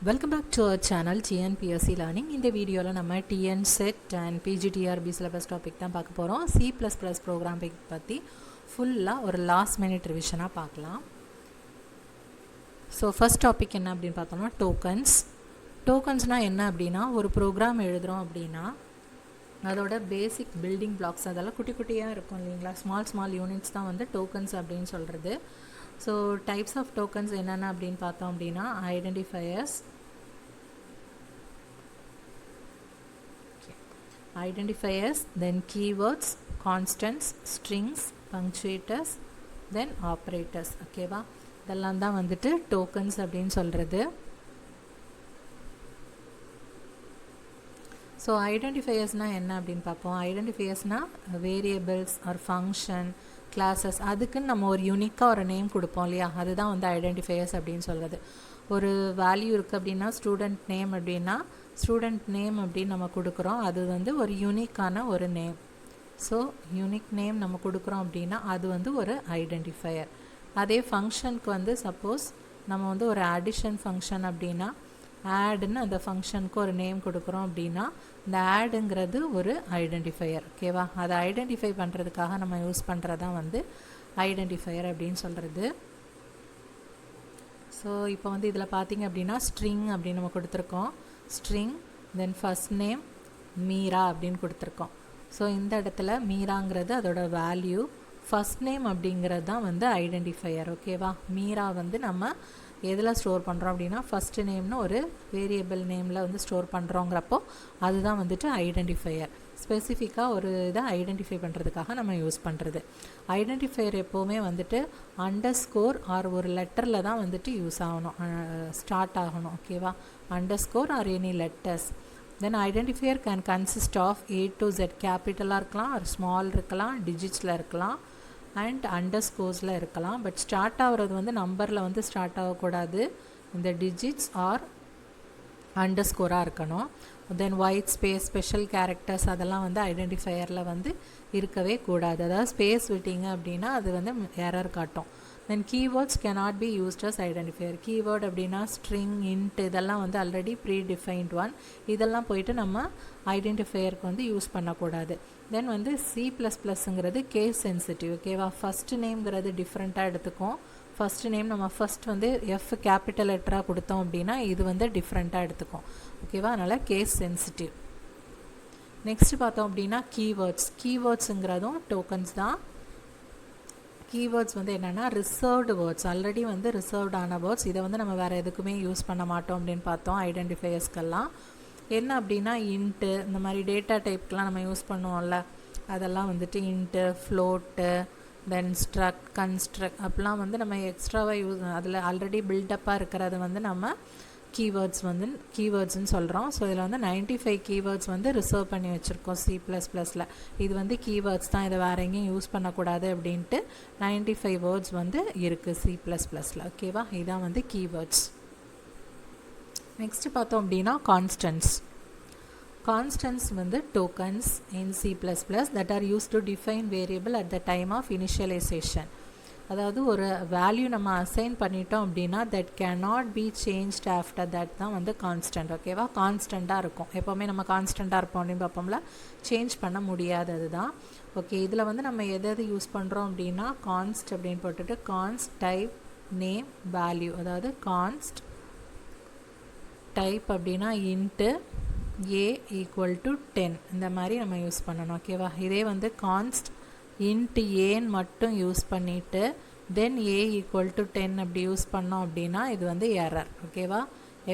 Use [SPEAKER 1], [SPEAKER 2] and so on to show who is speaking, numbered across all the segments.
[SPEAKER 1] Welcome back to our channel TNPSC Learning. In the video la nama TNSET and PGTRB syllabus topic தான் பார்க்க போறோம். C++ program பத்தி ஃபுல்லா ஒரு last minute revision பார்க்கலாம். So first topic என்ன அப்படினு பார்த்தோம்னா tokens. Tokensனா என்ன அப்படினா ஒரு program எழுதுறோம் அப்படினா அதோட basic building blocks அதெல்லாம் குட்டி குட்டியா இருக்கும் இல்லீங்களா, small units தான் வந்து tokens அப்படினு சொல்றது. So types of tokens என்னென்ன அப்படினு பார்த்தோம் அப்படினா identifiers, then keywords, constants, strings, punctuators, then operators. ஓகேவா, இதெல்லாம் தான் வந்துட்டு tokens அப்படினு சொல்றது. So identifiers na என்ன அப்படினு பார்ப்போம். Identifiers na variables or function classes அதுக்கு நம்ம ஒரு யூனிக்கா ஒரு நேம் கொடுப்போம் இல்லையா, அதுதான் வந்து identifiers அப்படினு சொல்றது. ஒரு வேல்யூ இருக்கு அப்படினா ஸ்டூடண்ட் நேம் அப்படினா ஸ்டூடண்ட் நேம் அப்படி நம்ம கொடுக்குறோம், அது வந்து ஒரு யூனிக்கான ஒரு நேம். ஸோ யூனிக் நேம் நம்ம கொடுக்குறோம் அப்படின்னா அது வந்து ஒரு ஐடென்டிஃபையர். அதே ஃபங்க்ஷனுக்கு வந்து சப்போஸ் நம்ம வந்து ஒரு அடிஷன் ஃபங்க்ஷன் அப்படின்னா ஆடுன்னு அந்த ஃபங்க்ஷனுக்கு ஒரு நேம் கொடுக்குறோம் அப்படின்னா இந்த ஆடுங்கிறது ஒரு ஐடென்டிஃபையர். ஓகேவா, அதை ஐடென்டிஃபை பண்ணுறதுக்காக நம்ம யூஸ் பண்ணுறதான் வந்து ஐடென்டிஃபையர் அப்படின்னு சொல்கிறது. ஸோ இப்போ வந்து இதில் பார்த்தீங்க அப்படின்னா ஸ்ட்ரிங் அப்படின்னு நம்ம கொடுத்துருக்கோம். ஸ்ட்ரிங் தென் ஃபர்ஸ்ட் நேம் மீரா அப்படின்னு கொடுத்துருக்கோம். ஸோ இந்த இடத்துல மீராங்கிறது அதோட வேல்யூ, ஃபர்ஸ்ட் நேம் அப்படிங்கிறது தான் வந்து ஐடென்டிஃபையர். ஓகேவா, மீரா வந்து நம்ம எதில் ஸ்டோர் பண்ணுறோம் அப்படின்னா ஃபஸ்ட்டு நேம்னு ஒரு வேரியபிள் நேமில் வந்து ஸ்டோர் பண்ணுறோங்கிறப்போ அதுதான் வந்துட்டு ஐடென்டிஃபையர். ஸ்பெசிஃபிக்காக ஒரு இதை ஐடென்டிஃபை பண்ணுறதுக்காக நம்ம யூஸ் பண்ணுறது. ஐடென்டிஃபையர் எப்போவுமே வந்துட்டு அண்டர்ஸ்கோர் ஆர் ஒரு லெட்டரில் தான் வந்துட்டு யூஸ் ஆகணும், ஸ்டார்ட் ஆகணும். ஓகேவா, underscore or any letters. Then identifier can consist of A to Z, கேபிட்டலாக இருக்கலாம், ஒரு ஸ்மால் இருக்கலாம், டிஜிட்ஸில் இருக்கலாம், அண்ட் அண்டர்ஸ்கோர்ஸில் இருக்கலாம். பட் ஸ்டார்ட் ஆகிறது வந்து நம்பரில் வந்து ஸ்டார்ட் ஆகக்கூடாது, இந்த டிஜிட்ஸ் ஆர் அண்டர்ஸ்கோராக இருக்கணும். தென் ஒயிட் ஸ்பேஸ், ஸ்பெஷல் கேரக்டர்ஸ் அதெல்லாம் வந்து ஐடென்டிஃபையரில் வந்து இருக்கவே கூடாது. அதாவது ஸ்பேஸ் விட்டிங்க அப்படின்னா அது வந்து எரர் காட்டும். Then keywords cannot be used as identifier. Keyword அப்படின்னா ஸ்ட்ரிங், இன்ட் இதெல்லாம் வந்து ஆல்ரெடி ப்ரீ டிஃபைன்ட் ஒன், இதெல்லாம் போயிட்டு நம்ம ஐடென்டிஃபையருக்கு வந்து யூஸ் பண்ணக்கூடாது. தென் வந்து C++ங்கிறது கேஸ் சென்சிட்டிவ். ஓகேவா, ஃபஸ்ட்டு நேம்ங்கிறது டிஃப்ரெண்ட்டாக எடுத்துக்கும். ஃபஸ்ட்டு நேம் நம்ம ஃபஸ்ட் வந்து எஃப் கேபிட்டல் லெட்டராக கொடுத்தோம் அப்படின்னா இது வந்து டிஃப்ரெண்ட்டாக எடுத்துக்கும். ஓகேவா, அதனால் கேஸ் சென்சிட்டிவ். நெக்ஸ்ட் பார்த்தோம் அப்படின்னா கீவேர்ட்ஸ். கீவேர்ட்ஸுங்கிறதும் டோக்கன்ஸ் தான். கீவேர்ட்ஸ் வந்து என்னென்னா ரிசர்வ்டு வேர்ட்ஸ், ஆல்ரெடி வந்து ரிசர்வ்டான வேர்ட்ஸ், இதை வந்து நம்ம வேறு எதுக்குமே யூஸ் பண்ண மாட்டோம் அப்படின்னு பார்த்தோம் ஐடென்டிஃபையர்ஸ்க்கெல்லாம். என்ன அப்படின்னா இன்ட்டு, இந்த மாதிரி டேட்டா டைப்க்கெலாம் நம்ம யூஸ் பண்ணுவோம்ல, அதெல்லாம் வந்துட்டு இன்ட்டு, ஃப்ளோட்டு, தென் ஸ்ட்ரக், கன்ஸ்ட்ரக்ட் அப்படிலாம் வந்து நம்ம எக்ஸ்ட்ராவாக யூஸ், அதில் ஆல்ரெடி பில்டப்பாக இருக்கிறது வந்து நம்ம கீவேர்ட்ஸ்னு சொல்கிறோம். ஸோ இதில் வந்து 95 கீவேர்ட்ஸ் வந்து ரிசர்வ் பண்ணி வச்சுருக்கோம் C++ல். இது வந்து கீவேர்ட்ஸ் தான், இதை வேறு எங்கேயும் யூஸ் பண்ணக்கூடாது அப்படின்ட்டு 95 வேர்ட்ஸ் வந்து இருக்குது C++ல். ஓகேவா, இதுதான் வந்து கீவேர்ட்ஸ். நெக்ஸ்ட்டு பார்த்தோம் அப்படின்னா கான்ஸ்டன்ட்ஸ். Constants வந்து tokens in C++ that are used to define variable at the time of initialization. அதாவது ஒரு வேல்யூ நம்ம அசைன் பண்ணிட்டோம் அப்படின்னா that cannot be changed after that தான் வந்து கான்ஸ்டன்ட். ஓகேவா, கான்ஸ்டண்ட்டாக இருக்கும், எப்போவுமே நம்ம கான்ஸ்டண்ட்டாக இருப்போம் அப்படின்னு பார்ப்போம்ல, சேஞ்ச் பண்ண முடியாதது தான். ஓகே, இதில் வந்து நம்ம எது யூஸ் பண்ணுறோம் அப்படின்னா கான்ஸ்ட் அப்படின்னு போட்டுட்டு கான்ஸ்ட் டைப் நேம் வேல்யூ, அதாவது கான்ஸ்ட் டைப் அப்படின்னா இன்ட்டு A equal to 10 இந்த மாதிரி நம்ம யூஸ் பண்ணணும். ஓகேவா, இதே வந்து கான்ஸ்ட் இன்ட் ஏன்னு மட்டும் யூஸ் பண்ணிவிட்டு தென் A equal to 10 அப்படி யூஸ் பண்ணோம் அப்படின்னா இது வந்து எரர். ஓகேவா,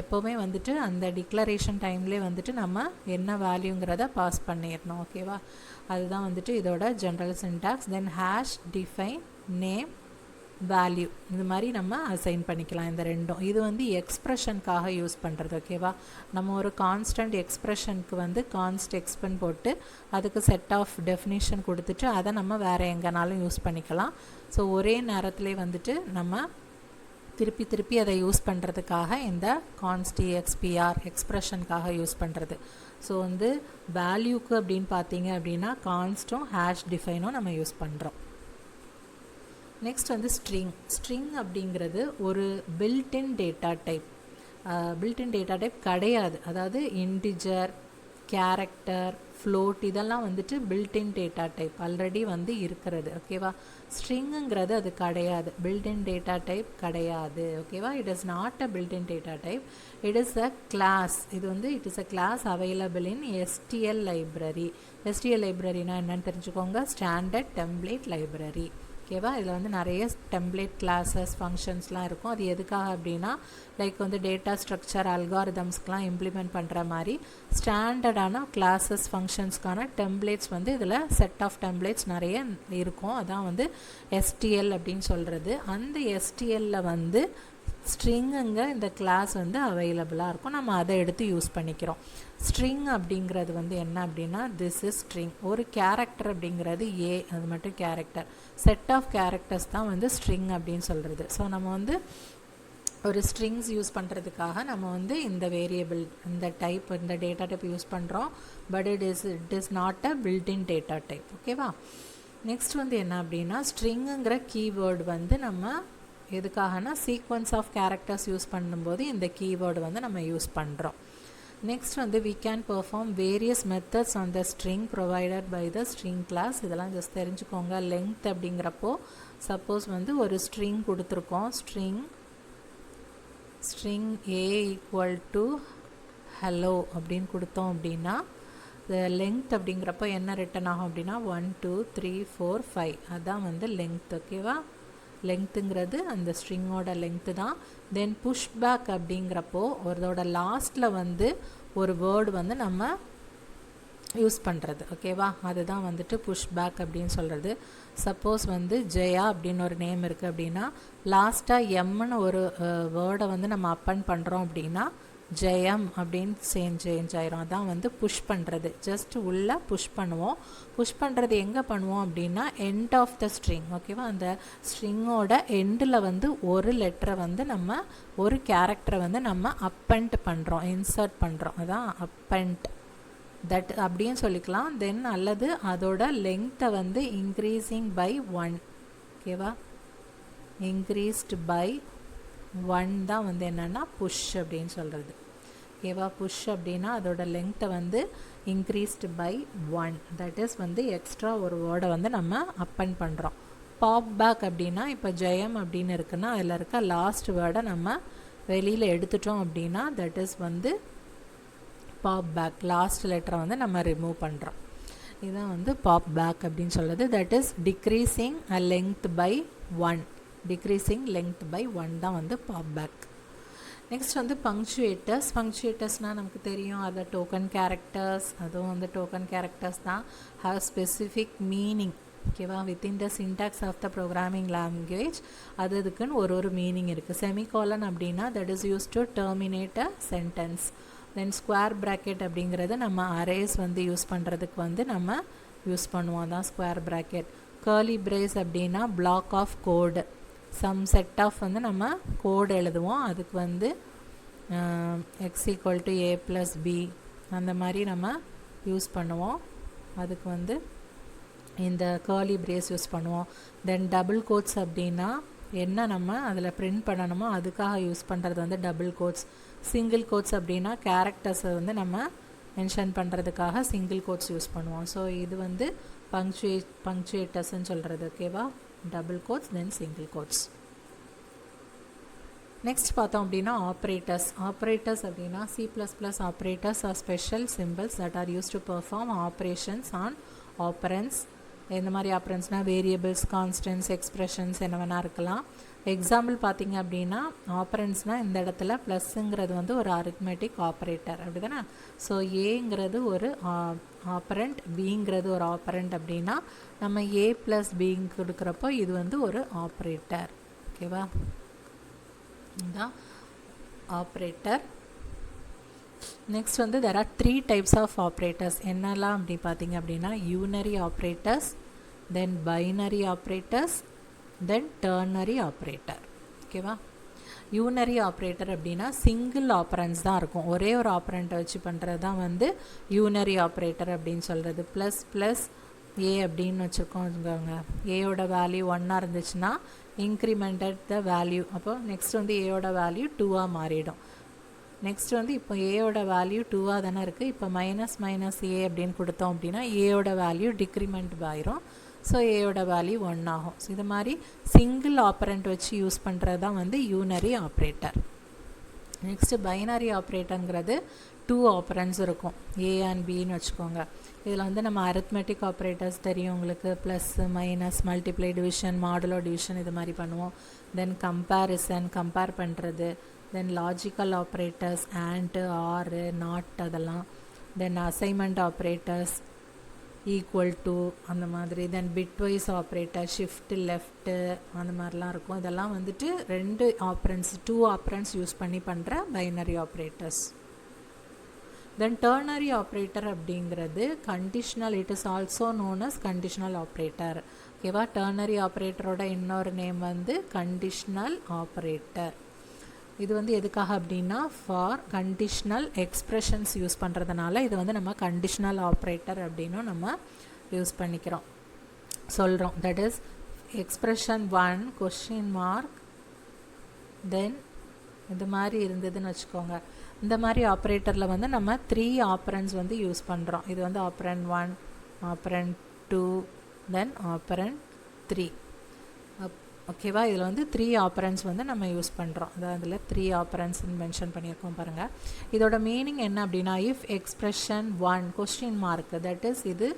[SPEAKER 1] எப்போவுமே வந்துட்டு அந்த டிக்ளரேஷன் டைம்லேயே வந்துட்டு நம்ம என்ன வேல்யூங்கிறத பாஸ் பண்ணிடணும். ஓகேவா, அதுதான் வந்துட்டு இதோட ஜென்ரல் சின்டாக்ஸ். தென் ஹேஷ் டிஃபைன் நேம் வேல்யூ, இது மாதிரி நம்ம அசைன் பண்ணிக்கலாம் இந்த ரெண்டும். இது வந்து எக்ஸ்ப்ரெஷனுக்காக யூஸ் பண்ணுறது. ஓகேவா, நம்ம ஒரு கான்ஸ்டன்ட் எக்ஸ்ப்ரெஷனுக்கு வந்து கான்ஸ்ட் எக்ஸ்பென் போட்டு அதுக்கு செட் ஆஃப் டெஃபினிஷன் கொடுத்துட்டு அதை நம்ம வேறு எங்கேனாலும் யூஸ் பண்ணிக்கலாம். ஸோ ஒரே நேரத்திலே வந்துட்டு நம்ம திருப்பி அதை யூஸ் பண்ணுறதுக்காக இந்த கான்ஸ்ட் எக்ஸ்பிஆர் எக்ஸ்ப்ரெஷனுக்காக யூஸ் பண்ணுறது. ஸோ வந்து வேல்யூக்கு அப்படின்னு பார்த்தீங்க அப்படின்னா கான்ஸ்ட்டும் ஹேஷ் டிஃபைனும் நம்ம யூஸ் பண்ணுறோம். நெக்ஸ்ட் வந்து ஸ்ட்ரிங். ஸ்ட்ரிங் அப்படிங்கிறது ஒரு built in data type. built-in data type கிடையாது. அதாவது integer, character, float இதெல்லாம் வந்துட்டு built-in data type ஆல்ரெடி வந்து இருக்கிறது. ஓகேவா? ஸ்ட்ரிங்குங்கிறது அது கிடையாது. built-in data type கிடையாது. ஓகேவா? it is not a built-in data type. it is a class. இது வந்து it is a class available in STL library. STL libraryனா என்னன்னு தெரிஞ்சுக்கோங்க. Standard Template Library. ஓகேவா? இதில் வந்து நிறைய டெம்ப்ளேட் கிளாஸஸ் ஃபங்க்ஷன்ஸ்லாம் இருக்கும். அது எதுக்காக அப்படின்னா லைக் வந்து டேட்டா ஸ்ட்ரக்சர் அல்காரிதம்ஸ்க்கெலாம் இம்ப்ளிமெண்ட் பண்ணுற மாதிரி ஸ்டாண்டர்டான கிளாஸஸ் ஃபங்க்ஷன்ஸ்க்கான டெம்ப்ளேட்ஸ் வந்து இதில் செட் ஆஃப் டெம்ப்ளேட்ஸ் நிறைய இருக்கும். அதான் வந்து STL அப்படின்னு சொல்கிறது. அந்த STLல வந்து ஸ்ட்ரிங்குங்க இந்த கிளாஸ் வந்து அவைலபிளாக இருக்கும். நம்ம அதை எடுத்து யூஸ் பண்ணிக்கிறோம். ஸ்ட்ரிங் அப்படிங்கிறது வந்து என்ன அப்படின்னா திஸ் இஸ் ஸ்ட்ரிங். ஒரு கேரக்டர் அப்படிங்கிறது அது மட்டும் கேரக்டர். செட் ஆஃப் கேரக்டர்ஸ் தான் வந்து ஸ்ட்ரிங் அப்படின்னு சொல்கிறது. ஸோ நம்ம வந்து ஒரு ஸ்ட்ரிங்ஸ் யூஸ் பண்ணுறதுக்காக நம்ம வந்து இந்த வேரியபிள் இந்த டைப் இந்த டேட்டா டைப் யூஸ் பண்ணுறோம். But it is not a built in data type. ஓகேவா? நெக்ஸ்ட் வந்து என்ன அப்படின்னா ஸ்ட்ரிங்குங்கிற கீவேர்டு வந்து நம்ம எதுக்காகனா சீக்வன்ஸ் ஆஃப் கேரக்டர்ஸ் யூஸ் பண்ணும்போது இந்த கீவேர்டு வந்து நம்ம யூஸ் பண்ணுறோம். நெக்ஸ்ட் வந்து we can perform various methods on the string provided by the string class. இதெல்லாம் ஜஸ்ட் தெரிஞ்சுக்கோங்க. length அப்படிங்கிறப்போ சப்போஸ் வந்து ஒரு ஸ்ட்ரிங் கொடுத்துருக்கோம். String a equal to hello அப்படின்னு கொடுத்தோம் அப்படின்னா லெங்த் அப்படிங்கிறப்போ என்ன ரிட்டன் ஆகும் அப்படின்னா 1 2 3 4 5 அதுதான் வந்து லெங்த். ஓகேவா? லெங்க்த்துங்கிறது அந்த ஸ்ட்ரிங்கோட லெங்க்த்து தான். தென் புஷ்பேக் அப்படிங்கிறப்போ ஒருதோட லாஸ்ட்டில் வந்து ஒரு வேர்டு வந்து நம்ம யூஸ் பண்ணுறது. ஓகேவா? அதுதான் வந்துட்டு புஷ்பேக் அப்படின்னு சொல்கிறது. சப்போஸ் வந்து ஜெயா அப்படின்னு ஒரு நேம் இருக்குது அப்படின்னா லாஸ்ட்டாக எம்னு ஒரு வேர்டை வந்து நம்ம அப்பன் பண்ணுறோம் அப்படின்னா ஜெயம் அப்படின்னு சேஞ்ச் ஆயிரும். அதான் வந்து புஷ் பண்ணுறது. ஜஸ்ட் உள்ளே புஷ் பண்ணுவோம். புஷ் பண்ணுறது எங்கே பண்ணுவோம் அப்படின்னா எண்ட் ஆஃப் த ஸ்ட்ரிங். ஓகேவா? அந்த ஸ்ட்ரிங்கோட எண்டில் வந்து ஒரு லெட்டரை வந்து நம்ம ஒரு கேரக்டரை வந்து நம்ம அப்பண்ட் பண்ணுறோம், இன்சர்ட் பண்ணுறோம். அதான் அப்பண்ட் தட் அப்படின்னு சொல்லிக்கலாம். தென் அல்லது அதோட லெங்க்த்தை வந்து இன்க்ரீஸிங் பை 1. ஓகேவா? இன்க்ரீஸ்டு பை 1 தான் வந்து என்னென்னா புஷ் அப்படின்னு சொல்கிறது. ஓகேவா? புஷ் அப்படின்னா அதோட லெங்க்த்தை வந்து இன்க்ரீஸ்டு பை 1. தட் இஸ் வந்து எக்ஸ்ட்ரா ஒரு வேர்டை வந்து நம்ம அப்பன் பண்ணுறோம். பாப் பேக் அப்படின்னா இப்போ ஜெயம் அப்படின்னு இருக்குன்னா அதில் இருக்க லாஸ்ட் வேர்டை நம்ம வெளியில் எடுத்துட்டோம் அப்படின்னா தட் இஸ் வந்து பாப் பேக். லாஸ்ட் லெட்டரை வந்து நம்ம ரிமூவ் பண்ணுறோம். இதுதான் வந்து பாப் பேக் அப்படின்னு சொல்கிறது. That is decreasing a length by 1. Decreasing length by 1 தான் வந்து பாப் பேக். நெக்ஸ்ட் வந்து பங்க்சுவேட்டர்ஸ். பங்க்சுவேட்டர்ஸ்னால் நமக்கு தெரியும் அது டோக்கன் கேரக்டர்ஸ். அதுவும் வந்து டோக்கன் கேரக்டர்ஸ் தான் ஹாவ் ஸ்பெசிஃபிக் மீனிங். ஓகேவா? Within the syntax of the programming language அதுக்குன்னு ஒரு மீனிங் இருக்குது. செமிகாலன் அப்படின்னா that is use to terminate a sentence. Then square bracket அப்படிங்கிறது நம்ம அரேஸ் வந்து யூஸ் பண்ணுறதுக்கு வந்து நம்ம யூஸ் பண்ணுவோம். தான் ஸ்கொயர் ப்ராக்கெட். கர்லி பிரேஸ் அப்படின்னா block of code. Some set of வந்து நம்ம கோடு எழுதுவோம். அதுக்கு வந்து x equal to a + b அந்த மாதிரி நம்ம யூஸ் பண்ணுவோம். அதுக்கு வந்து இந்த கர்லி பிரேஸ் யூஸ் பண்ணுவோம். தென் டபுள் கோட்ஸ் அப்படின்னா என்ன நம்ம அதில் பிரிண்ட் பண்ணணுமோ அதுக்காக யூஸ் பண்ணுறது வந்து டபுள் கோட்ஸ். சிங்கிள் கோட்ஸ் அப்படின்னா கேரக்டர்ஸை வந்து நம்ம மென்ஷன் பண்ணுறதுக்காக சிங்கிள் கோட்ஸ் யூஸ் பண்ணுவோம். ஸோ இது வந்து பங்க்சுவேட்டர்ஸ்ன்னு சொல்கிறது. ஓகேவா? டபுள் கோட்ஸ் தென் சிங்கிள் கோட்ஸ். நெக்ஸ்ட் பார்த்தோம் அப்படின்னா ஆப்ரேட்டர்ஸ். ஆப்ரேட்டர்ஸ் அப்படின்னா C++ operators are special symbols that R use to perform operations on appearance. எந்த மாதிரி ஆப்பரன்ஸ்னால் வேரியபிள்ஸ், கான்ஸ்டன்ட்ஸ், எக்ஸ்ப்ரெஷன்ஸ் என்ன வேணா இருக்கலாம். எக்ஸாம்பிள் பார்த்தீங்க அப்படின்னா ஆப்பரன்ஸ்னால் இந்த இடத்துல ப்ளஸ்ஸுங்கிறது வந்து ஒரு அரித்மெட்டிக் ஆப்ரேட்டர் அப்படி தானே. ஸோ ஏங்கிறது ஒரு ஆப்பரண்ட், பிங்கிறது ஒரு ஆப்பரண்ட் அப்படின்னா நம்ம a + b கொடுக்குறப்போ இது வந்து ஒரு ஆப்ரேட்டர். ஓகேவா? இதுதான் ஆப்ரேட்டர். நெக்ஸ்ட் வந்து there are 3 types of operators. என்னெல்லாம் அப்படி பார்த்தீங்க அப்படின்னா யூனரி ஆப்ரேட்டர்ஸ், தென் binary operators, then ternary operator. ஓகேவா? யூனரி ஆப்ரேட்டர் அப்படின்னா சிங்கிள் ஆப்பரன்ஸ் தான் இருக்கும். ஒரே ஒரு ஆப்பரண்ட்டை வச்சு பண்ணுறது தான் வந்து யூனரி ஆப்ரேட்டர் அப்படின்னு சொல்கிறது. ப்ளஸ் ஏ அப்படின்னு வச்சுருக்கோங்க. ஏயோட வேல்யூ 1 இருந்துச்சுன்னா இன்க்ரிமெண்டட் த வேல்யூ. அப்போ நெக்ஸ்ட் வந்து ஏயோட வேல்யூ 2 மாறிடும். நெக்ஸ்ட் வந்து இப்போ ஏயோட வேல்யூ 2ஆக தானே இருக்குது. இப்போ மைனஸ் மைனஸ் ஏ அப்படின்னு கொடுத்தோம் அப்படின்னா ஏயோட வேல்யூ டிக்ரிமெண்ட் ஆயிரும். ஸோ ஏயோட வேல்யூ 1 ஆகும். ஸோ இது மாதிரி சிங்கிள் ஆப்பரண்ட் வச்சு யூஸ் பண்ணுறது தான் வந்து யூனரி ஆப்ரேட்டர். நெக்ஸ்ட்டு பைனரி ஆப்ரேட்டருங்கிறது 2 ஆப்பரண்ட்ஸ் இருக்கும், ஏ அண்ட் பின்னு வச்சுக்கோங்க. இதில் வந்து நம்ம அரித்மெட்டிக் ஆப்ரேட்டர்ஸ் தெரியும் உங்களுக்கு, plus minus multiply division modulo division இது மாதிரி பண்ணுவோம். தென் கம்பேரிசன் கம்பேர் பண்ணுறது, then logical operators and or not அதெல்லாம், then assignment operators equal to அந்த மாதிரி, then bitwise operator shift left அந்த மாதிரிலாம் இருக்கும். இதெல்லாம் வந்துட்டு 2 ஆப்ரண்ட்ஸ் 2 ஆப்ரண்ட்ஸ் யூஸ் பண்ணி பண்ணுற binary operators. Then ternary operator அப்படிங்கிறது conditional, it is also known as conditional operator. ஓகேவா, டர்னரி ஆப்ரேட்டரோட இன்னொரு நேம் வந்து கண்டிஷனல் ஆப்ரேட்டர். இது வந்து எதுக்காக அப்படின்னா ஃபார் கண்டிஷனல் எக்ஸ்ப்ரெஷன்ஸ் யூஸ் பண்ணுறதுனால இது வந்து நம்ம கண்டிஷனல் ஆப்ரேட்டர் அப்படின்னும் நம்ம யூஸ் பண்ணிக்கிறோம் சொல்கிறோம். That is expression 1 question mark தென் இது மாதிரி இருந்ததுன்னு வச்சுக்கோங்க. இந்த மாதிரி ஆப்ரேட்டரில் வந்து நம்ம 3 ஆப்பரண்ட்ஸ் வந்து யூஸ் பண்ணுறோம். இது வந்து ஆப்பரண்ட் 1, ஆப்பரண்ட் 2, தென் ஆப்பரண்ட் 3. ஓகேவா, இதில் வந்து 3 ஆப்பரண்ட்ஸ் வந்து நம்ம யூஸ் பண்ணுறோம். அதாவது அதில் 3 ஆப்பரண்ட்ஸ்ன்னு மென்ஷன் பண்ணியிருக்கோம் பாருங்கள். இதோட மீனிங் என்ன அப்படின்னா, if expression 1 question mark, that is இது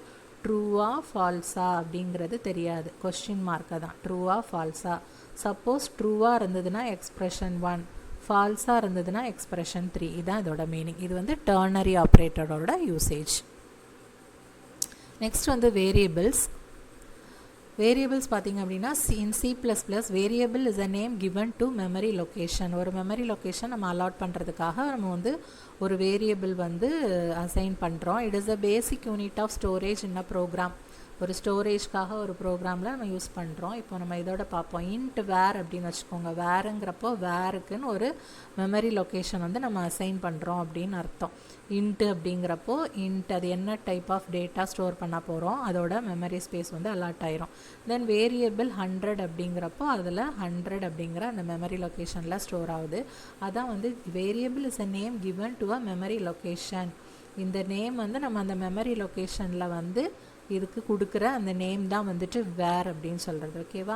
[SPEAKER 1] ட்ரூவா ஃபால்ஸா அப்படிங்கிறது தெரியாது, கொஸ்டின் மார்க்கை தான் ட்ரூவா ஃபால்ஸா. சப்போஸ் ட்ரூவாக இருந்ததுன்னா எக்ஸ்ப்ரெஷன் 1, ஃபால்ஸாக இருந்ததுன்னா எக்ஸ்ப்ரெஷன் 3. இதுதான் இதோட மீனிங். இது வந்து டர்னரி ஆப்ரேட்டரோட யூசேஜ். நெக்ஸ்ட் வந்து வேரியபிள்ஸ். வேரியபிள்ஸ் பார்த்திங்க அப்படின்னா in C++ variable is a name given to memory location. ஒரு மெமரி லொக்கேஷன் நம்ம அலாட் பண்ணுறதுக்காக நம்ம வந்து ஒரு வேரியபிள் வந்து அசைன் பண்ணுறோம். It is a basic unit of storage in a program. ஒரு ஸ்டோரேஜ்க்காக ஒரு ப்ரோக்ராமில் நம்ம யூஸ் பண்ணுறோம். இப்போ நம்ம இதோட பார்ப்போம். இன்ட் வேர் அப்படின்னு வச்சுக்கோங்க. வேருங்கிறப்போ வேருக்குன்னு ஒரு மெமரி லொக்கேஷன் வந்து நம்ம அசைன் பண்ணுறோம் அப்படின்னு அர்த்தம். இன்ட்டு அப்படிங்கிறப்போ இன்ட் அது என்ன டைப் ஆஃப் டேட்டா ஸ்டோர் பண்ண போகிறோம் அதோட மெமரி ஸ்பேஸ் வந்து அலாட் ஆயிரும். தென் வேரியபிள் 100 அப்படிங்கிறப்போ அதில் 100 அப்படிங்கிற அந்த மெமரி லொக்கேஷனில் ஸ்டோர் ஆகுது. அதான் வந்து variable is a name given to a memory location. இந்த நேம் வந்து நம்ம அந்த மெமரி லொக்கேஷனில் வந்து இதுக்கு கொடுக்குற அந்த நேம் தான் வந்துட்டு வேர் அப்படின்னு சொல்கிறது. ஓகேவா,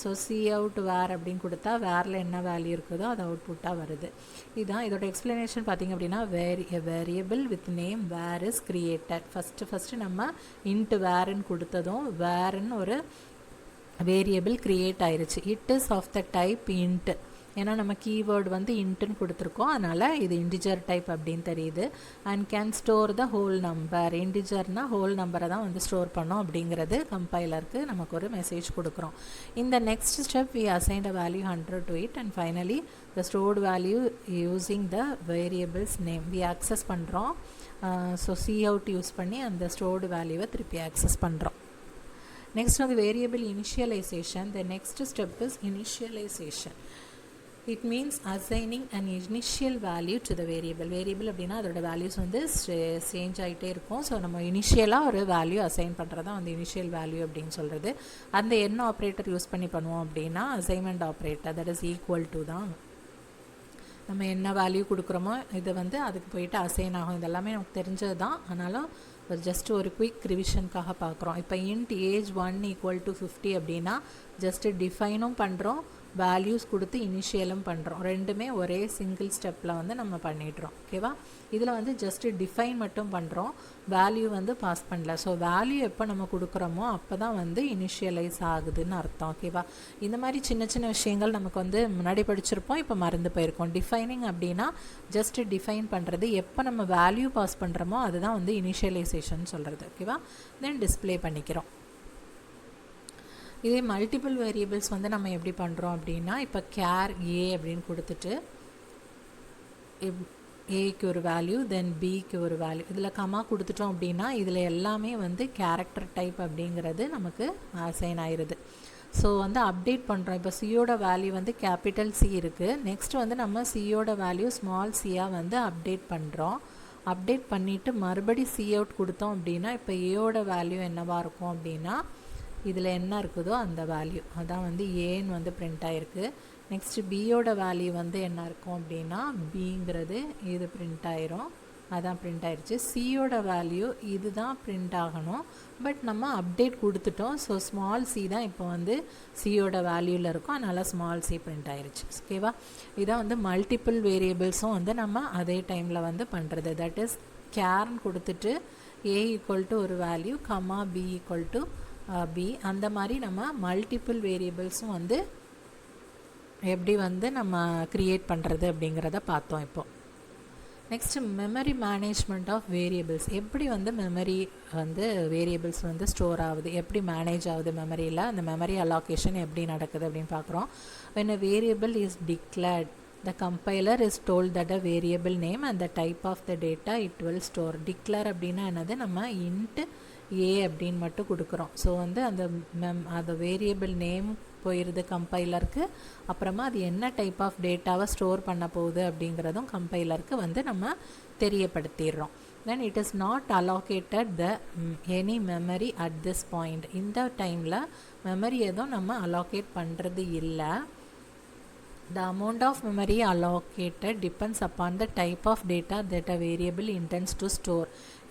[SPEAKER 1] ஸோ சி அவுட் வேர் அப்படின்னு கொடுத்தா வேரில் என்ன வேல்யூ இருக்குதோ அது அவுட்புட்டாக வருது. இதுதான் இதோட எக்ஸ்ப்ளனேஷன் பார்த்திங்க அப்படின்னா, variable with name var is created. First நம்ம இன்ட்டு வேருன்னு கொடுத்ததும் வேருன்னு ஒரு வேரியபிள் கிரியேட் ஆயிடுச்சு. It is of the type int. ஏன்னா நம்ம கீவேர்டு வந்து இன்ட்டுன்னு கொடுத்துருக்கோம், அதனால் இது இன்டிஜர் டைப் அப்படின்னு தெரியுது. And can store the whole number. இன்டிஜர்னால் ஹோல் நம்பரை தான் வந்து ஸ்டோர் பண்ணோம் அப்படிங்கிறது கம்பைலருக்கு நமக்கு ஒரு மெசேஜ் கொடுக்குறோம். இந்த next step we assigned a value 100 to it and finally the stored value using the variables name we access பண்ணுறோம். ஸோ சி அவுட் யூஸ் பண்ணி அந்த ஸ்டோர்டு வேல்யூவை திருப்பி ஆக்சஸ் பண்ணுறோம். நெக்ஸ்ட் வந்து variable initialization. The next step is initialization. It means assigning an initial value to the variable. Variable அப்படின்னா அதோட values வந்து சேஞ்ச் ஆகிட்டே இருக்கும். ஸோ நம்ம இனிஷியலாக ஒரு வேல்யூ அசைன் பண்ணுறது தான் வந்து இனிஷியல் வேல்யூ அப்படின்னு சொல்கிறது. அந்த என்ன ஆப்ரேட்டர் யூஸ் பண்ணி பண்ணுவோம் அப்படின்னா assignment operator, that is equal to தான். நம்ம என்ன வேல்யூ கொடுக்குறோமோ இது வந்து அதுக்கு போயிட்டு அசைன் ஆகும். இதெல்லாமே நமக்கு தெரிஞ்சது தான், ஆனாலும் ஜஸ்ட் ஒரு குயிக் ரிவிஷனுக்காக பார்க்குறோம். இப்போ இன்ட் ஏஜ் 1 = 50 அப்படின்னா ஜஸ்ட்டு டிஃபைனும் பண்ணுறோம், வேல்யூஸ் கொடுத்து இனிஷியலும் பண்ணுறோம். ரெண்டுமே ஒரே சிங்கிள் ஸ்டெப்பில் வந்து நம்ம பண்ணிடுறோம். ஓகேவா, இதில் வந்து ஜஸ்ட்டு டிஃபைன் மட்டும் பண்ணுறோம், வேல்யூ வந்து பாஸ் பண்ணல. ஸோ வேல்யூ எப்போ நம்ம கொடுக்குறோமோ அப்போ தான் வந்து இனிஷியலைஸ் ஆகுதுன்னு அர்த்தம். ஓகேவா, இந்த மாதிரி சின்ன சின்ன விஷயங்கள் நமக்கு வந்து முன்னாடி படிச்சிருப்போம், இப்போ மறந்து போயிருக்கோம். டிஃபைனிங் அப்படின்னா ஜஸ்ட்டு டிஃபைன் பண்ணுறது, எப்போ நம்ம வேல்யூ பாஸ் பண்ணுறோமோ அதுதான் வந்து இனிஷியலைசேஷன் சொல்கிறது. ஓகேவா, தென் டிஸ்பிளே பண்ணிக்கிறோம். இதே மல்டிபிள் வேரியபிள்ஸ் வந்து நம்ம எப்படி பண்ணுறோம் அப்படின்னா, இப்போ கேர் ஏ அப்படின்னு கொடுத்துட்டு ஏக்கு ஒரு வேல்யூ தென் பிக்கு ஒரு வேல்யூ, இதில் கமா கொடுத்துட்டோம் அப்படின்னா இதில் எல்லாமே வந்து கேரக்டர் டைப் அப்படிங்கிறது நமக்கு அசைன் ஆயிடுது. ஸோ வந்து அப்டேட் பண்ணுறோம். இப்போ சியோட வேல்யூ வந்து கேபிட்டல் சி இருக்குது, நெக்ஸ்ட் வந்து நம்ம சியோட வேல்யூ ஸ்மால் சியாக வந்து அப்டேட் பண்ணுறோம். அப்டேட் பண்ணிவிட்டு மறுபடி சி அவுட் கொடுத்தோம் அப்படின்னா இப்போ ஏயோட வேல்யூ என்னவாக இருக்கும் அப்படின்னா இதில் என்ன இருக்குதோ அந்த வேல்யூ அதான் வந்து ஏன்னு வந்து பிரிண்ட் ஆகிருக்கு. நெக்ஸ்ட் பியோட வேல்யூ வந்து என்ன இருக்கும் அப்படின்னா பிங்கிறது இது பிரிண்ட் ஆயிரும், அதான் பிரிண்ட் ஆயிடுச்சு. சியோட வேல்யூ இது தான் பிரிண்ட் ஆகணும், பட் நம்ம அப்டேட் கொடுத்துட்டோம். ஸோ ஸ்மால் சி தான் இப்போ வந்து சியோட வேல்யூவில் இருக்கும், அதனால் ஸ்மால் சி பிரிண்ட் ஆயிடுச்சு. ஓகேவா? இதான் வந்து மல்டிபிள் வேரியபிள்ஸும் வந்து நம்ம அதே டைமில் வந்து பண்ணுறது. தட் இஸ் கேர்னு கொடுத்துட்டு a ஈக்குவல் டு ஒரு value comma b equal to b, அந்த மாதிரி நம்ம மல்டிபிள் வேரியபிள்ஸும் வந்து எப்படி வந்து நம்ம க்ரியேட் பண்ணுறது அப்படிங்கிறத பார்த்தோம். இப்போது next memory management of variables. எப்படி வந்து மெமரி வந்து வேரியபிள்ஸ் வந்து ஸ்டோர் ஆகுது, எப்படி மேனேஜ் ஆகுது மெமரியில், அந்த மெமரி அலோகேஷன் எப்படி நடக்குது அப்படின்னு பார்க்குறோம். when a variable is declared, the compiler is told that a variable name and the type of the data it will store. declare அப்படின்னா என்னது, நம்ம int a அப்படின்னு மட்டும் கொடுக்குறோம். ஸோ வந்து அந்த வேரியபிள் நேம் போயிடுது கம்பைலருக்கு, அப்புறமா அது என்ன டைப் ஆஃப் டேட்டாவை ஸ்டோர் பண்ண போகுது அப்படிங்கிறதும் கம்பைலருக்கு வந்து நம்ம தெரியப்படுத்திடுறோம். then it is not allocated the any memory at this point. இந்த டைமில் மெமரி எதுவும் நம்ம allocate பண்ணுறது இல்லை. The amount of memory allocated depends upon the type of data that a variable intends to store.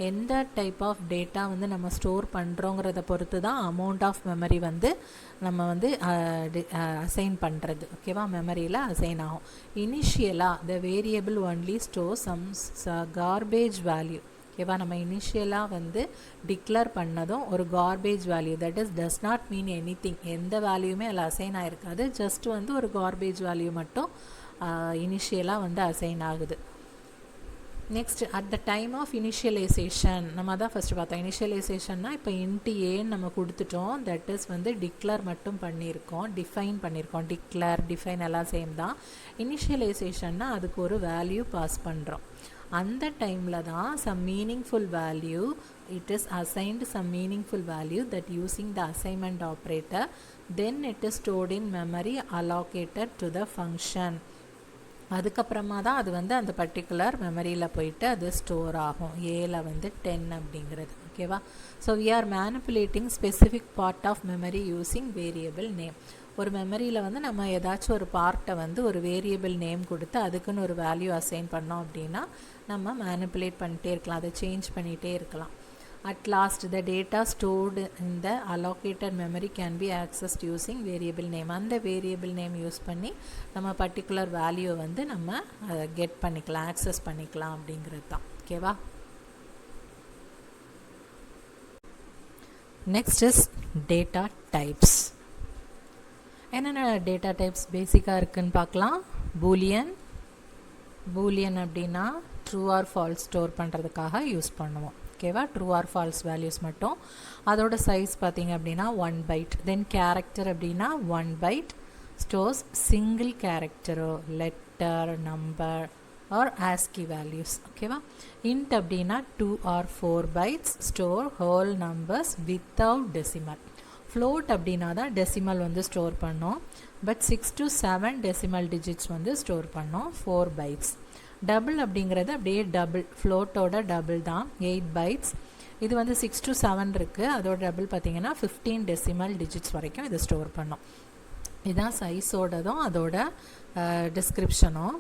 [SPEAKER 1] எந்த டைப் ஆஃப் டேட்டா வந்து நம்ம store பண்ணுறோங்கிறத பொறுத்து தான் அமௌண்ட் ஆஃப் மெமரி வந்து நம்ம வந்து அசைன் பண்ணுறது. ஓகேவா? மெமரியில் அசைன் ஆகும். இனிஷியலாக the variable only store some garbage value. ஓகேவா? நம்ம இனிஷியலாக வந்து டிக்ளேர் பண்ணதும் ஒரு garbage value, that is does not mean anything, எந்த வேல்யூமே அதில் அசைன் ஆகிருக்காது, ஜஸ்ட் வந்து ஒரு கார்பேஜ் வேல்யூ மட்டும் இனிஷியலாக வந்து அசைன் ஆகுது. Next at the time of initialization, நம்ம தான் ஃபஸ்ட்டு பார்த்தோம். இனிஷியலைசேஷன்னா இப்போ இன்ட்டு ஏன்னு நம்ம கொடுத்துட்டோம், தட் இஸ் வந்து டிக்ளேர் மட்டும் பண்ணியிருக்கோம், டிஃபைன் பண்ணியிருக்கோம். டிஃபைன் எல்லாம் சேம் தான். இனிஷியலைசேஷன்னா அதுக்கு ஒரு வேல்யூ பாஸ் பண்ணுறோம். அந்த டைமில் தான் some meaningful value, it is assigned some meaningful value that using the assignment operator, then it is stored in memory allocated to the function. அதுக்கப்புறமா தான் அது வந்து அந்த பர்டிகுலர் மெமரியில் போயிட்டு அது ஸ்டோர் ஆகும். ஏல வந்து 10 அப்படிங்கிறது. ஓகேவா? So we are manipulating specific part of memory using variable name. ஒரு மெமரியில் வந்து நம்ம ஏதாச்சும் ஒரு பார்ட்டை வந்து ஒரு வேரியபிள் நேம் கொடுத்து அதுக்குன்னு ஒரு வேல்யூ அசைன் பண்ணோம் அப்படின்னா நம்ம மேனிப்புலேட் பண்ணிகிட்டே இருக்கலாம், அதை சேஞ்ச் பண்ணிகிட்டே இருக்கலாம். At lost the data stored in the allocated memory can be accessed using variable name. அந்த வேரியபிள் நேம் யூஸ் பண்ணி நம்ம பர்டிகுலர் வேல்யூவை வந்து நம்ம கெட் பண்ணிக்கலாம், ஆக்சஸ் பண்ணிக்கலாம் அப்படிங்கிறது தான். ஓகேவா? Next is data types. என்னென்ன டேட்டா டைப்ஸ் பேசிக்காக இருக்குதுன்னு பார்க்கலாம். பூலியன் அப்படின்னா ட்ரூ ஆர் ஃபால்ஸ் ஸ்டோர் பண்ணுறதுக்காக யூஸ் பண்ணுவோம். ஓகேவா? ட்ரூ ஆர் ஃபால்ஸ் வேல்யூஸ் மட்டும். அதோட சைஸ் பார்த்திங்க அப்படின்னா 1 byte. தென் கேரக்டர் அப்படின்னா 1 byte ஸ்டோர்ஸ் சிங்கிள் கேரக்டரோ letter number or ASCII values. ஓகேவா? இன்ட் அப்படின்னா 2 or 4 bytes store whole numbers without decimal. Float அப்படின்னா தான் டெசிமல் வந்து ஸ்டோர் பண்ணோம், பட் 6 to 7 டெசிமல் டிஜிட்ஸ் வந்து ஸ்டோர் பண்ணோம், 4 bytes. டபுள் அப்படிங்கிறது அப்படியே டபுள், ஃப்ளோட்டோட டபுள் தான், 8 bytes. இது வந்து 6 to 7 இருக்குது, அதோட டபுள் பார்த்திங்கன்னா 15 டெசிமல் டிஜிட்ஸ் வரைக்கும் இதை ஸ்டோர் பண்ணோம். இதுதான் சைஸோடதும் அதோட டிஸ்கிரிப்ஷனும்.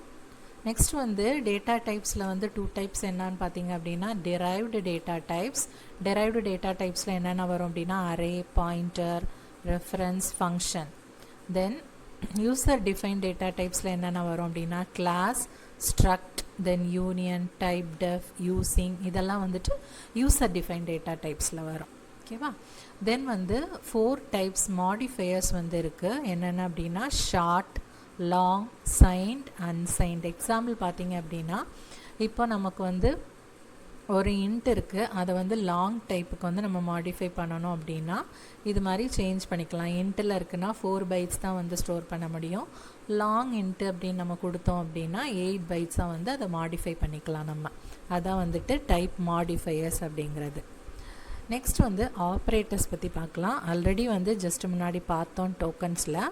[SPEAKER 1] நெக்ஸ்ட் வந்து டேட்டா டைப்ஸில் வந்து 2 டைப்ஸ் என்னன்னு பார்த்தீங்க அப்படின்னா derived data types. Derived data டைப்ஸில் என்னென்ன வரும் அப்படின்னா array, pointer, reference, function. Then user define data டைப்ஸில் என்னென்ன வரும் அப்படின்னா class, struct, then union, typedef, using, இதெல்லாம் வந்துட்டு யூசர் டிஃபைன் டேட்டா டைப்ஸில் வரும். ஓகேவா? தென் வந்து 4 டைப்ஸ் மாடிஃபையர்ஸ் வந்து இருக்குது. என்னென்ன அப்படின்னா short, long, signed, unsigned. Example பார்த்தீங்க அப்படின்னா இப்போ நமக்கு வந்து ஒரு இன்ட் இருக்குது, அதை வந்து லாங் டைப்புக்கு வந்து நம்ம மாடிஃபை பண்ணணும் அப்படின்னா இது மாதிரி சேஞ்ச் பண்ணிக்கலாம். இன்ட்டில் இருக்குன்னா 4 bytes தான் வந்து ஸ்டோர் பண்ண முடியும். லாங் இன்ட்டு அப்படின்னு நம்ம கொடுத்தோம் அப்படின்னா 8 bytes வந்து அதை மாடிஃபை பண்ணிக்கலாம் நம்ம. அதான் வந்துட்டு டைப் மாடிஃபையர்ஸ் அப்படிங்கிறது. நெக்ஸ்ட் வந்து ஆப்ரேட்டர்ஸ் பற்றி பார்க்கலாம். ஆல்ரெடி வந்து ஜஸ்ட் முன்னாடி பார்த்தோம் டோக்கன்ஸில்,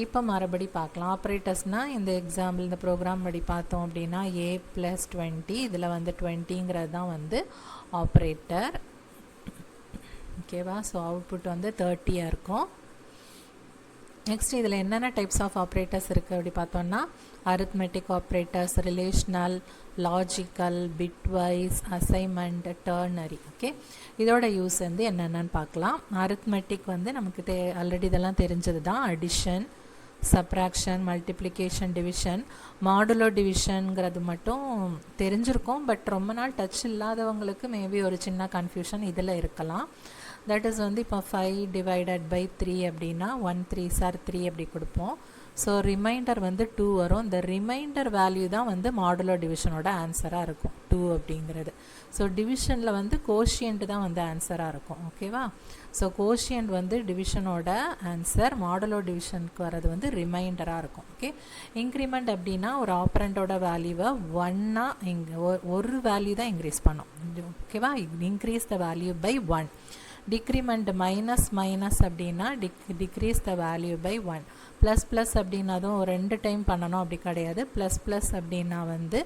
[SPEAKER 1] இப்போ மறுபடி பார்க்கலாம். ஆப்ரேட்டர்ஸ்னால் இந்த எக்ஸாம்பிள் இந்த ப்ரோக்ராம் படி பார்த்தோம் அப்படின்னா A+20, இதில் வந்து 20ங்கிறது தான் வந்து ஆப்ரேட்டர். ஓகேவா? ஸோ அவுட்புட் வந்து 30 இருக்கும். நெக்ஸ்ட் இதில் என்னென்ன டைப்ஸ் ஆஃப் ஆப்ரேட்டர்ஸ் இருக்குது அப்படி பார்த்தோன்னா arithmetic operators, relational, logical, bitwise, assignment, ternary. Okay, இதோட யூஸ் வந்து என்னென்னு பார்க்கலாம். arithmetic வந்து நமக்கு ஆல்ரெடி இதெல்லாம் தெரிஞ்சது தான். Addition, subtraction, multiplication, division. Modulo டிவிஷனுங்கிறது மட்டும் தெரிஞ்சிருக்கும், பட் ரொம்ப நாள் டச் இல்லாதவங்களுக்கு மேபி ஒரு சின்ன கன்ஃபியூஷன் இதில் இருக்கலாம். தட் இஸ் வந்து இப்போ 5 டிவைடட் பை 3 அப்படின்னா 1 3s are 3 அப்படி கொடுப்போம். ஸோ ரிமைண்டர் வந்து 2 வரும். இந்த ரிமைண்டர் வேல்யூ தான் வந்து மாடுலோ டிவிஷனோட ஆன்சராக இருக்கும் 2 அப்படிங்கிறது. ஸோ டிவிஷனில் வந்து கோஷியன்ட் தான் வந்து ஆன்சராக இருக்கும். ஓகேவா? ஸோ கோஷியன்ட் வந்து டிவிஷனோட ஆன்சர், மாடுலோ டிவிஷனுக்கு வர்றது வந்து ரிமைண்டராக இருக்கும். ஓகே, இன்க்ரிமெண்ட் அப்படின்னா ஒரு ஆப்ரண்டோட வேல்யூவை 1 இங்கே ஒரு வேல்யூ தான் இன்க்ரீஸ் பண்ணும். ஓகேவா? Increase the value by 1. Decrement minus minus அப்படின்னா decrease the value by 1. Plus plus அப்படின்னா அதுவும் 2 டைம் பண்ணணும் அப்படி கிடையாது. ப்ளஸ் ப்ளஸ் அப்படின்னா வந்து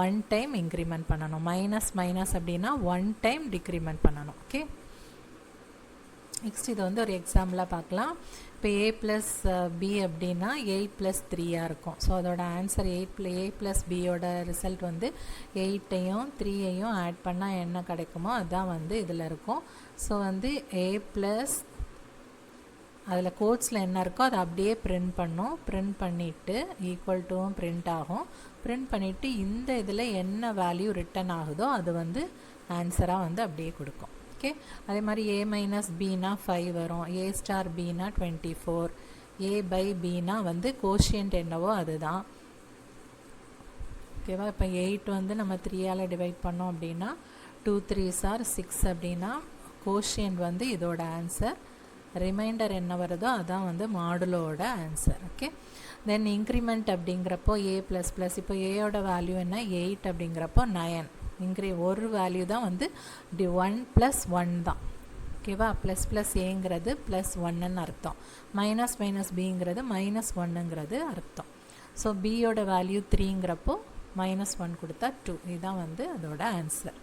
[SPEAKER 1] 1 டைம் இன்க்ரிமெண்ட் பண்ணணும். மைனஸ் மைனஸ் அப்படின்னா 1 டைம் டிக்ரிமெண்ட் பண்ணணும். ஓகே, நெக்ஸ்ட் இது வந்து ஒரு எக்ஸாம்பிளாக பார்க்கலாம். இப்போ a ப்ளஸ் b அப்படின்னா 8 ப்ளஸ் 3 இருக்கும். ஸோ அதோட ஆன்சர் a ப்ளஸ் பியோட ரிசல்ட் வந்து 8ஐயும் 3ஐயும் ஆட் பண்ணால் என்ன கிடைக்குமோ அதுதான் வந்து இதில் இருக்கும். ஸோ வந்து a ப்ளஸ் அதில் கோட்ஸில் என்ன இருக்கோ அதை அப்படியே பிரிண்ட் பண்ணும். பிரிண்ட் பண்ணிவிட்டு ஈக்குவல் டுவும் பிரிண்ட் ஆகும். பிரிண்ட் பண்ணிவிட்டு இந்த இதில் என்ன வேல்யூ ரிட்டன் ஆகுதோ அது வந்து ஆன்சராக வந்து அப்படியே கொடுக்கும். ஓகே, அதே மாதிரி a மைனஸ் பின்னா 5 வரும். a ஸ்டார் பின்னா 24. a பை பின்னா வந்து கோஷியன்ட் என்னவோ அதுதான். ஓகேவா? இப்போ 8 வந்து நம்ம 3ஆல் டிவைட் பண்ணோம் அப்படின்னா 2 3s are 6 அப்படின்னா கோஷியன்ட் வந்து இதோட ஆன்சர். ரிமைண்டர் என்ன வருதோ அதான் வந்து மாடுலோட ஆன்சர். ஓகே, தென் இன்க்ரிமெண்ட் அப்படிங்கிறப்போ a ப்ளஸ் ப்ளஸ், இப்போ ஏயோட வேல்யூ என்ன 8 அப்படிங்கிறப்போ 9. ஒரு வேல்யூ தான் வந்து 1 ப்ளஸ் 1 தான். ஓகேவா? ப்ளஸ் ப்ளஸ் ஏங்கிறது ப்ளஸ் 1ன்னு அர்த்தம். மைனஸ் மைனஸ் பிங்கிறது மைனஸ் 1ங்கிறது அர்த்தம். ஸோ பியோட வேல்யூ 3ங்கிறப்போ மைனஸ் 1 கொடுத்தா 2. இதுதான் வந்து அதோட ஆன்சர்.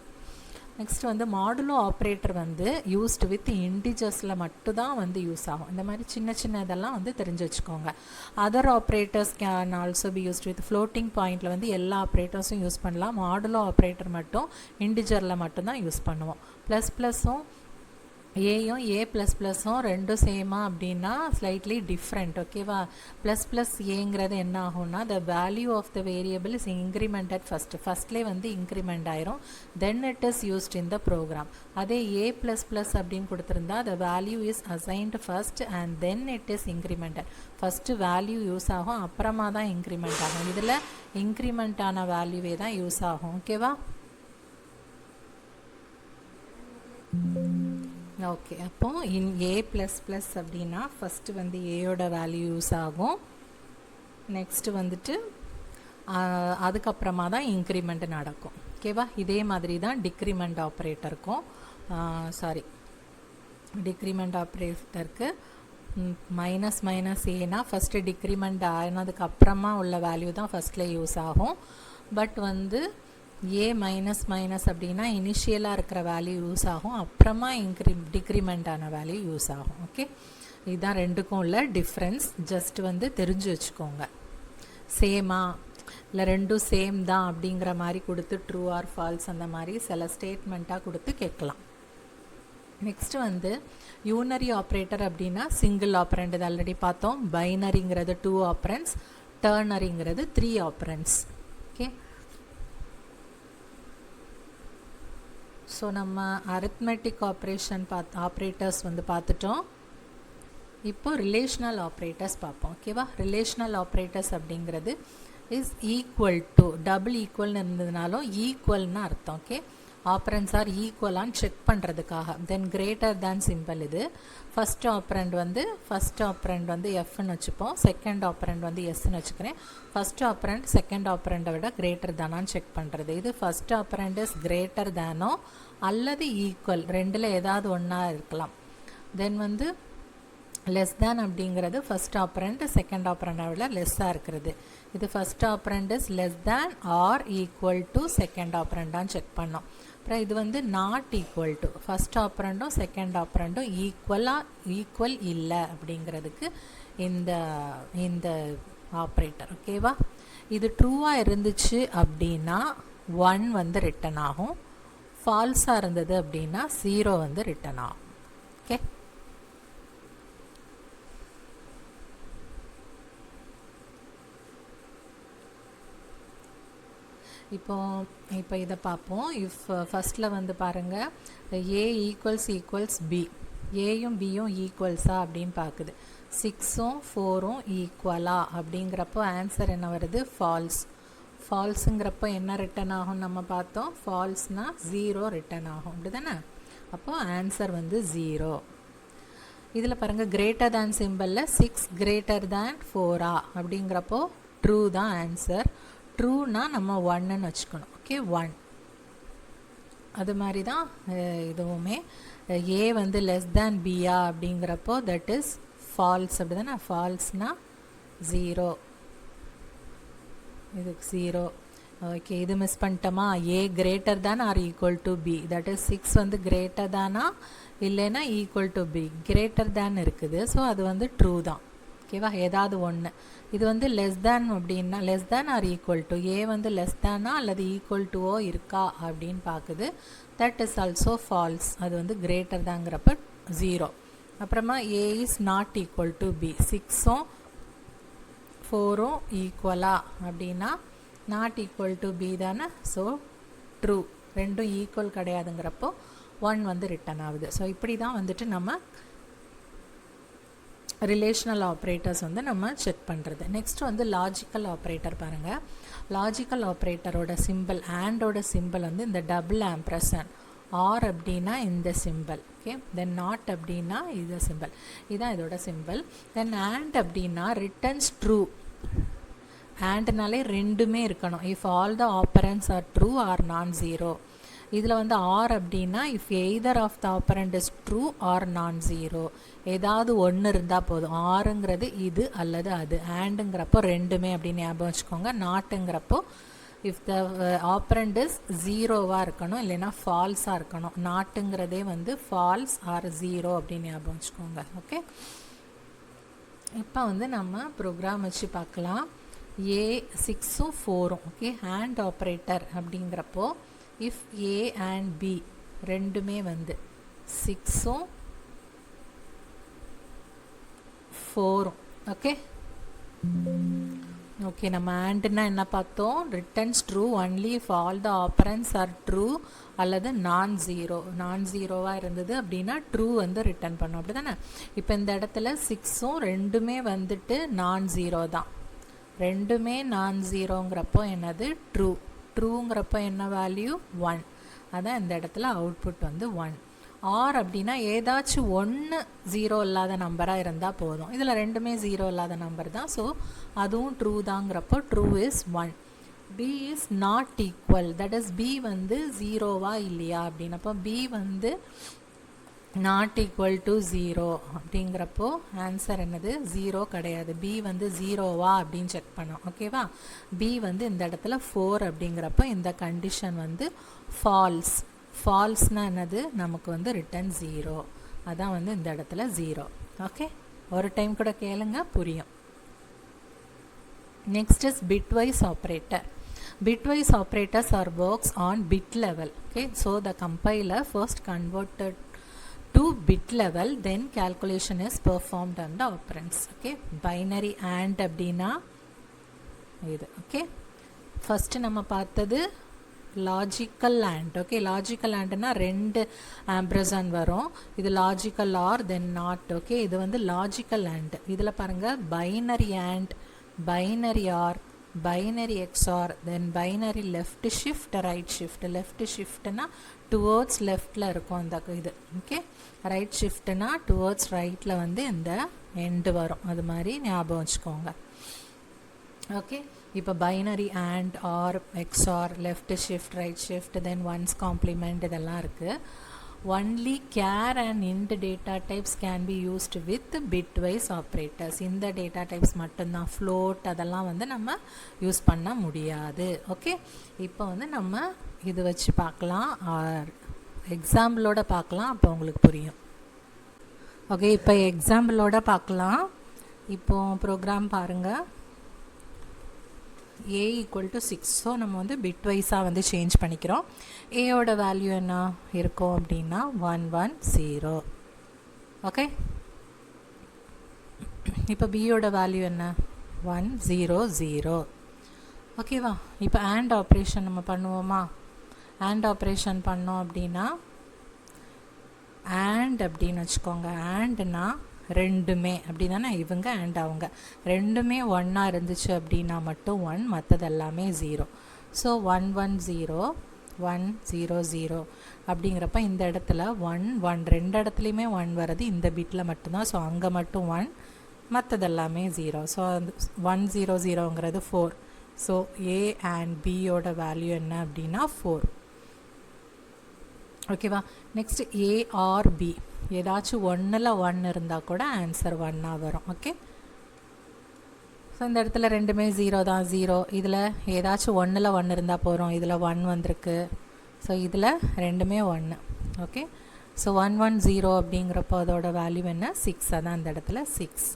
[SPEAKER 1] நெக்ஸ்ட் வந்து மாடுலோ ஆப்ரேட்டர் வந்து யூஸ்டு வித் இன்டிஜர்ஸில் மட்டும்தான் வந்து யூஸ் ஆகும். இந்த மாதிரி சின்ன சின்ன இதெல்லாம் வந்து தெரிஞ்சு வச்சுக்கோங்க. Other operators can also be used with floating பாயிண்டில் வந்து எல்லா ஆப்ரேட்டர்ஸும் யூஸ் பண்ணலாம். மாடுலோ ஆப்ரேட்டர் மட்டும் இன்டிஜரில் மட்டும்தான் யூஸ் பண்ணுவோம். ப்ளஸ் ப்ளஸும் ஏயும் ஏ ப்ளஸ் ப்ளஸும் ரெண்டும் சேமா அப்படின்னா ஸ்லைட்லி டிஃப்ரெண்ட். ஓகேவா? ப்ளஸ் ப்ளஸ் ஏங்கிறது என்ன ஆகும்னா the value of the variable is incremented ஃபஸ்ட்லேயே வந்து இன்க்ரிமெண்ட் ஆயிரும். Then it is used in the program. அதே ஏ ப்ளஸ் ப்ளஸ் அப்படின்னு கொடுத்துருந்தா the value is assigned first and then it is incremented. First value use ஆகும், அப்புறமா தான் increment ஆகும். இதில் இன்க்ரிமெண்ட் ஆன வேல்யூவே தான் யூஸ் ஆகும். ஓகேவா? ஓகே, அப்போ இன் ஏ ப்ளஸ் ப்ளஸ் அப்படின்னா ஃபஸ்ட்டு வந்து ஏயோட வேல்யூ யூஸ் ஆகும். நெக்ஸ்ட்டு வந்துட்டு அதுக்கப்புறமா தான் இன்க்ரிமெண்ட் நடக்கும். ஓகேவா? இதே மாதிரி தான் டிக்ரிமெண்ட் ஆப்ரேட்டருக்கும் டிக்ரிமெண்ட் ஆப்ரேட்டருக்கு மைனஸ் மைனஸ் ஏனா ஃபஸ்ட்டு டிக்ரிமெண்ட் ஆனதுக்கப்புறமா உள்ள வேல்யூ தான் ஃபஸ்ட்டில் யூஸ் ஆகும். பட் வந்து ஏ மைனஸ் மைனஸ் அப்படின்னா இனிஷியலாக இருக்கிற வேல்யூ யூஸ் ஆகும், அப்புறமா டிக்ரிமெண்ட் ஆன வேல்யூ யூஸ் ஆகும். ஓகே, இதுதான் ரெண்டுக்கும் உள்ள டிஃப்ரென்ஸ். ஜஸ்ட் வந்து தெரிஞ்சு வச்சுக்கோங்க. சேமா இல்லை ரெண்டும் சேம் தான் அப்படிங்கிற மாதிரி கொடுத்து ட்ரூ ஆர் ஃபால்ஸ் அந்த மாதிரி சில ஸ்டேட்மெண்ட்டாக கொடுத்து கேட்கலாம். நெக்ஸ்ட்டு வந்து யூனரி ஆப்ரேட்டர் அப்படின்னா சிங்கிள் ஆப்ரண்ட். இது ஆல்ரெடி பார்த்தோம். பைனரிங்கிறது 2 ஆப்ரண்ட்ஸ், டர்னரிங்கிறது 3 ஆப்ரண்ட்ஸ். ஓகே, ஸோ நம்ம அரித்மெட்டிக் ஆப்ரேட்டர்ஸ் வந்து பார்த்துட்டோம். இப்போ ரிலேஷனல் ஆப்ரேட்டர்ஸ் பார்ப்போம். ஓகேவா? ரிலேஷனல் ஆப்ரேட்டர்ஸ் அப்படிங்கிறது இஸ் ஈக்குவல் டு, டபுள் ஈக்குவல்னு இருந்ததுனாலும் ஈக்குவல்னு அர்த்தம். ஓகே, ஆப்ரண்ட்ஸ் ஆர் ஈக்குவலான்னு செக் பண்ணுறதுக்காக. தென் கிரேட்டர் தேன் சிம்பிள். இது ஃபஸ்ட் ஆப்ரண்ட் வந்து எஃப்னு வச்சுப்போம், செகண்ட் ஆப்ரண்ட் வந்து எஸ்ன்னு வச்சுக்கிறேன். ஃபஸ்ட் ஆப்ரண்ட் செகண்ட் ஆப்ரண்டை விட கிரேட்டர் தானான்னு செக் பண்ணுறது. இது ஃபஸ்ட் ஆப்ரண்ட் இஸ் கிரேட்டர் தேனோ அல்லது ஈக்குவல், ரெண்டில் ஏதாவது ஒன்றா இருக்கலாம். தென் வந்து லெஸ் தேன் அப்படிங்கிறது ஃபஸ்ட் ஆப்ரண்ட் செகண்ட் ஆப்ரண்டை விட லெஸ்ஸாக இருக்கிறது. இது first operand is less than or equal to second ஆப்ரண்டான்னு செக் பண்ணோம். அப்புறம் இது வந்து நாட் ஈக்குவல் டு, ஃபஸ்ட் ஆப்ரண்டும் செகண்ட் ஆப்ரண்டும் ஈக்குவல் இல்லை அப்படிங்கிறதுக்கு இந்த ஆப்ரேட்டர். ஓகேவா? இது ட்ரூவாக இருந்துச்சு அப்படின்னா 1 வந்து ரிட்டன் ஆகும். ஃபால்ஸாக இருந்தது அப்படின்னா 0 வந்து ரிட்டன் ஆகும். ஓகே, இப்போ இதை பார்ப்போம். இஃப் ஃபஸ்ட்டில் வந்து பாருங்கள், ஏ ஈக்குவல்ஸ் பி, ஏயும் பியும் ஈக்குவல்ஸா அப்படின்னு பார்க்குது. 6ம் 4ம் ஈக்குவலா அப்படிங்கிறப்போ ஆன்சர் என்ன வருது? ஃபால்ஸ். ஃபால்ஸுங்கிறப்போ என்ன ரிட்டன் ஆகும் நம்ம பார்த்தோம்? ஃபால்ஸ்னால் 0 ரிட்டன் ஆகும். அப்படி தானே? அப்போது ஆன்சர் வந்து 0. இதில் பாருங்கள், கிரேட்டர் தேன் சிம்பிளில் 6 கிரேட்டர் தேன் 4 அப்படிங்கிறப்போ ட்ரூ தான் ஆன்சர். ட்ரூனா நம்ம 1ன்னு வச்சுக்கணும். ஓகே, 1. அது மாதிரி தான் இதுவுமே. ஏ வந்து லெஸ் தேன் பியா அப்படிங்கிறப்போ தட் இஸ் ஃபால்ஸ். அப்படி தானே? ஃபால்ஸ்னால் 0, இதுக்கு 0. ஓகே, இது மிஸ் பண்ணிட்டோமா? A greater than or equal to b, that is 6 வந்து கிரேட்டர் தேனா இல்லைன்னா equal to b. Greater than இருக்குது, ஸோ அது வந்து ட்ரூ தான். ஓகேவா? ஏதாவது ஒன்று. இது வந்து லெஸ் தேன் அப்படின்னா less than or equal to, a வந்து லெஸ் தேனா அல்லது ஈக்குவல் டுவோ இருக்கா அப்படின்னு பார்க்குது. That is also false. அது வந்து கிரேட்டர் தாங்கிறப்ப 0. அப்புறமா a is not equal to b, 6ம் 4ம் ஈக்குவலா அப்படின்னா நாட் ஈக்குவல் டு பி தானே? So true. ரெண்டும் ஈக்குவல் கிடையாதுங்கிறப்போ 1 வந்து ரிட்டன் ஆகுது. ஸோ இப்படி தான் வந்துட்டு நம்ம ரிலேஷனல் ஆப்ரேட்டர்ஸ் வந்து நம்ம செக் பண்ணுறது. நெக்ஸ்ட் வந்து லாஜிக்கல் ஆப்ரேட்டர் பாருங்கள். லாஜிக்கல் ஆப்ரேட்டரோட சிம்பிள், ஆண்டோட சிம்பிள் வந்து இந்த டபுள் ஆம்ப்ரசன். ஆர் அப்படின்னா இந்த சிம்பிள். ஓகே, தென் நாட் அப்படின்னா இது சிம்பிள். இதுதான் இதோட சிம்பிள். தென் ஆண்ட் அப்படின்னா ரிட்டர்ன்ஸ் ட்ரூ. ஆண்ட்னாலே ரெண்டுமே இருக்கணும். If all the operands are true or non zero. இதில் வந்து ஆர் அப்படின்னா if either of the operand is true or non zero. ஏதாவது ஒன்று இருந்தால் போதும். ஆறுங்கிறது இது அல்லது அது. ஆண்டுங்கிறப்போ ரெண்டுமே அப்படின்னு ஞாபகம் வச்சுக்கோங்க. நாட்டுங்கிறப்போ இஃப் த ஆப்பரண்ட் இஸ் ஜீரோவாக இருக்கணும், இல்லைன்னா ஃபால்ஸாக இருக்கணும். நாட்டுங்கிறதே வந்து ஃபால்ஸ் ஆர் ஜீரோ அப்படின்னு ஞாபகம் வச்சுக்கோங்க. ஓகே, இப்போ வந்து நம்ம ப்ரோக்ராம் வச்சு பார்க்கலாம். ஏ 6ம் 4ம் ஓகே, ஆண்ட் ஆப்ரேட்டர் அப்படிங்கிறப்போ இஃப் ஏ அண்ட் பி ரெண்டுமே வந்து 6ம் 4ம் ஓகே. ஓகே, நம்ம ஆண்ட்னா என்ன பார்த்தோம்? Returns true only if all the operands are true அல்லது நான் ஜீரோ. நான் ஜீரோவாக இருந்தது அப்படின்னா ட்ரூ வந்து ரிட்டர்ன் பண்ணோம். அப்படி தானே? இப்போ இந்த இடத்துல 6ம் ரெண்டுமே வந்துட்டு நான் ஜீரோ தான். ரெண்டுமே நான் ஜீரோங்கிறப்போ என்னது? ட்ரூ. ட்ரூங்கிறப்போ என்ன வேல்யூ? 1. அதான் இந்த இடத்துல அவுட்புட் வந்து 1. ஆர் அப்படின்னா ஏதாச்சும் ஒன்று ஜீரோ இல்லாத நம்பராக இருந்தால் போதும். இதில் ரெண்டுமே ஜீரோ இல்லாத நம்பர் தான். ஸோ அதுவும் ட்ரூ தாங்கிறப்போ true is 1. B is not equal, that is b வந்து ஜீரோவா இல்லையா அப்படின்னப்போ பி வந்து நாட் ஈக்குவல் டு 0 அப்படிங்கிறப்போ ஆன்சர் என்னது? 0 கிடையாது. பி வந்து ஜீரோவா அப்படின்னு செக் பண்ணோம். ஓகேவா? பி வந்து இந்த இடத்துல 4 அப்படிங்கிறப்போ இந்த கண்டிஷன் வந்து ஃபால்ஸ். ஃபால்ஸ்னால் என்னது? நமக்கு வந்து ரிட்டன் 0. அதான் வந்து இந்த இடத்துல 0. ஓகே, ஒரு டைம் கூட கேளுங்க, புரியும். Next is bitwise operator. Bitwise operators are works on bit level. Okay, so the compiler first converted to bit level, then calculation is performed on the operands. Okay, binary and அப்படின்னா இது. Okay, first நம்ம பார்த்தது logical and. Okay, logical ஆண்ட்னா ரெண்டு ampersand வரும். இது logical or then not. Okay, இது வந்து லாஜிக்கல் ஆண்ட். இதில் பாருங்கள், binary and, binary or, binary XOR, then binary left shift, right shift. Left ஷிஃப்ட்னா டுவர்ட்ஸ் லெஃப்டில் இருக்கும் இந்த இது. ஓகே, ரைட் ஷிஃப்ட்னா டுவர்ட்ஸ் ரைட்டில் வந்து இந்த எண்டு வரும். அது மாதிரி ஞாபகம் வச்சுக்கோங்க. ஓகே, இப்போ binary and or XOR, left shift, right shift, then one's complement இதெல்லாம் இருக்குது. Only char and int data types can be used with bitwise operators. இந்த டேட்டா டைப்ஸ் மட்டும்தான். ஃப்ளோட் அதெல்லாம் வந்து நம்ம யூஸ் பண்ண முடியாது. ஓகே, இப்போ வந்து நம்ம இது வச்சு பார்க்கலாம், எக்ஸாம்பிளோட பார்க்கலாம், அப்போ உங்களுக்கு புரியும். ஓகே, இப்போ எக்ஸாம்பிளோட பார்க்கலாம். இப்போ ப்ரோக்ராம் பாருங்கள். a equal to 6. ஸோ நம்ம வந்து பிட்வைஸாக வந்து சேஞ்ச் பண்ணிக்கிறோம். ஏயோட வேல்யூ என்ன இருக்கும் அப்படின்னா 110. ஓகே, இப்போ பியோட வேல்யூ என்ன 100. ஓகேவா? இப்போ AND ஆப்ரேஷன் நம்ம பண்ணுவோமா? AND ஆப்ரேஷன் பண்ணோம் அப்படின்னா AND அப்படின்னு வச்சுக்கோங்க. ANDனா ரெண்டுமே அப்படி தானே, இவங்க அண்ட் அவங்க ரெண்டுமே ஒன்னாக இருந்துச்சு அப்படின்னா மட்டும் 1, மற்றது எல்லாமே 0. ஸோ 110 100 அப்படிங்கிறப்ப இந்த இடத்துல 1 1 ரெண்டு இடத்துலையுமே 1 வர்றது இந்த பிட்டில் மட்டும்தான். ஸோ அங்கே மட்டும் 1, மற்றது எல்லாமே 0. ஸோ 100ங்கிறது 4. ஸோ A அண்ட் Bயோட வேல்யூ என்ன அப்படின்னா 4. ஓகேவா? நெக்ஸ்ட் A ஆர் B ஏதாச்சும் ஒன்றில் 1 இருந்தால் கூட ஆன்சர் 1ஆக வரும். ஓகே, ஸோ இந்த இடத்துல ரெண்டுமே 0 தான். 0 இதில் ஏதாச்சும் ஒன்றில் 1 இருந்தால் போகிறோம். இதில் 1 வந்திருக்கு. ஸோ இதில் ரெண்டுமே 1. ஓகே, ஸோ 110 அப்படிங்கிறப்போ அதோட வேல்யூ என்ன 6. அதான் இந்த இடத்துல 6.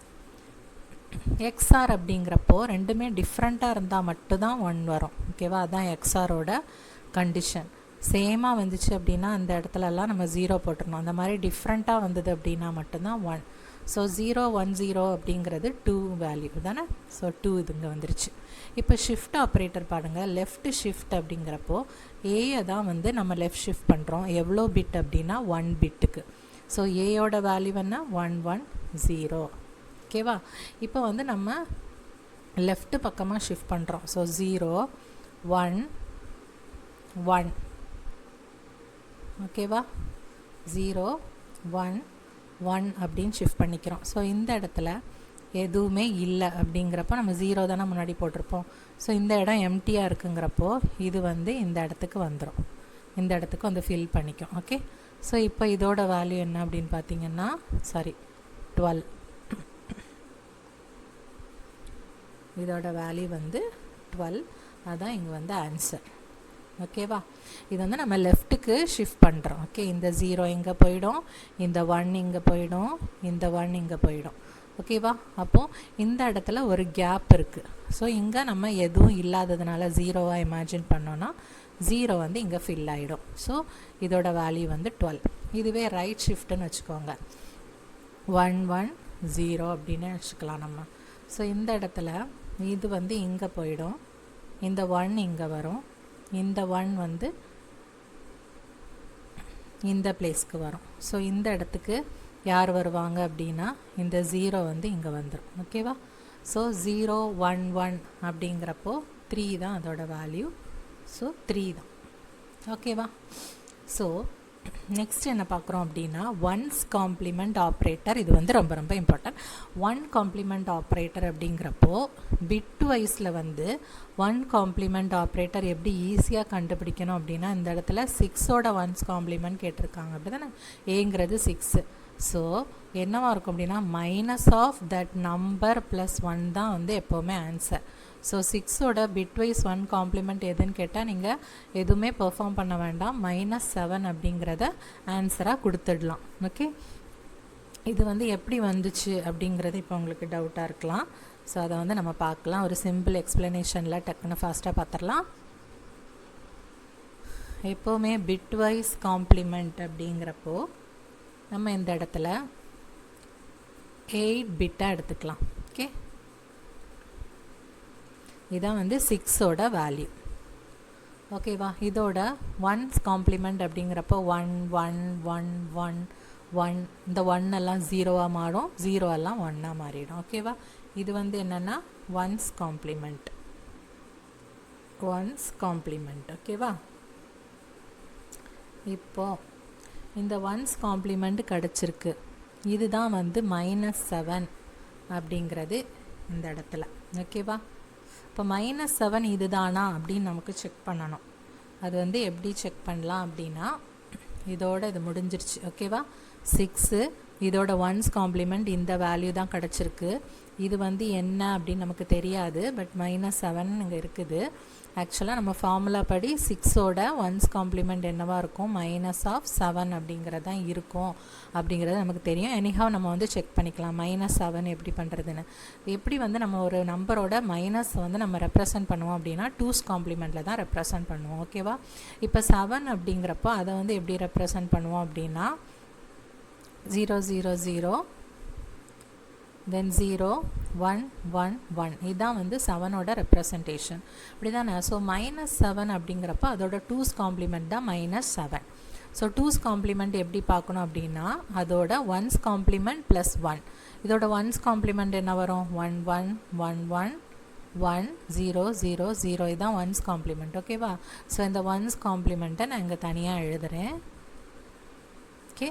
[SPEAKER 1] எக்ஸ்ஆர் அப்படிங்கிறப்போ ரெண்டுமே டிஃப்ரெண்ட்டாக இருந்தால் மட்டும்தான் 1 வரும். ஓகேவா? அதுதான் எக்ஸ்ஆரோட கண்டிஷன். சேமாக வந்துச்சு அப்படின்னா அந்த இடத்துலலாம் நம்ம 0 போட்டுருணும். அந்த மாதிரி டிஃப்ரெண்ட்டாக வந்தது அப்படின்னா மட்டும்தான் 1. ஸோ 010 அப்படிங்கிறது 2 வேல்யூ தானே. ஸோ 2 இதுங்க வந்துருச்சு. இப்போ ஷிஃப்ட் ஆப்ரேட்டர் பாருங்கள். லெஃப்ட் ஷிஃப்ட் அப்படிங்கிறப்போ ஏயை தான் வந்து நம்ம லெஃப்ட் ஷிஃப்ட் பண்ணுறோம். எவ்வளோ பிட் அப்படின்னா 1 பிட்டுக்கு. ஸோ ஏயோட வேல்யூ என்ன 110. ஓகேவா? இப்போ வந்து நம்ம லெஃப்ட் பக்கமாக ஷிஃப்ட் பண்ணுறோம். ஸோ 0 1 1. ஓகேவா? 0 1 1 அப்படின்னு ஷிஃப்ட் பண்ணிக்கிறோம். ஸோ இந்த இடத்துல எதுவுமே இல்லை அப்படிங்கிறப்போ நம்ம 0 தானே முன்னாடி போட்டிருப்போம். ஸோ இந்த இடம் எம்டியாக இருக்குங்கிறப்போ இது வந்து இந்த இடத்துக்கு வந்துடும். இந்த இடத்துக்கு வந்து ஃபில் பண்ணிக்கும். ஓகே, ஸோ இப்போ இதோட வேல்யூ என்ன அப்படின்னு பார்த்தீங்கன்னா 12. இதோட வேல்யூ வந்து 12. அதுதான் இங்கே வந்து ஆன்சர். ஓகேவா? இது வந்து நம்ம லெஃப்ட்டுக்கு ஷிஃப்ட் பண்ணுறோம். ஓகே, இந்த 0 இங்கே போயிடும், இந்த 1 இங்கே போயிடும், இந்த 1 இங்கே போயிடும். ஓகேவா? அப்போது இந்த இடத்துல ஒரு கேப் இருக்குது. ஸோ இங்கே நம்ம எதுவும் இல்லாததுனால 0வாக இமேஜின் பண்ணோன்னா 0 வந்து இங்கே ஃபில் ஆகிடும். ஸோ இதோட வேல்யூ வந்து 12. இதுவே ரைட் ஷிஃப்ட்டுன்னு வச்சுக்கோங்க. 110 அப்படின்னு வச்சுக்கலாம் நம்ம. ஸோ இந்த இடத்துல இது வந்து இங்கே போயிடும், இந்த 1 இங்கே வரும், இந்த 1 வந்து இந்த பிளேஸ்க்கு வரும். ஸோ இந்த இடத்துக்கு யார் வருவாங்க அப்படின்னா இந்த 0 வந்து இங்கே வந்துடும். ஓகேவா? ஸோ 0 1 1 அப்படிங்கிறப்போ 3 தான் அதோட வேல்யூ. ஸோ 3 தான். ஓகேவா? ஸோ நெக்ஸ்ட் என்ன பார்க்குறோம் அப்படின்னா ஒன்ஸ் காம்ப்ளிமெண்ட் ஆப்ரேட்டர். இது வந்து ரொம்ப ரொம்ப இம்பார்ட்டன்ட். ஒன் காம்ப்ளிமெண்ட் ஆப்ரேட்டர் அப்படிங்கிறப்போ பிட் வைஸில் வந்து ஒன் காம்ப்ளிமெண்ட் ஆப்ரேட்டர் எப்படி ஈஸியாக கண்டுபிடிக்கணும் அப்படின்னா இந்த இடத்துல 6ஓட ஒன்ஸ் காம்ப்ளிமெண்ட் கேட்டிருக்காங்க. அப்படி தானே? ஏங்கிறது 6. ஸோ என்னவாக இருக்கும் அப்படின்னா minus of that number plus 1 தான் வந்து எப்போவுமே ஆன்சர். ஸோ 6ஓட பிட்வைஸ் 1 காம்ப்ளிமெண்ட் எதுன்னு கேட்டால் நீங்கள் எதுவுமே பெர்ஃபார்ம் பண்ண வேண்டாம், -7 அப்படிங்கிறத ஆன்சராக கொடுத்துடலாம். ஓகே, இது வந்து எப்படி வந்துச்சு அப்படிங்கிறது இப்போ உங்களுக்கு டவுட்டாக இருக்கலாம். ஸோ அதை வந்து நம்ம பார்க்கலாம். ஒரு சிம்பிள் எக்ஸ்ப்ளனேஷனில் டக்குன்னு ஃபாஸ்ட்டாக பார்த்துடலாம். எப்போவுமே பிட்வைஸ் காம்ப்ளிமெண்ட் அப்படிங்கிறப்போ நம்ம இந்த இடத்துல 8 பிட்டாக எடுத்துக்கலாம். ஓகே, இதான் வந்து 6ஓட வேல்யூ. ஓகேவா? இதோட ஒன்ஸ் காம்ப்ளிமெண்ட் அப்படிங்கிறப்போ 1 1 1 1 1 இந்த 1 எல்லாம் 0வாக மாறும், 0 எல்லாம் 1ஆக மாறிடும். ஓகேவா? இது வந்து என்னென்னா ஒன்ஸ் காம்ப்ளிமெண்ட். ஓகேவா? இப்போது இந்த ஒன்ஸ் காம்ப்ளிமெண்ட் கிடச்சிருக்கு. இதுதான் வந்து -7 அப்படிங்கிறது இந்த இடத்துல. ஓகேவா? இப்போ -7 இது தானா அப்படின்னு நமக்கு செக் பண்ணணும். அது வந்து எப்படி செக் பண்ணலாம் அப்படின்னா இதோட இது முடிஞ்சிருச்சு. ஓகேவா? 6 இதோட ஒன்ஸ் காம்ப்ளிமெண்ட் இந்த வேல்யூ தான் கிடச்சிருக்கு. இது வந்து என்ன அப்படின்னு நமக்கு தெரியாது, பட் -7 இங்கே இருக்குது. ஆக்சுவலாக நம்ம ஃபார்முலா படி 6ஓட ஒன்ஸ் காம்ப்ளிமெண்ட் என்னவாக இருக்கும் -7 அப்படிங்கிறது தான் இருக்கும் அப்படிங்கிறது நமக்கு தெரியும். எனிஹாவ் நம்ம வந்து செக் பண்ணிக்கலாம் -7 எப்படி பண்ணுறதுன்னு. எப்படி வந்து நம்ம ஒரு நம்பரோட மைனஸ் வந்து நம்ம ரெப்ரசன்ட் பண்ணுவோம் அப்படின்னா 2's காம்ப்ளிமெண்ட்டில் தான் ரெப்ரசன்ட் பண்ணுவோம். ஓகேவா? இப்போ 7 அப்படிங்கிறப்போ அதை வந்து எப்படி ரெப்ரசன்ட் பண்ணுவோம் அப்படின்னா 0 0 0 then 0 1 1 1 இதுதான் வந்து 7ஓட ரெப்ரசன்டேஷன். அப்படி தானே? ஸோ -7 அப்படிங்கிறப்ப அதோட 2's காம்ப்ளிமெண்ட் தான் -7. ஸோ 2's காம்ப்ளிமெண்ட் எப்படி பார்க்கணும் அப்படின்னா அதோட 1's காம்ப்ளிமெண்ட் ப்ளஸ் 1. இதோட 1's காம்ப்ளிமெண்ட் என்ன வரும்? 1 1 1 1 1 0 0 0 இதுதான் 1's காம்ப்ளிமெண்ட். ஓகேவா? ஸோ இந்த 1's காம்ப்ளிமெண்ட்டை நான் இங்கே தனியாக எழுதுகிறேன். ஓகே,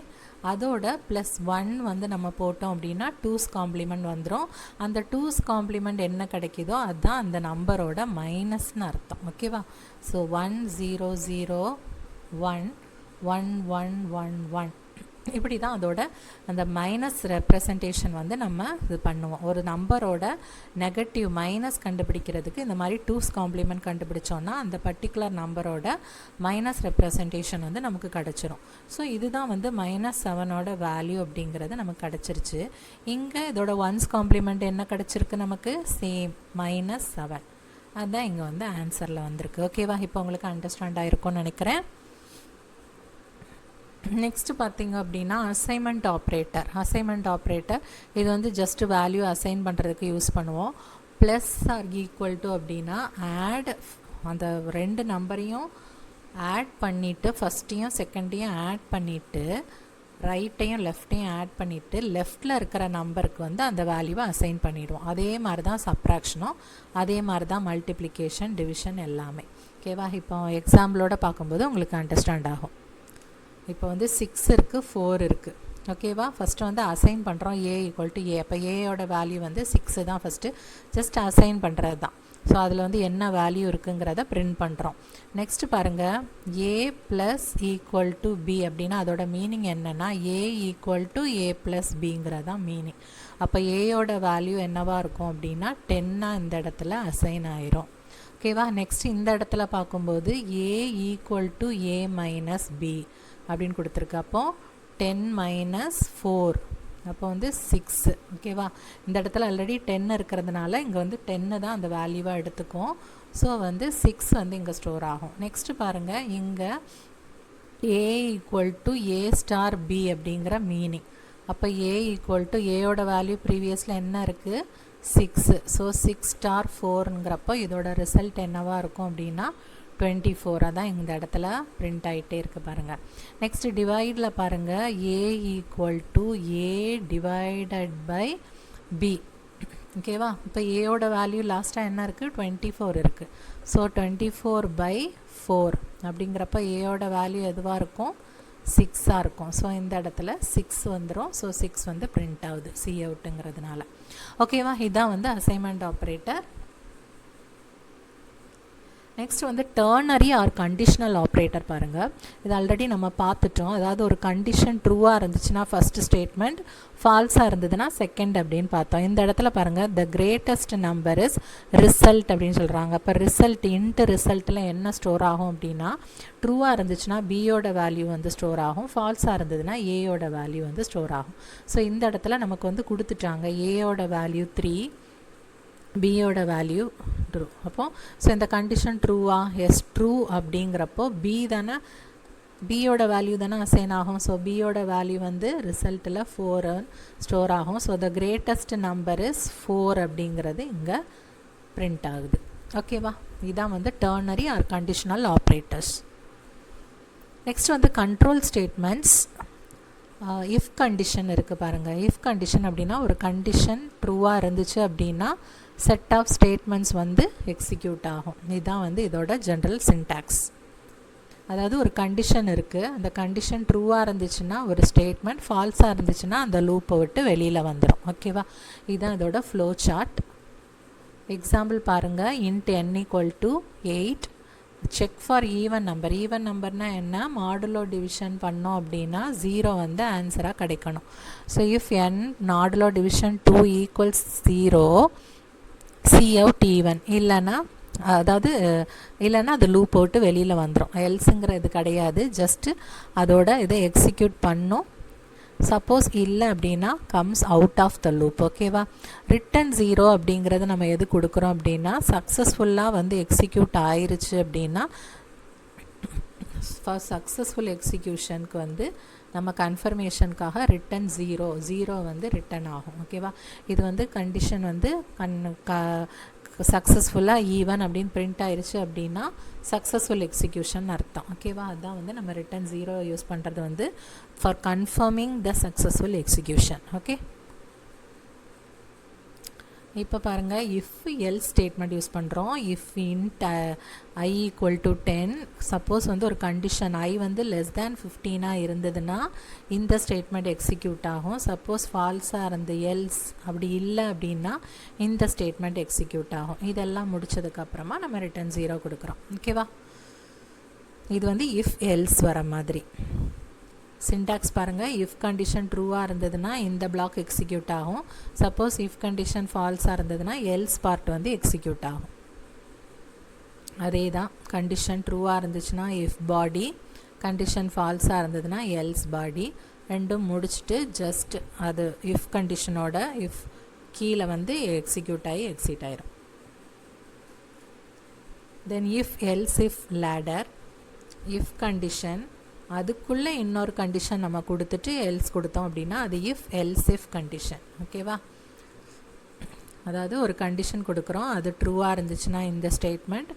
[SPEAKER 1] அதோட ப்ளஸ் 1 வந்து நம்ம போட்டோம் அப்படின்னா 2's காம்ப்ளிமெண்ட் வந்துடும். அந்த 2's காம்ப்ளிமெண்ட் என்ன கிடைக்குதோ அதுதான் அந்த நம்பரோட மைனஸ்னு அர்த்தம். ஓகேவா? ஸோ 1 0 0 1 1 1 1 1 இப்படி தான் அதோட அந்த மைனஸ் ரெப்ரசன்டேஷன் வந்து நம்ம இது பண்ணுவோம். ஒரு நம்பரோட நெகட்டிவ் மைனஸ் கண்டுபிடிக்கிறதுக்கு இந்த மாதிரி 2's காம்ப்ளிமெண்ட் கண்டுபிடிச்சோன்னா அந்த பர்டிகுலர் நம்பரோட மைனஸ் ரெப்ரசன்டேஷன் வந்து நமக்கு கிடச்சிரும். ஸோ இதுதான் வந்து -7ஓட வேல்யூ அப்படிங்கிறது நமக்கு கிடச்சிருச்சு. இங்கே இதோட 1's காம்ப்ளிமெண்ட் என்ன கிடச்சிருக்கு நமக்கு? சேம் -7. அதுதான் இங்கே வந்து ஆன்சரில் வந்திருக்கு. ஓகேவா? இப்போ உங்களுக்கு அண்டர்ஸ்டாண்ட் ஆகிருக்கும்னு நினைக்கிறேன். நெக்ஸ்ட்டு பார்த்திங்க அப்படின்னா அசைன்மெண்ட் ஆப்ரேட்டர் இது வந்து ஜஸ்ட் வேல்யூ அசைன் பண்ணுறதுக்கு யூஸ் பண்ணுவோம். ப்ளஸ் ஆர் ஈக்குவல் டு அப்படின்னா ஆட் அந்த ரெண்டு நம்பரையும் ஆட் பண்ணிவிட்டு ஃபஸ்ட்டையும் செகண்டையும் ஆட் பண்ணிவிட்டு ரைட்டையும் லெஃப்ட்டையும் ஆட் பண்ணிவிட்டு லெஃப்டில் இருக்கிற நம்பருக்கு வந்து அந்த வேல்யூவை அசைன் பண்ணிடுவோம். அதே மாதிரி தான் சப்ராக்ஷனும் அதே மாதிரி தான் மல்டிப்ளிகேஷன் டிவிஷன் எல்லாமே. ஓகேவா? இப்போ எக்ஸாம்பிளோட பார்க்கும்போது உங்களுக்கு அண்டர்ஸ்டாண்ட் ஆகும். இப்போ வந்து 6 இருக்குது 4 இருக்குது. ஓகேவா? ஃபஸ்ட்டு வந்து அசைன் பண்ணுறோம் a = a. அப்போ ஏயோட வேல்யூ வந்து 6 தான் ஃபஸ்ட்டு ஜஸ்ட் அசைன் பண்ணுறது தான். ஸோ அதில் வந்து என்ன வேல்யூ இருக்குங்கிறத பிரிண்ட் பண்ணுறோம். நெக்ஸ்ட்டு பாருங்கள் a + b அப்படின்னா அதோட மீனிங் என்னென்னா a = a + bங்கிறது தான் மீனிங். அப்போ ஏயோட வேல்யூ என்னவாக இருக்கும் அப்படின்னா 10 இந்த இடத்துல அசைன் ஆயிரும். ஓகேவா? நெக்ஸ்ட் இந்த இடத்துல பார்க்கும்போது a = a - b அப்படின்னு கொடுத்துருக்கு. அப்போ 10 - 4 அப்போ வந்து 6. ஓகேவா? இந்த இடத்துல ஆல்ரெடி 10 இருக்கிறதுனால இங்கே வந்து 10 தான் அந்த வேல்யூவாக எடுத்துக்கும். ஸோ வந்து 6 வந்து இங்கே ஸ்டோர் ஆகும். நெக்ஸ்ட்டு பாருங்கள் இங்கே a = a * b அப்படிங்கிற மீனிங். அப்போ a = ஏயோட வேல்யூ ப்ரீவியஸில் என்ன இருக்குது? 6. ஸோ 6 * 4ங்கிறப்போ இதோட ரிசல்ட் என்னவாக இருக்கும் அப்படின்னா 24. அதான் இந்த இடத்துல பிரிண்ட் ஆகிட்டே இருக்குது பாருங்கள். நெக்ஸ்ட் டிவைடில் பாருங்கள் a = a / b. ஓகேவா? இப்போ ஏயோட வேல்யூ லாஸ்ட்டாக என்ன இருக்குது? 24 இருக்குது. ஸோ 24/4 அப்படிங்கிறப்ப ஏயோட வேல்யூ எதுவாக இருக்கும்? 6ஆக இருக்கும். ஸோ இந்த இடத்துல 6 வந்துடும். ஸோ 6 வந்து பிரிண்ட் ஆகுது சி அவுட்டுங்கிறதுனால. ஓகேவா? இதுதான் வந்து அசைன்மெண்ட் ஆப்ரேட்டர். நெக்ஸ்ட் வந்து டர்னரி ஆர் கண்டிஷனல் ஆப்ரேட்டர் பாருங்கள். இது ஆல்ரெடி நம்ம பார்த்துட்டோம். அதாவது ஒரு கண்டிஷன் ட்ரூவாக இருந்துச்சுன்னா ஃபஸ்ட்டு ஸ்டேட்மெண்ட், ஃபால்ஸாக இருந்ததுன்னா செகண்ட் அப்படின்னு பார்த்தோம். இந்த இடத்துல பாருங்கள் த கிரேட்டஸ்ட் நம்பர் இஸ் ரிசல்ட் அப்படின்னு சொல்கிறாங்க. அப்போ ரிசல்ட் ரிசல்ட்டில் என்ன ஸ்டோர் ஆகும் அப்படின்னா ட்ரூவாக இருந்துச்சுன்னா பியோட வேல்யூ வந்து ஸ்டோர் ஆகும், ஃபால்ஸாக இருந்ததுன்னா ஏயோட வேல்யூ வந்து ஸ்டோர் ஆகும். ஸோ இந்த இடத்துல நமக்கு வந்து கொடுத்துட்டாங்க ஏயோட வேல்யூ 3, பியோட வேல்யூ ட்ரூ. அப்போது ஸோ இந்த கண்டிஷன் ட்ரூவா? எஸ் ட்ரூ அப்படிங்கிறப்போ பி தானே, பியோட வேல்யூ தானே அசைன் ஆகும். ஸோ பியோட வேல்யூ வந்து ரிசல்ட்டில் 4 ஸ்டோர் ஆகும். So the greatest number is 4 அப்படிங்கிறது இங்கே பிரிண்ட் ஆகுது. ஓகேவா? இதுதான் வந்து ternary or conditional operators. Next வந்து கண்ட்ரோல் ஸ்டேட்மெண்ட்ஸ். இஃப் கண்டிஷன் இருக்குது பாருங்கள். இஃப் கண்டிஷன் அப்படின்னா ஒரு கண்டிஷன் ட்ரூவாக இருந்துச்சு அப்படின்னா செட் ஆஃப் ஸ்டேட்மெண்ட்ஸ் வந்து எக்ஸிக்யூட் ஆகும். இதுதான் வந்து இதோட ஜென்ரல் சின்டாக்ஸ். அதாவது ஒரு கண்டிஷன் இருக்குது, அந்த கண்டிஷன் ட்ரூவாக இருந்துச்சுன்னா ஒரு ஸ்டேட்மெண்ட், ஃபால்ஸாக இருந்துச்சுன்னா அந்த லூப்பை விட்டு வெளியில் வந்துடும். ஓகேவா? இதுதான் இதோட ஃப்ளோ சார்ட். எக்ஸாம்பிள் பாருங்கள். Int n = 8 check for even number. Even நம்பர்னால் என்ன? மாடுலோ டிவிஷன் பண்ணோம் அப்படின்னா 0 வந்து ஆன்சராக கிடைக்கணும். So if n modulo division 2 = 0 cout even, இல்லைன்னா அதாவது இல்லைன்னா அது லூப் போட்டு வெளியில் வந்துடும். எல்ஸுங்கிறது கிடையாது, ஜஸ்ட்டு அதோட இதை எக்ஸிக்யூட் பண்ணும். சப்போஸ் இல்லை அப்படின்னா comes out of the loop. ஓகேவா? ரிட்டன் 0 அப்படிங்கிறது நம்ம எது கொடுக்குறோம் அப்படின்னா சக்ஸஸ்ஃபுல்லாக வந்து எக்ஸிக்யூட் ஆயிருச்சு அப்படின்னா ஃபார் சக்ஸஸ்ஃபுல் எக்ஸிக்யூஷனுக்கு வந்து நம்ம கன்ஃபர்மேஷனுக்காக ரிட்டன் 0 வந்து ரிட்டன் ஆகும். ஓகேவா? இது வந்து கண்டிஷன் வந்து சக்ஸஸ்ஃபுல்லாக ஈவன் அப்படின்னு பிரிண்ட் ஆயிடுச்சு அப்படின்னா சக்ஸஸ்ஃபுல் எக்ஸிக்யூஷன் அர்த்தம். ஓகேவா? அதுதான் வந்து நம்ம ரிட்டன் 0 யூஸ் பண்ணுறது வந்து for confirming the successful execution. Okay, இப்போ பாருங்கள், இஃப் எல் ஸ்டேட்மெண்ட் யூஸ் பண்ணுறோம். If int I equal to 10, suppose வந்து ஒரு கண்டிஷன் I வந்து லெஸ் தேன் 15 இருந்ததுன்னா இந்த ஸ்டேட்மெண்ட் எக்ஸிக்யூட் ஆகும். சப்போஸ் ஃபால்ஸாக இருந்து எல்ஸ் அப்படி இல்லை அப்படின்னா இந்த ஸ்டேட்மெண்ட் எக்ஸிக்யூட் ஆகும். இதெல்லாம் முடிச்சதுக்கப்புறமா நம்ம ரிட்டன் 0 கொடுக்குறோம். ஓகேவா? இது வந்து இஃப் எல்ஸ் வர மாதிரி. சின்டாக்ஸ் பாருங்கள், இஃப் கண்டிஷன் ட்ரூவாக இருந்ததுன்னா இந்த பிளாக் எக்ஸிக்யூட் ஆகும். சப்போஸ் இஃப் கண்டிஷன் ஃபால்ஸாக இருந்ததுன்னா எல்ஸ் பார்ட் வந்து எக்ஸிக்யூட் ஆகும். அதே தான், கண்டிஷன் ட்ரூவாக இருந்துச்சுன்னா இஃப் பாடி, கண்டிஷன் ஃபால்ஸாக இருந்ததுன்னா எல்ஸ் பாடி. ரெண்டும் முடிச்சுட்டு ஜஸ்ட் அது இஃப் கண்டிஷனோட இஃப் கீழே வந்து எக்ஸிக்யூட் ஆகி எக்ஸிட் ஆயிரும். தென் if else if ladder, if condition அதுக்குள்ளே இன்னொரு கண்டிஷன் நம்ம கொடுத்துட்டு எல்ஸ் கொடுத்தோம் அப்படின்னா அது இஃப் எல்ஸ் இஃப் கண்டிஷன். ஓகேவா? அதாவது ஒரு கண்டிஷன் கொடுக்குறோம், அது ட்ரூவாக இருந்துச்சுன்னா இந்த ஸ்டேட்மெண்ட்,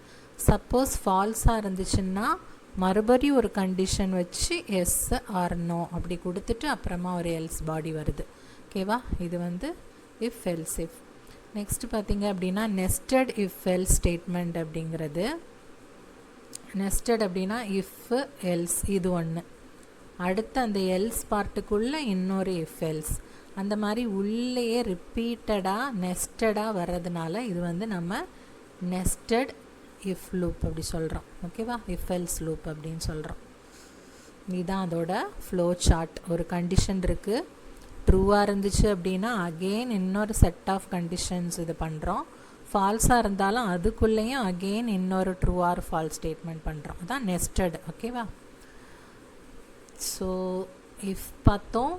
[SPEAKER 1] சப்போஸ் ஃபால்ஸாக இருந்துச்சுன்னா மறுபடியும் ஒரு கண்டிஷன் வச்சு எஸ் ஆர் நோ அப்படி கொடுத்துட்டு அப்புறமா ஒரு எல்ஸ் பாடி வருது. ஓகேவா? இது வந்து இஃப் எல்ஸ் இஃப். நெக்ஸ்ட் பார்த்தீங்க அப்படின்னா நெஸ்டட் இஃப் எல்ஸ் ஸ்டேட்மெண்ட் அப்படிங்கிறது. நெஸ்டட் அப்படின்னா இஃப் எல்ஸ் இது ஒன்று, அடுத்து அந்த எல்ஸ் பார்ட்டுக்குள்ளே இன்னொரு இஃப் எல்ஸ், அந்த மாதிரி உள்ளேயே ரிப்பீட்டடாக நெஸ்டடாக வர்றதுனால இது வந்து நம்ம நெஸ்டட் இஃப் லூப் அப்படி சொல்கிறோம். ஓகேவா? இஃப் எல்ஸ் லூப் அப்படின்னு சொல்கிறோம். இதுதான் அதோட ஃப்ளோ சார்ட். ஒரு கண்டிஷன் இருக்குது, ட்ரூவாக இருந்துச்சு அப்படின்னா அகெயின் இன்னொரு செட் ஆஃப் கண்டிஷன்ஸ் இது பண்ணுறோம். ஃபால்ஸாக இருந்தாலும் அதுக்குள்ளேயும் அகெயின் இன்னொரு ட்ரூ ஆர் ஃபால்ஸ் ஸ்டேட்மெண்ட் பண்ணுறோம். அதான் நெஸ்டட். ஓகேவா? ஸோ இஃப் பார்த்தோம்,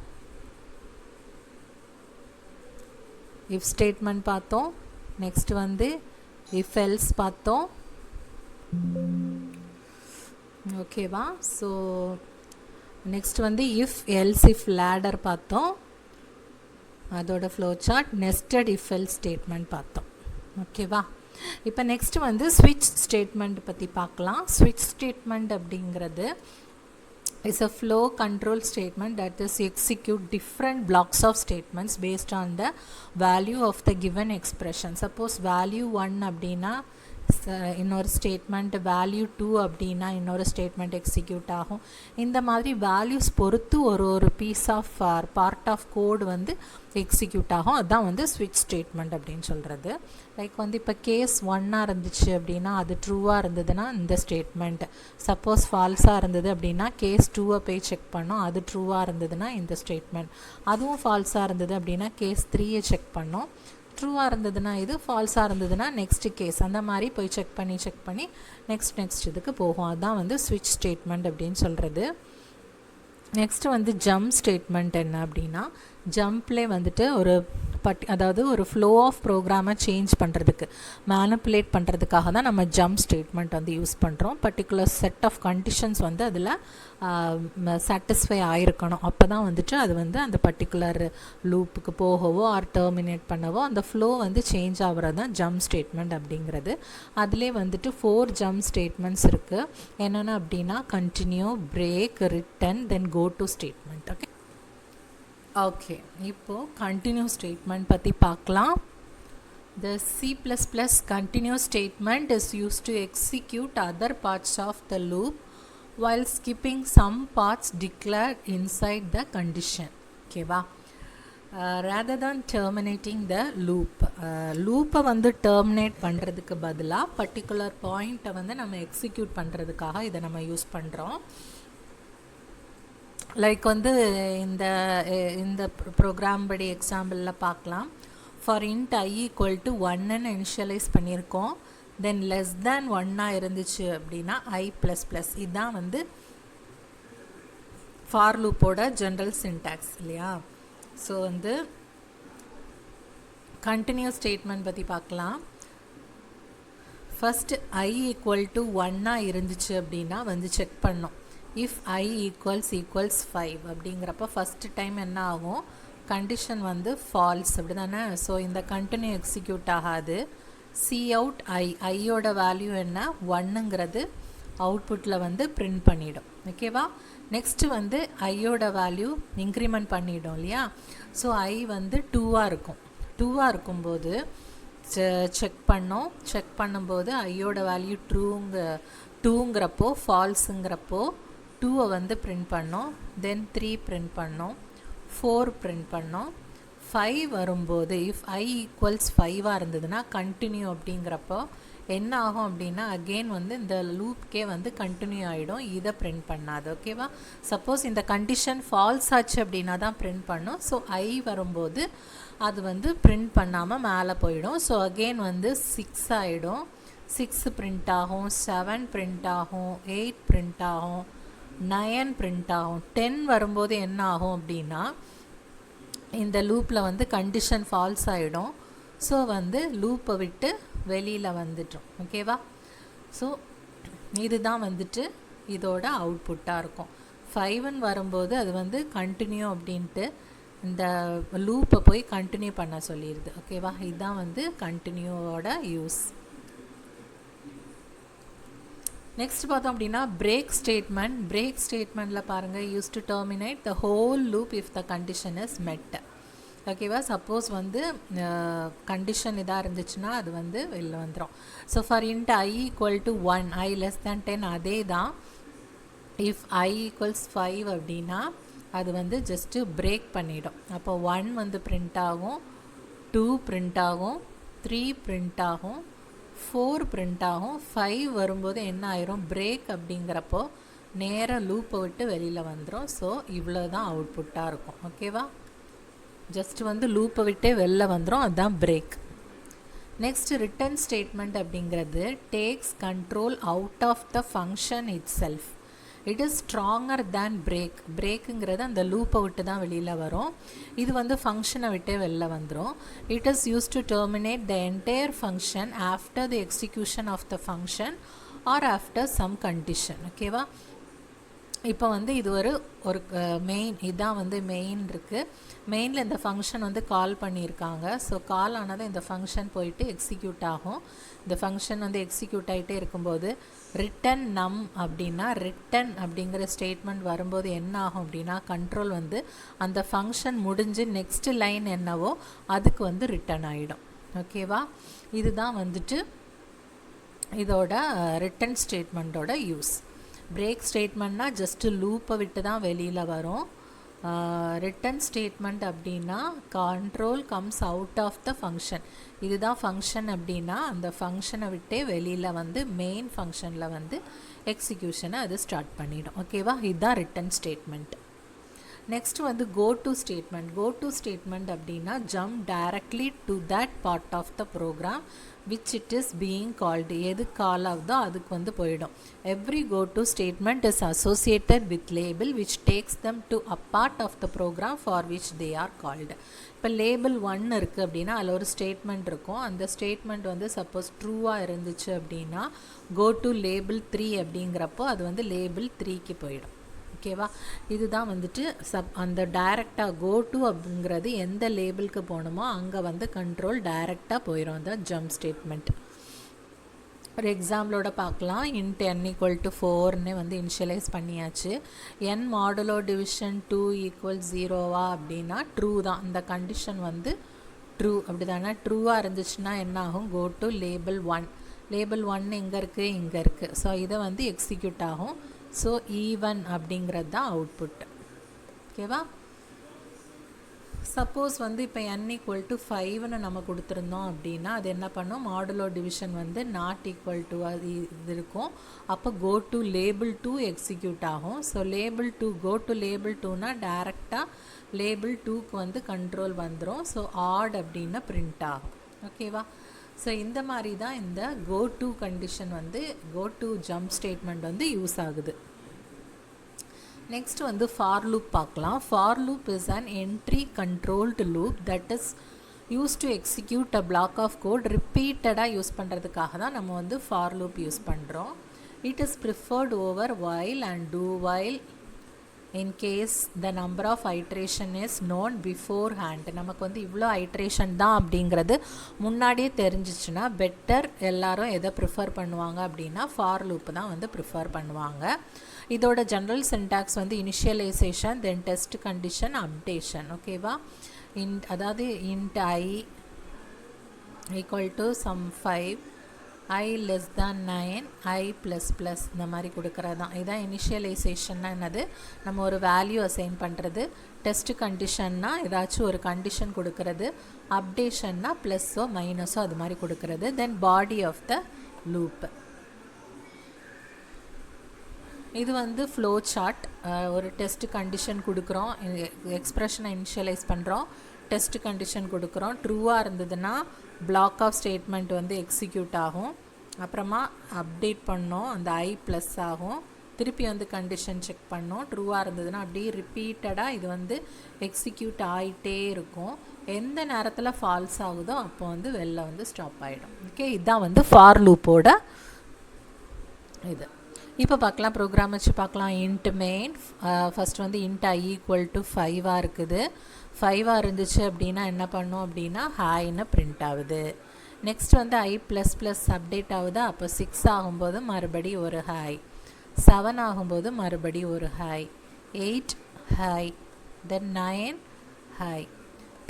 [SPEAKER 1] இஃப் ஸ்டேட்மெண்ட் பார்த்தோம். நெக்ஸ்ட் வந்து இஃப் எல்ஸ் பார்த்தோம். ஓகேவா? ஸோ நெக்ஸ்ட் வந்து இஃப் எல்ஸ் இஃப் லேடர் பார்த்தோம், அதோட flow chart. Nested if else statement பார்த்தோம். ஓகேவா? இப்போ நெக்ஸ்ட் வந்து ஸ்விட்ச் ஸ்டேட்மெண்ட் பற்றி பார்க்கலாம். ஸ்விட்ச் ஸ்டேட்மெண்ட் அப்படிங்கிறது is a flow control statement that is execute different blocks of statements based on the value of the given expression. Suppose value 1 அப்படின்னா இன்னொரு ஸ்டேட்மெண்ட், வேல்யூ 2 அப்படின்னா இன்னொரு ஸ்டேட்மெண்ட் எக்ஸிக்யூட் ஆகும். இந்த மாதிரி வேல்யூஸ் பொறுத்து ஒரு piece of part of code வந்து எக்ஸிக்யூட் ஆகும். அதுதான் வந்து ஸ்விட்ச் ஸ்டேட்மெண்ட் அப்படின்னு சொல்கிறது. லைக் வந்து இப்போ கேஸ் 1 இருந்துச்சு அப்படின்னா அது ட்ரூவாக இருந்ததுன்னா இந்த ஸ்டேட்மெண்ட், சப்போஸ் ஃபால்ஸாக இருந்தது அப்படின்னா கேஸ் 2 போய் செக் பண்ணோம், அது ட்ரூவாக இருந்ததுன்னா இந்த ஸ்டேட்மெண்ட், அதுவும் ஃபால்ஸாக இருந்தது அப்படின்னா கேஸ் 3 செக் பண்ணோம், ட்ரூவாக இருந்ததுன்னா இது, ஃபால்ஸாக இருந்ததுன்னா நெக்ஸ்ட் கேஸ், அந்த மாதிரி போய் செக் பண்ணி நெக்ஸ்ட் இதுக்கு போகும். அதுதான் வந்து ஸ்விட்ச் ஸ்டேட்மெண்ட் அப்படின்னு சொல்கிறது. நெக்ஸ்ட்டு வந்து ஜம்ப் ஸ்டேட்மெண்ட் என்ன அப்படின்னா, ஜம்ப்லே வந்துட்டு அதாவது ஒரு ஃப்ளோ ஆஃப் ப்ரோக்ராமை சேஞ்ச் பண்ணுறதுக்கு, மேனிப்புலேட் பண்ணுறதுக்காக தான் நம்ம ஜம்ப் ஸ்டேட்மெண்ட் வந்து யூஸ் பண்ணுறோம். பர்டிகுலர் செட் ஆஃப் கண்டிஷன்ஸ் வந்து அதில் சாட்டிஸ்ஃபை ஆகிருக்கணும். அப்போ தான் வந்துட்டு அது வந்து அந்த பர்டிகுலர் லூப்புக்கு போகவோ ஆர் டெர்மினேட் பண்ணவோ அந்த ஃப்ளோ வந்து சேஞ்ச் ஆகிறது தான் ஜம்ப் ஸ்டேட்மெண்ட் அப்படிங்கிறது. அதிலே வந்துட்டு 4 ஜம்ப் ஸ்டேட்மெண்ட்ஸ் இருக்குது. என்னென்ன அப்படின்னா continue, break, return, then go to statement. Okay, இப்போது கண்டினியூ ஸ்டேட்மெண்ட் பற்றி பார்க்கலாம். The C++ continue statement is used to execute other parts of the loop while skipping some parts declared inside the condition. ஓகேவா? rather than terminating the loop, லூப்பை வந்து terminate பண்ணுறதுக்கு பதிலாக particular பாயிண்ட்டை வந்து நம்ம எக்ஸிக்யூட் பண்ணுறதுக்காக இதை நம்ம யூஸ் பண்ணுறோம். லைக் வந்து இந்த ப்ரோக்ராம் படி எக்ஸாம்பிளில் பார்க்கலாம். For int I equal to 1ன்னு இனிஷியலைஸ் பண்ணியிருக்கோம். தென் லெஸ் தேன் 1 இருந்துச்சு அப்படின்னா I ப்ளஸ் ப்ளஸ். இதுதான் வந்து ஃபார் லூப்போட ஜென்ரல் சின்டாக்ஸ் இல்லையா. ஸோ வந்து கண்டினியூஸ் ஸ்டேட்மெண்ட் பற்றி பார்க்கலாம். ஃபஸ்ட்டு I ஈக்குவல் டு 1 இருந்துச்சு அப்படின்னா வந்து செக் பண்ணோம். இஃப் I ஈக்குவல்ஸ் 5 அப்படிங்கிறப்ப ஃபஸ்ட்டு டைம் என்ன ஆகும், கண்டிஷன் வந்து ஃபால்ஸ் அப்படி தானே. ஸோ இந்த கண்டினியூ எக்ஸிக்யூட் ஆகாது. சி அவுட் ஐயோட வேல்யூ என்ன 1ங்கிறது அவுட்புட்டில் வந்து பிரிண்ட் பண்ணிடும். ஓகேவா. நெக்ஸ்ட்டு வந்து ஐயோட வேல்யூ இன்க்ரிமெண்ட் பண்ணிடும் இல்லையா. ஸோ I வந்து 2 இருக்கும். 2 இருக்கும்போது செக் பண்ணோம். செக் பண்ணும்போது ஐயோட வேல்யூ டூங்கிறப்போ ஃபால்ஸுங்கிறப்போ 2 வந்து பிரிண்ட் பண்ணோம். தென் 3 பிரிண்ட் பண்ணோம், 4 பிரிண்ட் பண்ணோம். 5 வரும்போது இஃப் I ஈக்குவல்ஸ் 5 இருந்ததுன்னா கண்டினியூ அப்படிங்கிறப்போ என்ன ஆகும் அப்படின்னா அகெயின் வந்து இந்த லூப்கே வந்து கண்டினியூ ஆகிடும். இதை பிரிண்ட் பண்ணாது. ஓகேவா. சப்போஸ் இந்த கண்டிஷன் ஃபால்ஸ் ஆச்சு அப்படின்னா தான் பிரிண்ட் பண்ணும். ஸோ I வரும்போது அது வந்து பிரிண்ட் பண்ணாமல் மேலே போயிடும். ஸோ அகெயின் வந்து 6 ஆகிடும். 6 பிரிண்ட் ஆகும், 7 பிரிண்ட் ஆகும், 8 பிரிண்ட் ஆகும், 9 பிரிண்ட் ஆகும். 10 வரும்போது என்ன ஆகும் அப்படின்னா இந்த லூப்பில் வந்து கண்டிஷன் ஃபால்ஸ் ஆகிடும். ஸோ வந்து லூப்பை விட்டு வெளியில் வந்துட்டோம். ஓகேவா. ஸோ இதுதான் வந்துட்டு இதோட அவுட்புட்டாக இருக்கும். 5 வரும்போது அது வந்து கண்டினியூ அப்படின்ட்டு இந்த லூப்பை போய் கண்டினியூ பண்ண சொல்லிடுது. ஓகேவா. இதுதான் வந்து கண்டினியூவோட யூஸ். நெக்ஸ்ட் பார்த்தோம் அப்படின்னா பிரேக் ஸ்டேட்மெண்ட். பிரேக் ஸ்டேட்மெண்ட்டில் பாருங்கள், use to terminate the whole loop if the condition is மெட். ஓகேவா. சப்போஸ் வந்து கண்டிஷன் இதாக இருந்துச்சுன்னா அது வந்து வெளில வந்துடும். So for int I equal to 1, I less than 10 அதே தான். இஃப் I ஈக்குவல்ஸ் 5 அப்படின்னா அது வந்து ஜஸ்ட்டு பிரேக் பண்ணிடும். அப்போ 1 வந்து பிரிண்ட் ஆகும், 2 பிரிண்ட் ஆகும், 3 பிரிண்ட் ஆகும், 4 பிரிண்ட் ஆகும். 5 வரும்போது என்ன ஆயிரும், பிரேக் அப்படிங்கிறப்போ நேராக லூப்பை விட்டு வெளியில் வந்துடும். ஸோ இவ்வளோ தான் அவுட்புட்டாக இருக்கும். ஓகேவா. ஜஸ்ட் வந்து லூப்பை விட்டே வெளில வந்துடும், அதுதான் பிரேக். நெக்ஸ்ட் ரிட்டர்ன் ஸ்டேட்மெண்ட் அப்படிங்கிறது takes control out of the function itself. It is stronger than break. பிரேக்குங்கிறது அந்த லூப்பை விட்டு தான் வெளியில் வரும். இது வந்து ஃபங்க்ஷனை விட்டே வெளில வந்துடும். It is use to terminate the entire function after the execution of the function or after some condition. ஓகேவா. இப்போ வந்து இது ஒரு மெயின், இதான் வந்து மெயின் இருக்குது. மெயினில் இந்த ஃபங்க்ஷன் வந்து கால் பண்ணியிருக்காங்க. ஸோ கால் ஆனதை இந்த ஃபங்க்ஷன் போயிட்டு எக்ஸிக்யூட் ஆகும். இந்த ஃபங்க்ஷன் வந்து எக்ஸிக்யூட் ஆகிட்டே இருக்கும்போது ரிட்டன் நம் அப்படின்னா ரிட்டன் அப்படிங்கிற ஸ்டேட்மெண்ட் வரும்போது என்ன ஆகும் அப்படின்னா கண்ட்ரோல் வந்து அந்த ஃபங்க்ஷன் முடிஞ்சு நெக்ஸ்ட் லைன் என்னவோ அதுக்கு வந்து ரிட்டன் ஆகிடும். ஓகேவா. இதுதான் வந்துட்டு இதோட ரிட்டன் ஸ்டேட்மெண்ட்டோட யூஸ். பிரேக் ஸ்டேட்மெண்ட்னா ஜஸ்ட்டு லூப்பை விட்டு தான் வெளியில் வரும். ரிட்டன் ஸ்டேட்மெண்ட் அப்படின்னா control comes out of the function. இதுதான் ஃபங்க்ஷன் அப்படின்னா அந்த ஃபங்க்ஷனை விட்டே வெளியில் வந்து மெயின் ஃபங்க்ஷனில் வந்து எக்ஸிக்யூஷனை அது ஸ்டார்ட் பண்ணிடும். ஓகேவா. இதுதான் ரிட்டன் ஸ்டேட்மெண்ட். நெக்ஸ்ட் வந்து go to statement. Go to statement அப்படின்னா jump directly to that part of the program which it is being called. எது கால் ஆகுதோ அதுக்கு வந்து போயிடும். Every go to statement is associated with label which takes them to a part of the program for which they are called. இப்போ label 1 இருக்குது அப்படின்னா அதில் ஒரு ஸ்டேட்மெண்ட் இருக்கும். அந்த ஸ்டேட்மெண்ட் வந்து சப்போஸ் ட்ரூவாக இருந்துச்சு அப்படின்னா கோ டு லேபிள் 3 அப்படிங்கிறப்போ அது வந்து லேபிள் 3க்கு போயிடும். ஓகேவா. இதுதான் வந்துட்டு அந்த டைரெக்டாக கோ டு அப்படிங்கிறது எந்த லேபிளுக்கு போகணுமோ அங்கே வந்து கண்ட்ரோல் டைரெக்டாக போயிடும். அந்த ஜம்ப் ஸ்டேட்மெண்ட் ஒரு எக்ஸாம்பிளோட பார்க்கலாம். இன்ட் n ஈக்குவல் டு 4ன்னு வந்து இனிஷியலைஸ் பண்ணியாச்சு. n மாடுலோ டிவிஷன் 2 ஈக்குவல் 0வா அப்படின்னா ட்ரூ தான். இந்த கண்டிஷன் வந்து ட்ரூ அப்படி தானே. ட்ரூவாக இருந்துச்சுன்னா என்ன ஆகும், கோ டு லேபிள் 1. லேபிள் 1 எங்கே இருக்குது, இங்கே இருக்குது. ஸோ இதை வந்து எக்ஸிக்யூட் ஆகும். ஸோ ஈவன் அப்படிங்கிறது தான் அவுட்புட். ஓகேவா. சப்போஸ் வந்து இப்போ n ஈக்குவல் டு 5ன்னு நம்ம கொடுத்துருந்தோம் அப்படின்னா அது என்ன பண்ணோம், மாடுலோ டிவிஷன் வந்து நாட் ஈக்குவல் டு அது இது இருக்கும். அப்போ கோ டு லேபிள் 2 எக்ஸிக்யூட் ஆகும். So label 2 go to label 2னா டேரெக்டாக லேபிள் 2க்கு வந்து கண்ட்ரோல் வந்துடும். ஸோ ஆட் அப்படின்னா பிரிண்ட் ஆகும். ஓகேவா. ஸோ இந்த மாதிரி தான் இந்த கோ டு கண்டிஷன் வந்து கோ டு ஜம்ப் ஸ்டேட்மெண்ட் வந்து யூஸ் ஆகுது. நெக்ஸ்ட் வந்து ஃபார் லூப் பார்க்கலாம். For loop is an entry controlled loop that is used to execute a block of code. ரிப்பீட்டடாக யூஸ் பண்ணுறதுக்காக தான் நம்ம வந்து ஃபார் லூப் யூஸ் பண்ணுறோம். It is preferred over while and do while in case the number of iteration is known beforehand. நமக்கு வந்து இவ்வளோ iteration தான் அப்படிங்கிறது முன்னாடியே தெரிஞ்சிச்சுன்னா பெட்டர் எல்லாரும் எதை ப்ரிஃபர் பண்ணுவாங்க அப்படின்னா ஃபார் லூப் தான் வந்து ப்ரிஃபர் பண்ணுவாங்க. இதோட ஜென்ரல் சின்டாக்ஸ் வந்து இனிஷியலைசேஷன், தென் டெஸ்ட் கண்டிஷன், அப்டேஷன். ஓகேவா? அதாவது int I equal to some 5, I less than 9, I plus plus இந்த மாதிரி கொடுக்கறது தான். இதுதான் இனிஷியலைசேஷன்னா என்னது, நம்ம ஒரு வேல்யூ அசைன் பண்ணுறது. டெஸ்ட் கண்டிஷன்னா ஏதாச்சும் ஒரு கண்டிஷன் கொடுக்கறது. அப்டேஷன்னா ப்ளஸ்ஸோ மைனஸோ அது மாதிரி கொடுக்கறது. தென் பாடி ஆஃப் த லூப். இது வந்து ஃப்ளோ சார்ட். ஒரு டெஸ்ட் கண்டிஷன் கொடுக்குறோம், எக்ஸ்ப்ரெஷனை இனிஷியலைஸ் பண்ணுறோம், டெஸ்ட் கண்டிஷன் கொடுக்குறோம். ட்ரூவாக இருந்ததுன்னா பிளாக் ஆஃப் ஸ்டேட்மெண்ட் வந்து எக்ஸிக்யூட் ஆகும். அப்புறமா அப்டேட் பண்ணோம், அந்த ஐ ப்ளஸ் ஆகும். திருப்பி வந்து கண்டிஷன் செக் பண்ணோம். ட்ரூவாக இருந்ததுன்னா அப்படியே ரிப்பீட்டடாக இது வந்து எக்ஸிக்யூட் ஆகிட்டே இருக்கும். எந்த நேரத்தில் ஃபால்ஸ் ஆகுதோ அப்போ வந்து வெளில வந்து ஸ்டாப் ஆகிடும். ஓகே, இதுதான் வந்து ஃபார் லூப்போட இது. இப்போ பார்க்கலாம், ப்ரோக்ராம் வச்சு பார்க்கலாம். இன்ட் மெயின் ஃபஸ்ட் வந்து இன்ட் I ஈக்குவல் டு 5 இருக்குது. 5 இருந்துச்சு அப்படின்னா என்ன பண்ணும் அப்படின்னா ஹாய்னு பிரிண்ட் ஆகுது. நெக்ஸ்ட் வந்து I ப்ளஸ் ப்ளஸ் அப்டேட் ஆகுதா, அப்போ 6 ஆகும்போது மறுபடி ஒரு ஹாய், 7 ஆகும்போது மறுபடி ஒரு ஹாய், 8 ஹாய், தென் 9 ஹாய்.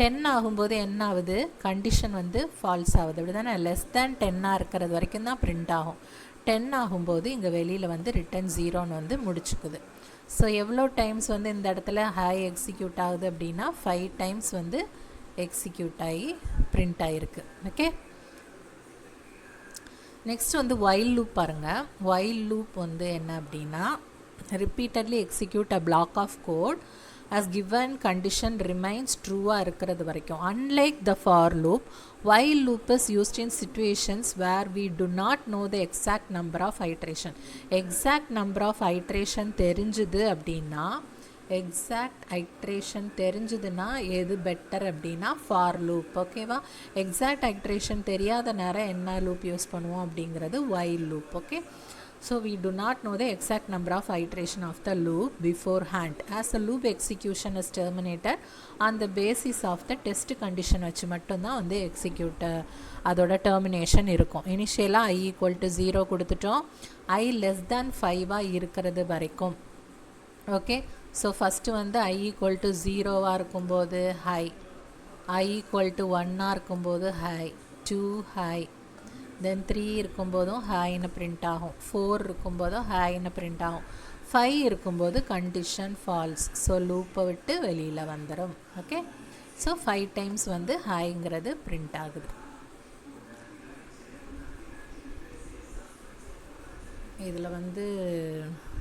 [SPEAKER 1] 10 ஆகும்போது என்ன ஆகுது, கண்டிஷன் வந்து ஃபால்ஸ் ஆகுது. அப்படி தானே, லெஸ் தேன் 10 இருக்கிறது வரைக்கும் தான் பிரிண்ட் ஆகும். 10 ஆகும்போது இங்கே வெளியில் வந்து ரிட்டன் 0ன்னு வந்து முடிச்சுக்குது. ஸோ எவ்வளோ டைம்ஸ் வந்து இந்த இடத்துல ஹாய் எக்ஸிக்யூட் ஆகுது அப்படின்னா 5 டைம்ஸ் வந்து எக்ஸிக்யூட் ஆகி பிரிண்ட் ஆகிருக்கு. ஓகே, நெக்ஸ்ட் வந்து while loop பாருங்கள். while loop வந்து என்ன அப்படின்னா repeatedly execute a block of code as given condition remains true-ஆ இருக்கிறது வரைக்கும். Unlike the for loop, while loop is used in situations where we do not know the exact number of iteration. exact number of iteration தெரிஞ்சுது அப்படின்னா, exact iteration தெரிஞ்சுதுன்னா எது better அப்படின்னா for loop. ஓகேவா? exact iteration தெரியாத நேரம் என்ன loop use பண்ணுவோம் அப்படிங்கிறது while loop. Okay, so we do not know the exact number of iteration of the loop beforehand. As the loop execution is terminated on the basis of the test condition வச்சு மட்டும்தான் வந்து execute அதோட termination இருக்கும். இனிஷியலாக I equal to 0 கொடுத்துட்டோம், I less than 5 இருக்கிறது வரைக்கும். Okay, so first வந்து I ஈக்குவல் டு 0 இருக்கும்போது ஹை, I ஈக்குவல் டு 1 இருக்கும்போது ஹை, 2 ஹை, தென் 3 இருக்கும்போதும் ஹாய்னு பிரிண்ட் ஆகும், 4 இருக்கும்போதும் ஹாய்னு பிரிண்ட் ஆகும், 5 இருக்கும்போது கண்டிஷன் ஃபால்ஸ். ஸோ லூப்பை விட்டு வெளியில் வந்துடும். ஓகே, ஸோ 5 டைம்ஸ் வந்து ஹாய்ங்கிறது பிரிண்ட் ஆகுது. இதில் வந்து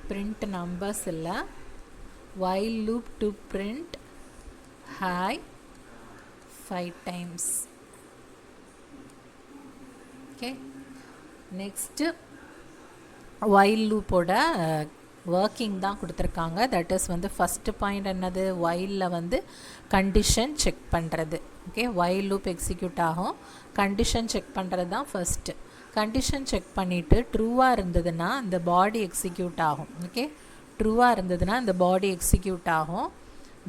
[SPEAKER 1] பிரிண்ட் நம்பர்ஸ் இல்லை. while loop to print hi 5 times. Okay, next while லூப்போட ஒர்க்கிங் தான் கொடுத்துருக்காங்க. தட் இஸ் வந்து ஃபஸ்ட்டு பாயிண்ட் என்னது, whileல வந்து கண்டிஷன் செக் பண்ணுறது. ஓகே, while லூப் எக்ஸிக்யூட் ஆகும், கண்டிஷன் செக் பண்ணுறது தான் ஃபஸ்ட்டு. கண்டிஷன் செக் பண்ணிவிட்டு ட்ரூவாக இருந்ததுன்னா இந்த பாடி எக்ஸிக்யூட் ஆகும். ஓகே, ட்ரூவாக இருந்ததுன்னா இந்த பாடி எக்ஸிக்யூட் ஆகும்.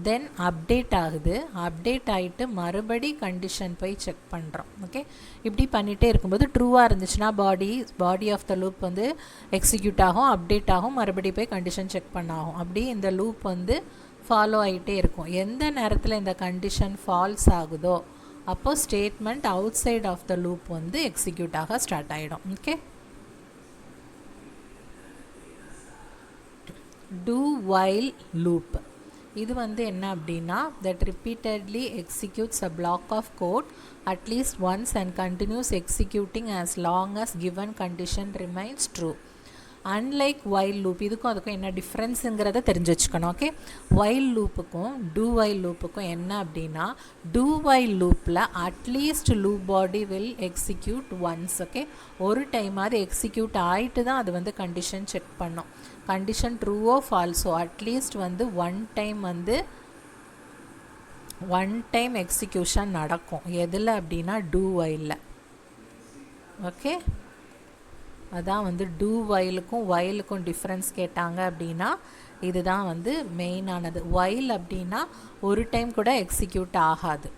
[SPEAKER 1] தென் அப்டேட் ஆகுது, அப்டேட் ஆகிட்டு மறுபடி கண்டிஷன் போய் செக் பண்ணுறோம். ஓகே, இப்படி பண்ணிகிட்டே இருக்கும்போது ட்ரூவாக இருந்துச்சுன்னா பாடி ஆஃப் த லூப் வந்து எக்ஸிக்யூட் ஆகும், அப்டேட் ஆகும், மறுபடி போய் கண்டிஷன் செக் பண்ணாகும். அப்படி இந்த லூப் வந்து ஃபாலோ ஆகிட்டே இருக்கும். எந்த நேரத்தில் இந்த கண்டிஷன் ஃபால்ஸ் ஆகுதோ அப்போது statement outside of the loop வந்து எக்ஸிக்யூட் ஆக ஸ்டார்ட் ஆகிடும். ஓகே, do while loop இது வந்து என்ன அப்படின்னா that repeatedly executes a block of code at least once and continues executing as long as given condition remains true. Unlike while loop, இதுக்கும் அதுக்கும் என்ன டிஃப்ரென்ஸுங்கிறத தெரிஞ்சு வச்சுக்கணும். ஓகே, வைல் லூப்புக்கும் டூ வைல் லூப்புக்கும் என்ன அப்படின்னா, டூ வைல் லூப்பில் at least loop body will execute once. Okay, ஒரு time அது எக்ஸிக்யூட் ஆகிட்டு தான் அது வந்து கண்டிஷன் செக் பண்ணும். கண்டிஷன் ட்ரூவோ ஃபால்ஸோ அட்லீஸ்ட் வந்து ஒன் டைம் எக்ஸிக்யூஷன் நடக்கும். எதில் அப்படின்னா டூ வைலில். ஓகே, அதான் வந்து டூ வைலுக்கும் வைலுக்கும் டிஃப்ரென்ஸ் கேட்டாங்க அப்படின்னா இதுதான் வந்து மெயினானது. வைல் அப்படின்னா ஒரு டைம் கூட எக்ஸிக்யூட் ஆகாது.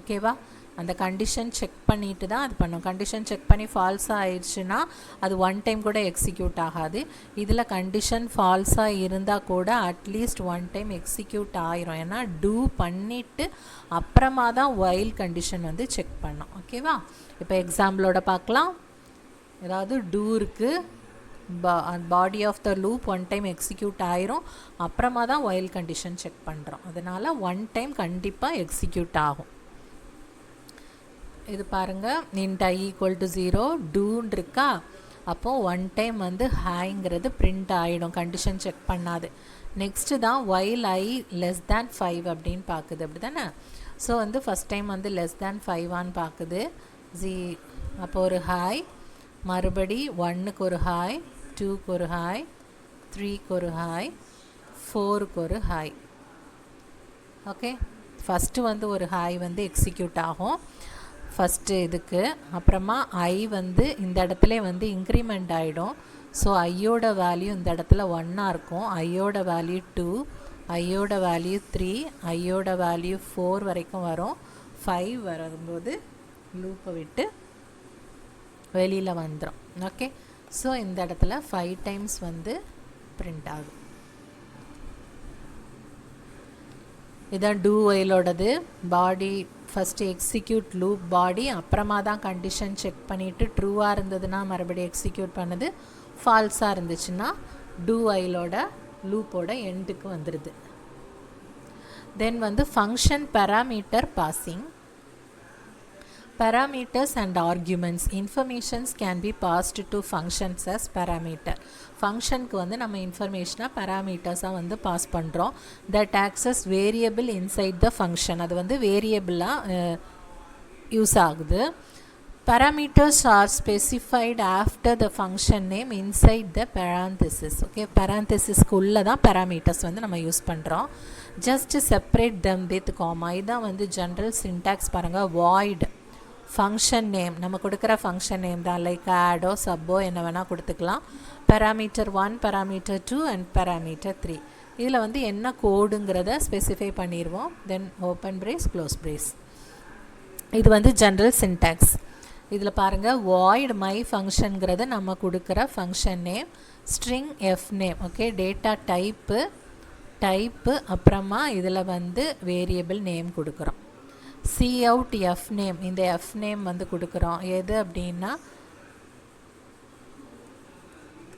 [SPEAKER 1] ஓகேவா, அந்த கண்டிஷன் செக் பண்ணிட்டு தான் அது பண்ணும். கண்டிஷன் செக் பண்ணி ஃபால்ஸாக ஆயிடுச்சுன்னா அது ஒன் டைம் கூட எக்ஸிக்யூட் ஆகாது. இதில் கண்டிஷன் ஃபால்ஸாக இருந்தால் கூட அட்லீஸ்ட் ஒன் டைம் எக்ஸிக்யூட் ஆயிரும். ஏன்னா டூ பண்ணிவிட்டு அப்புறமா தான் வைல் கண்டிஷன் வந்து செக் பண்ணோம். ஓகேவா, இப்போ எக்ஸாம்பிளோட பார்க்கலாம். ஏதாவது டூ இருக்குது, body of the loop one time execute ஆயிரும், அப்புறமா தான் வைல் கண்டிஷன் செக் பண்ணுறோம். அதனால் ஒன் டைம் கண்டிப்பாக எக்ஸிக்யூட் ஆகும். இது பாருங்கள், இன்ட் I ஈக்குவல் டு 0 டூன்னு இருக்கா, அப்போது ஒன் டைம் வந்து ஹைங்கிறது பிரிண்ட் ஆகிடும் கண்டிஷன் செக் பண்ணாது. நெக்ஸ்ட்டு தான் வைல் I லெஸ் தேன் 5 அப்படின்னு பார்க்குது, அப்படி தானே. ஸோ வந்து ஃபஸ்ட் டைம் வந்து லெஸ் தேன் 5ஆன்னு பார்க்குது. அப்போ ஒரு ஹாய், மறுபடி 1க்கு ஒரு ஹாய், 2க்கு ஒரு ஹாய், 3க்கு ஒரு ஹாய், 4க்கு ஒரு ஹாய். ஓகே, ஃபஸ்ட்டு வந்து ஒரு ஹாய் வந்து எக்ஸிக்யூட் ஆகும் ஃபஸ்ட்டு இதுக்கு. அப்புறமா I வந்து இந்த இடத்துல வந்து இன்க்ரிமெண்ட் ஆகிடும். ஸோ ஐயோட வேல்யூ இந்த இடத்துல 1ஆக இருக்கும், ஐயோட வேல்யூ 2, ஐயோட வேல்யூ 3, ஐயோட வேல்யூ 4 வரைக்கும் வரும். 5 வரும்போது லூப்பை விட்டு வெளியில் வந்துடும். ஓகே, ஸோ இந்த இடத்துல 5 டைம்ஸ் வந்து பிரிண்ட் ஆகும். இதான் டூ வைலோடது. பாடி ஃபஸ்ட்டு எக்ஸிக்யூட் லூப் பாடி, அப்புறமா தான் கண்டிஷன் செக் பண்ணிவிட்டு ட்ரூவாக இருந்ததுன்னா மறுபடியும் எக்ஸிக்யூட் பண்ணுது, ஃபால்ஸாக இருந்துச்சுன்னா டூ வைலோட லூப்போட எண்டுக்கு வந்துடுது. தென் வந்து function parameter passing. Parameters and arguments. Informations can be passed to functions as parameter. ஃபங்க்ஷனுக்கு வந்து நம்ம இன்ஃபர்மேஷனாக பேராமீட்டர்ஸாக வந்து பாஸ் பண்ணுறோம். That access variable inside the function, அது வந்து வேரியபிளாக யூஸ் ஆகுது. Parameters are specified after the function name inside the parenthesis. Okay, parenthesisக்குள்ளே தான் parameters வந்து நம்ம யூஸ் பண்ணுறோம். Just separate them with comma. இதான் வந்து ஜென்ரல் சின்டாக்ஸ் பாருங்கள். void ஃபங்க்ஷன் நேம், நம்ம கொடுக்குற ஃபங்க்ஷன் நேம் தான், லைக் ஆடோ சப்போ என்ன வேணால் கொடுத்துக்கலாம். Parameter 1, parameter 2 and parameter 3. இதில் வந்து என்ன கோடுங்கிறத ஸ்பெசிஃபை பண்ணிடுவோம். Then open brace, close brace. இது வந்து ஜென்ரல் சின்டாக்ஸ். இதில் பாருங்கள், வாய்ட் மை ஃபங்க்ஷனுங்கிறது நம்ம கொடுக்குற function name, string f name. Okay, data type அப்புறமா இதில் வந்து வேரியபிள் நேம் கொடுக்குறோம். சி அவுட் எஃப் நேம், இந்த எஃப் நேம் வந்து கொடுக்குறோம். எது அப்படின்னா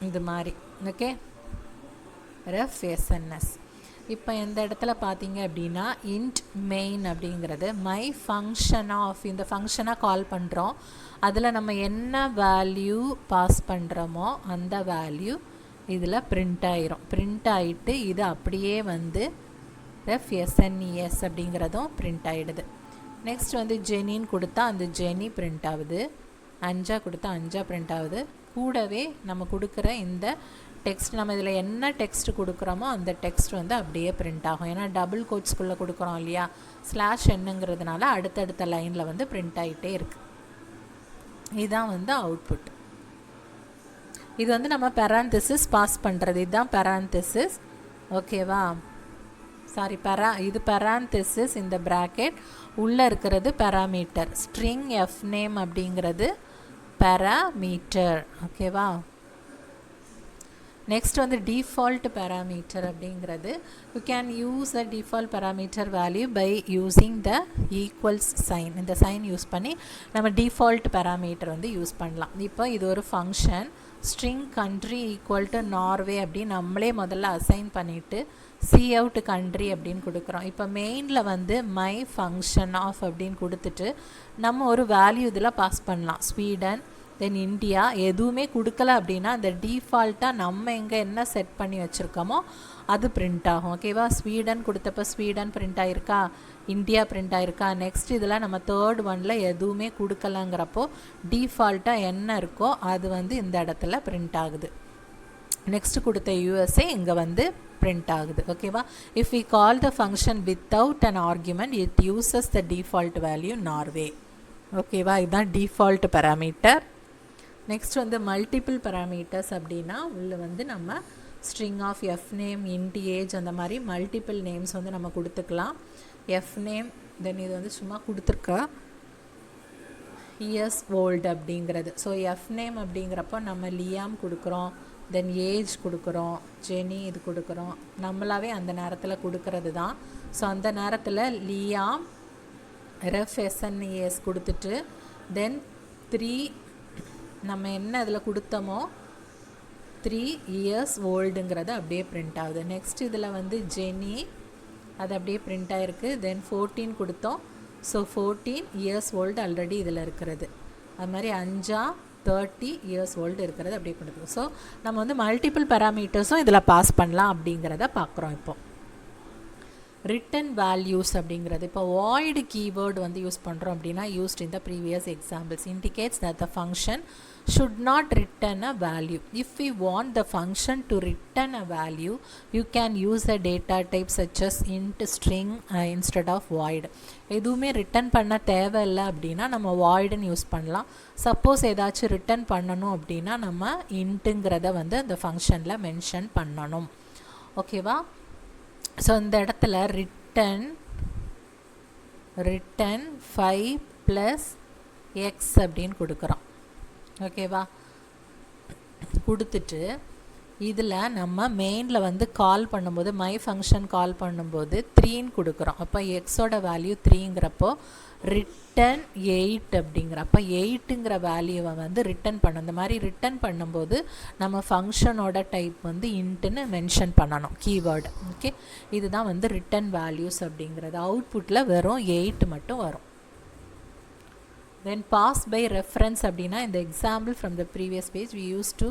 [SPEAKER 1] இது மாதிரி. ஓகே, ரெஃப் எஸ்என்எஸ். இப்போ இந்த இடத்துல பார்த்தீங்க அப்படின்னா இன்ட் மெயின் அப்படிங்கிறது மை ஃபங்க்ஷன் ஆஃப், இந்த ஃபங்க்ஷனாக கால் பண்ணுறோம். அதில் நம்ம என்ன வேல்யூ பாஸ் பண்ணுறோமோ அந்த வேல்யூ இதில் பிரிண்ட் ஆயிரும். பிரிண்ட் ஆகிட்டு இது அப்படியே வந்து ரெஃப் எஸ்என்இஎஸ் அப்படிங்கிறதும் பிரிண்ட் ஆகிடுது. நெக்ஸ்ட் வந்து ஜெனின்னு கொடுத்தா அந்த ஜெனி பிரிண்ட் ஆகுது, அஞ்சா கொடுத்தா அஞ்சா பிரிண்ட் ஆகுது. கூடவே நம்ம கொடுக்குற இந்த டெக்ஸ்ட், நம்ம இதில் என்ன டெக்ஸ்ட் கொடுக்குறோமோ அந்த டெக்ஸ்ட் வந்து அப்படியே பிரிண்ட் ஆகும். ஏன்னா டபுள் கோட்ஸ்குள்ளே கொடுக்குறோம் இல்லையா, ஸ்லாஷ் என்னங்கிறதுனால அடுத்தடுத்த லைனில் வந்து பிரிண்ட் ஆகிட்டே இருக்குது. இதுதான் வந்து அவுட்புட். இது வந்து நம்ம பேராந்தசிஸ் பாஸ் பண்ணுறது, இதுதான் பேராந்தசிஸ். ஓகேவா, சாரி இது பேராந்தசிஸ், இந்த ப்ராக்கெட் உள்ளே இருக்கிறது பேராமீட்டர். ஸ்ட்ரிங் எஃப் நேம் அப்படிங்கிறது பேராமீட்டர். ஓகேவா, நெக்ஸ்ட் வந்து டிஃபால்ட் பேராமீட்டர் அப்படிங்கிறது, you can use a default parameter value by using the equals sign. இந்த சைன் யூஸ் பண்ணி நம்ம டிஃபால்ட் பேராமீட்டர் வந்து யூஸ் பண்ணலாம். இப்போ இது ஒரு function, string country equal to Norway அப்படின்னு நம்மளே முதல்ல அசைன் பண்ணிவிட்டு சி அவுட் கண்ட்ரி அப்படின்னு கொடுக்குறோம். இப்போ மெயினில் வந்து மை ஃபங்க்ஷன் ஆஃப் அப்படின்னு கொடுத்துட்டு நம்ம ஒரு வேல்யூ இதில் பாஸ் பண்ணலாம். ஸ்வீடன், தென் இந்தியா எதுவுமே கொடுக்கல அப்படின்னா அந்த டிஃபால்ட்டாக நம்ம எங்கே என்ன செட் பண்ணி வச்சுருக்கோமோ அது பிரிண்ட் ஆகும். ஓகேவா? ஸ்வீடன் கொடுத்தப்ப ஸ்வீடன் பிரிண்ட் ஆகிருக்கா, இந்தியா பிரிண்ட் ஆகிருக்கா. நெக்ஸ்ட் இதில் நம்ம தேர்ட் ஒனில் எதுவுமே கொடுக்கலங்கிறப்போ டிஃபால்ட்டாக என்ன இருக்கோ அது வந்து இந்த இடத்துல பிரிண்ட் ஆகுது. நெக்ஸ்ட் கொடுத்த யூஎஸ்ஏ இங்கே வந்து print ஆகுது. ஓகேவா? if we call the function without an argument it uses the default value Norway. ஓகேவா? இதுதான் default parameter. நெக்ஸ்ட் வந்து மல்டிபிள் parameters அப்படின்னா உள்ள வந்து நம்ம string of f name, int age அந்த மாதிரி மல்டிபிள் நேம்ஸ் வந்து நம்ம கொடுத்துக்கலாம். f name தென் இது வந்து சும்மா கொடுத்துருக்கா years old அப்படிங்கிறது. ஸோ f name அப்படிங்கிறப்போ நம்ம லியாம் கொடுக்குறோம், தென் ஏஜ் கொடுக்குறோம், ஜெனி இது கொடுக்குறோம், நம்மளாவே அந்த நேரத்தில் கொடுக்கறது தான். ஸோ அந்த நேரத்தில் லியாம் RFSNES கொடுத்துட்டு தென் 3 நம்ம என்ன அதில் கொடுத்தோமோ 3 years oldங்கிறது அப்படியே பிரிண்ட் ஆகுது. நெக்ஸ்ட் இதில் வந்து ஜெனி அது அப்படியே பிரிண்ட் ஆகிருக்கு. தென் 14 கொடுத்தோம். ஸோ 14 years old ஆல்ரெடி இதில் இருக்கிறது. அது மாதிரி 5 30 years old இருக்கிறது அப்படியே கொடுத்துருக்கோம். ஸோ நம்ம வந்து மல்டிபிள் பேராமீட்டர்ஸும் இதில் பாஸ் பண்ணலாம் அப்படிங்கிறத பார்க்குறோம். இப்போ ரிட்டன் வேல்யூஸ் அப்படிங்கிறது இப்போ வாய்டு கீவேர்டு வந்து யூஸ் பண்ணுறோம் அப்படின்னா used in the previous examples indicates that the function should not return a value. If we want the function to return a value, you can use a data type such as int, string instead of void. எதுவுமே return பண்ண தேவையில்லை அப்படின்னா நம்ம voidன்னு use பண்ணலாம். Suppose ஏதாச்சும் return பண்ணணும் அப்படின்னா நம்ம இன்ட்டுங்கிறத வந்து அந்த ஃபங்க்ஷனில் மென்ஷன் பண்ணணும். ஓகேவா? ஸோ இந்த இடத்துல ரிட்டன் 5 + x அப்படின்னு கொடுக்குறோம். ஓகேவா? கொடுத்துட்டு இதில் நம்ம மெயினில் வந்து கால் பண்ணும்போது மை ஃபங்க்ஷன் கால் பண்ணும்போது 3ன்னு கொடுக்குறோம். அப்போ எக்ஸோட வேல்யூ 3ங்கிறப்போ ரிட்டன் 8 அப்படிங்கிறப்ப 8ங்கிற வேல்யூவை வந்து ரிட்டன் பண்ணணும். இந்த மாதிரி ரிட்டன் பண்ணும்போது நம்ம ஃபங்க்ஷனோட டைப் வந்து இன்ட்டுன்னு மென்ஷன் பண்ணணும் கீவேர்டு. ஓகே, இதுதான் வந்து ரிட்டன் வேல்யூஸ் அப்படிங்கிறது. அவுட்புட்டில் வெறும் 8 மட்டும் வரும். Then pass by reference அப்படின்னா இந்த example from the previous page we used to